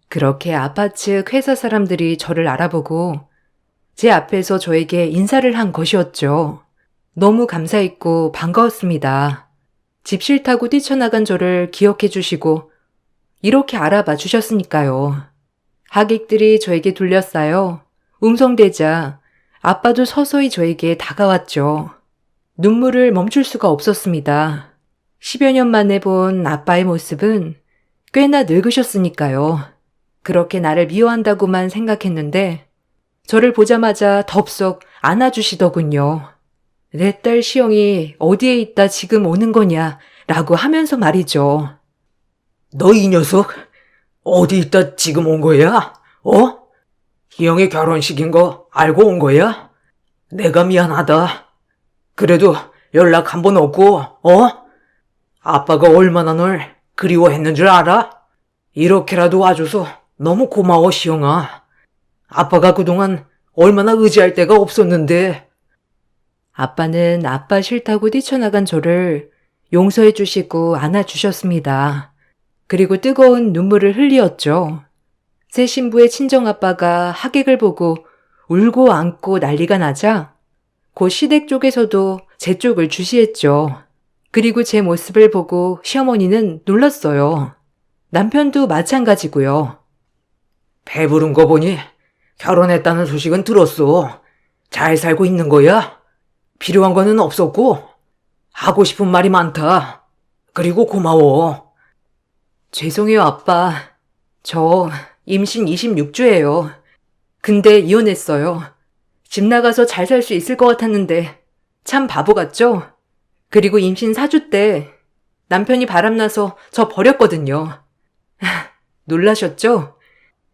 그렇게 아빠 측 회사 사람들이 저를 알아보고 제 앞에서 저에게 인사를 한 것이었죠. 너무 감사했고 반가웠습니다. 집 싫다고 뛰쳐나간 저를 기억해 주시고 이렇게 알아봐 주셨으니까요. 하객들이 저에게 둘러싸여 웅성대자 아빠도 서서히 저에게 다가왔죠. 눈물을 멈출 수가 없었습니다. 10여 년 만에 본 아빠의 모습은 꽤나 늙으셨으니까요. 그렇게 나를 미워한다고만 생각했는데 저를 보자마자 덥석 안아주시더군요. 내 딸 시영이 어디에 있다 지금 오는 거냐 라고 하면서 말이죠. 너 이 녀석 어디 있다 지금 온 거야? 희영이 결혼식인 거 알고 온 거야? 내가 미안하다. 그래도 연락 한 번 없고, 아빠가 얼마나 널 그리워했는 줄 알아? 이렇게라도 와줘서 너무 고마워, 시영아. 아빠가 그동안 얼마나 의지할 데가 없었는데. 아빠는 아빠 싫다고 뛰쳐나간 저를 용서해 주시고 안아주셨습니다. 그리고 뜨거운 눈물을 흘리었죠. 새 신부의 친정아빠가 하객을 보고 울고 안고 난리가 나자 고 시댁 쪽에서도 제 쪽을 주시했죠. 그리고 제 모습을 보고 시어머니는 놀랐어요. 남편도 마찬가지고요. 배부른 거 보니 결혼했다는 소식은 들었어. 잘 살고 있는 거야? 필요한 거는 없었고 하고 싶은 말이 많다. 그리고 고마워. 죄송해요, 아빠. 저 임신 26주예요. 근데 이혼했어요. 집 나가서 잘 살 수 있을 것 같았는데 참 바보 같죠? 그리고 임신 4주 때 남편이 바람나서 저 버렸거든요. 놀라셨죠?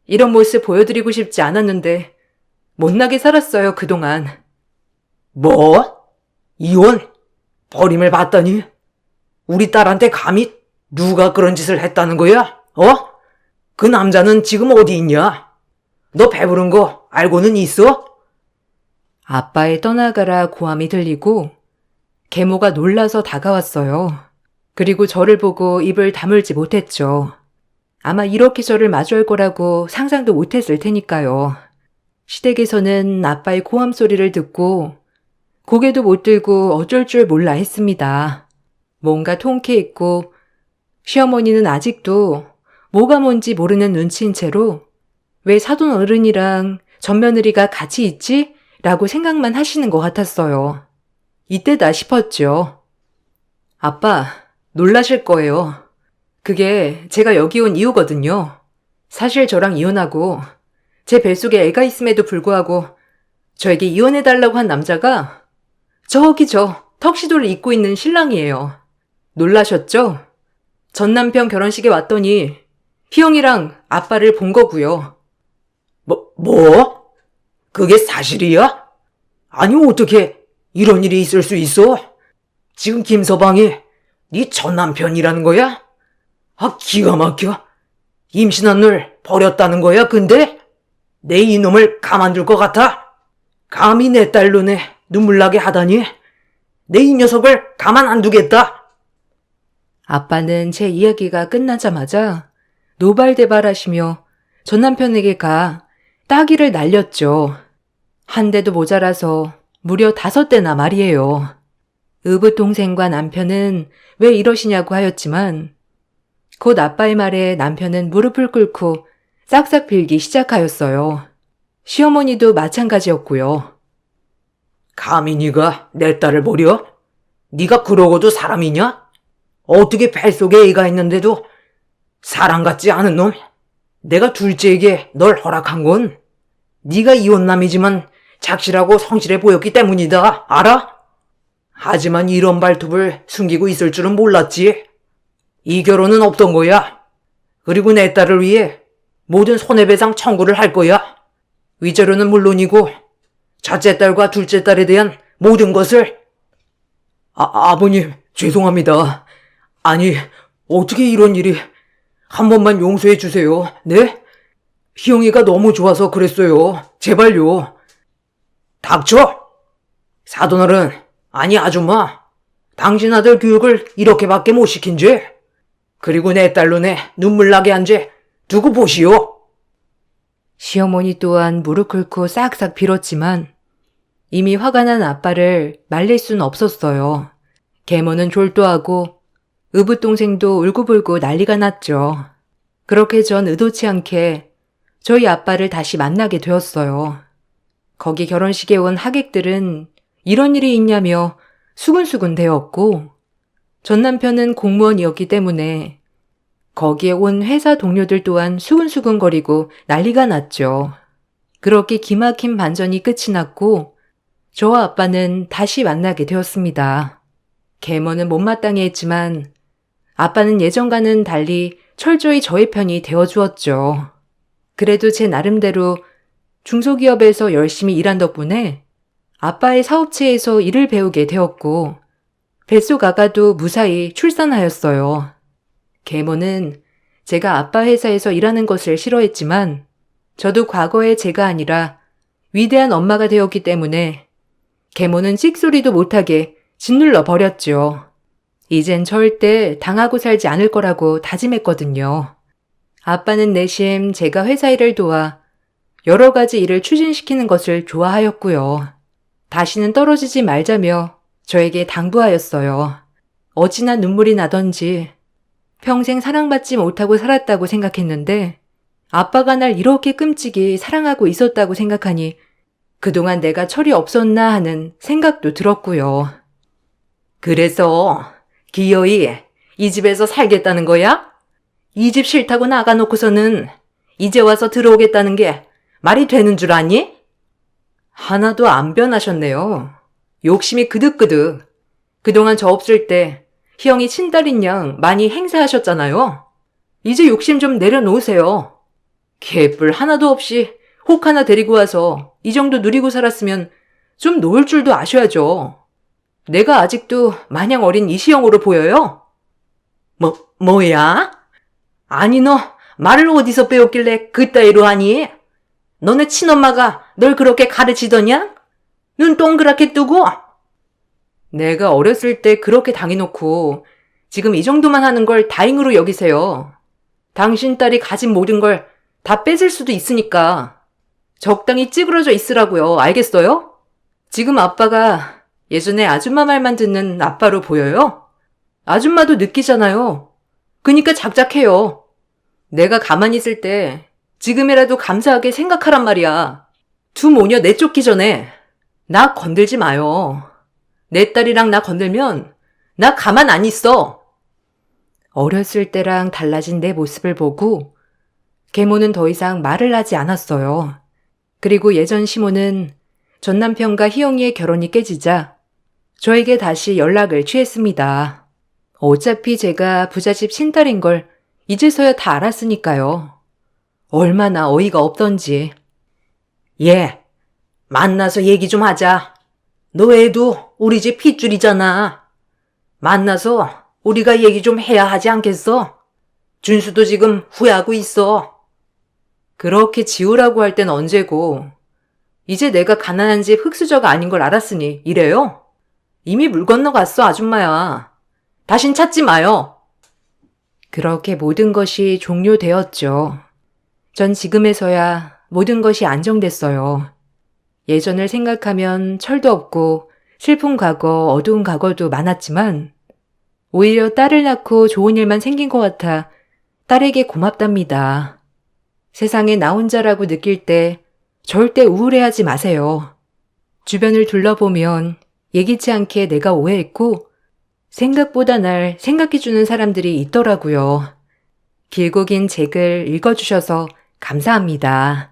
이런 모습 보여드리고 싶지 않았는데 못나게 살았어요, 그동안. 뭐? 이혼? 버림을 받다니? 우리 딸한테 감히 누가 그런 짓을 했다는 거야? 그 남자는 지금 어디 있냐? 너 배부른 거 알고는 있어? 아빠의 떠나가라 고함이 들리고 계모가 놀라서 다가왔어요. 그리고 저를 보고 입을 다물지 못했죠. 아마 이렇게 저를 마주할 거라고 상상도 못했을 테니까요. 시댁에서는 아빠의 고함 소리를 듣고 고개도 못 들고 어쩔 줄 몰라 했습니다. 뭔가 통쾌했고 시어머니는 아직도 뭐가 뭔지 모르는 눈치인 채로 왜 사돈 어른이랑 맏며느리가 같이 있지? 라고 생각만 하시는 것 같았어요. 이때다 싶었죠. 아빠, 놀라실 거예요. 그게 제가 여기 온 이유거든요. 사실 저랑 이혼하고 제 뱃속에 애가 있음에도 불구하고 저에게 이혼해달라고 한 남자가 저기 저 턱시도를 입고 있는 신랑이에요. 놀라셨죠? 전 남편 결혼식에 왔더니 희영이랑 아빠를 본 거고요. 뭐? 그게 사실이야? 아니 어떻게 이런 일이 있을 수 있어? 지금 김서방이 네 전 남편이라는 거야? 기가 막혀. 임신한 널 버렸다는 거야 근데? 내 이놈을 가만둘 것 같아? 감히 내 딸 눈에 눈물 나게 하다니? 내 이 녀석을 가만 안 두겠다. 아빠는 제 이야기가 끝나자마자 노발대발하시며 전 남편에게 가 따기를 날렸죠. 한 대도 모자라서 무려 5대나 말이에요. 의붓동생과 남편은 왜 이러시냐고 하였지만 곧 아빠의 말에 남편은 무릎을 꿇고 싹싹 빌기 시작하였어요. 시어머니도 마찬가지였고요. 감히 네가 내 딸을 버려? 네가 그러고도 사람이냐? 어떻게 뱃속에 애가 있는데도 사람 같지 않은 놈? 내가 둘째에게 널 허락한 건 네가 이혼남이지만 착실하고 성실해 보였기 때문이다. 알아? 하지만 이런 발톱을 숨기고 있을 줄은 몰랐지. 이 결혼은 없던 거야. 그리고 내 딸을 위해 모든 손해배상 청구를 할 거야. 위자료는 물론이고 첫째 딸과 둘째 딸에 대한 모든 것을. 아버님 죄송합니다. 아니 어떻게 이런 일이. 한 번만 용서해 주세요. 네? 희영이가 너무 좋아서 그랬어요. 제발요. 닥쳐! 사돈어른, 아니 아줌마. 당신 아들 교육을 이렇게밖에 못 시킨 죄. 그리고 내 딸 눈에 눈물 나게 한 죄 두고 보시오. 시어머니 또한 무릎 꿇고 싹싹 빌었지만 이미 화가 난 아빠를 말릴 순 없었어요. 계모는 졸도하고 의붓동생도 울고불고 난리가 났죠. 그렇게 전 의도치 않게 저희 아빠를 다시 만나게 되었어요. 거기 결혼식에 온 하객들은 이런 일이 있냐며 수근수근 대었고 전 남편은 공무원이었기 때문에 거기에 온 회사 동료들 또한 수근수근거리고 난리가 났죠. 그렇게 기막힌 반전이 끝이 났고 저와 아빠는 다시 만나게 되었습니다. 계모는 못마땅해 했지만 아빠는 예전과는 달리 철저히 저의 편이 되어주었죠. 그래도 제 나름대로 중소기업에서 열심히 일한 덕분에 아빠의 사업체에서 일을 배우게 되었고 뱃속 아가도 무사히 출산하였어요. 계모는 제가 아빠 회사에서 일하는 것을 싫어했지만 저도 과거의 제가 아니라 위대한 엄마가 되었기 때문에 계모는 찍소리도 못하게 짓눌러 버렸죠. 이젠 절대 당하고 살지 않을 거라고 다짐했거든요. 아빠는 내심 제가 회사 일을 도와 여러 가지 일을 추진시키는 것을 좋아하였고요. 다시는 떨어지지 말자며 저에게 당부하였어요. 어찌나 눈물이 나던지 평생 사랑받지 못하고 살았다고 생각했는데 아빠가 날 이렇게 끔찍이 사랑하고 있었다고 생각하니 그동안 내가 철이 없었나 하는 생각도 들었고요. 그래서 기어이 이 집에서 살겠다는 거야? 이 집 싫다고 나가놓고서는 이제 와서 들어오겠다는 게 말이 되는 줄 아니? 하나도 안 변하셨네요. 욕심이 그득그득. 그동안 저 없을 때 희영이 친딸인 양 많이 행사하셨잖아요. 이제 욕심 좀 내려놓으세요. 개뿔 하나도 없이 혹 하나 데리고 와서 이 정도 누리고 살았으면 좀 놓을 줄도 아셔야죠. 내가 아직도 마냥 어린 이시영으로 보여요? 뭐야? 아니 너 말을 어디서 빼었길래 그따위로 하니? 너네 친엄마가 널 그렇게 가르치더냐? 눈 동그랗게 뜨고? 내가 어렸을 때 그렇게 당해놓고 지금 이 정도만 하는 걸 다행으로 여기세요. 당신 딸이 가진 모든 걸 다 뺏을 수도 있으니까 적당히 찌그러져 있으라고요. 알겠어요? 지금 아빠가 예전에 아줌마 말만 듣는 아빠로 보여요? 아줌마도 느끼잖아요. 그니까 작작해요. 내가 가만히 있을 때 지금이라도 감사하게 생각하란 말이야. 두 모녀 내쫓기 전에 나 건들지 마요. 내 딸이랑 나 건들면 나 가만 안 있어. 어렸을 때랑 달라진 내 모습을 보고 계모는 더 이상 말을 하지 않았어요. 그리고 예전 시모는 전 남편과 희영이의 결혼이 깨지자 저에게 다시 연락을 취했습니다. 어차피 제가 부잣집 친딸인 걸 이제서야 다 알았으니까요. 얼마나 어이가 없던지. 만나서 얘기 좀 하자. 너 애도 우리 집 핏줄이잖아. 만나서 우리가 얘기 좀 해야 하지 않겠어? 준수도 지금 후회하고 있어. 그렇게 지우라고 할 땐 언제고. 이제 내가 가난한 집 흙수저가 아닌 걸 알았으니 이래요? 이미 물 건너갔어 아줌마야. 다신 찾지 마요. 그렇게 모든 것이 종료되었죠. 전 지금에서야 모든 것이 안정됐어요. 예전을 생각하면 철도 없고 슬픈 과거, 어두운 과거도 많았지만 오히려 딸을 낳고 좋은 일만 생긴 것 같아 딸에게 고맙답니다. 세상에 나 혼자라고 느낄 때 절대 우울해하지 마세요. 주변을 둘러보면 예기치 않게 내가 오해했고 생각보다 날 생각해주는 사람들이 있더라고요. 길고 긴 책을 읽어주셔서 감사합니다.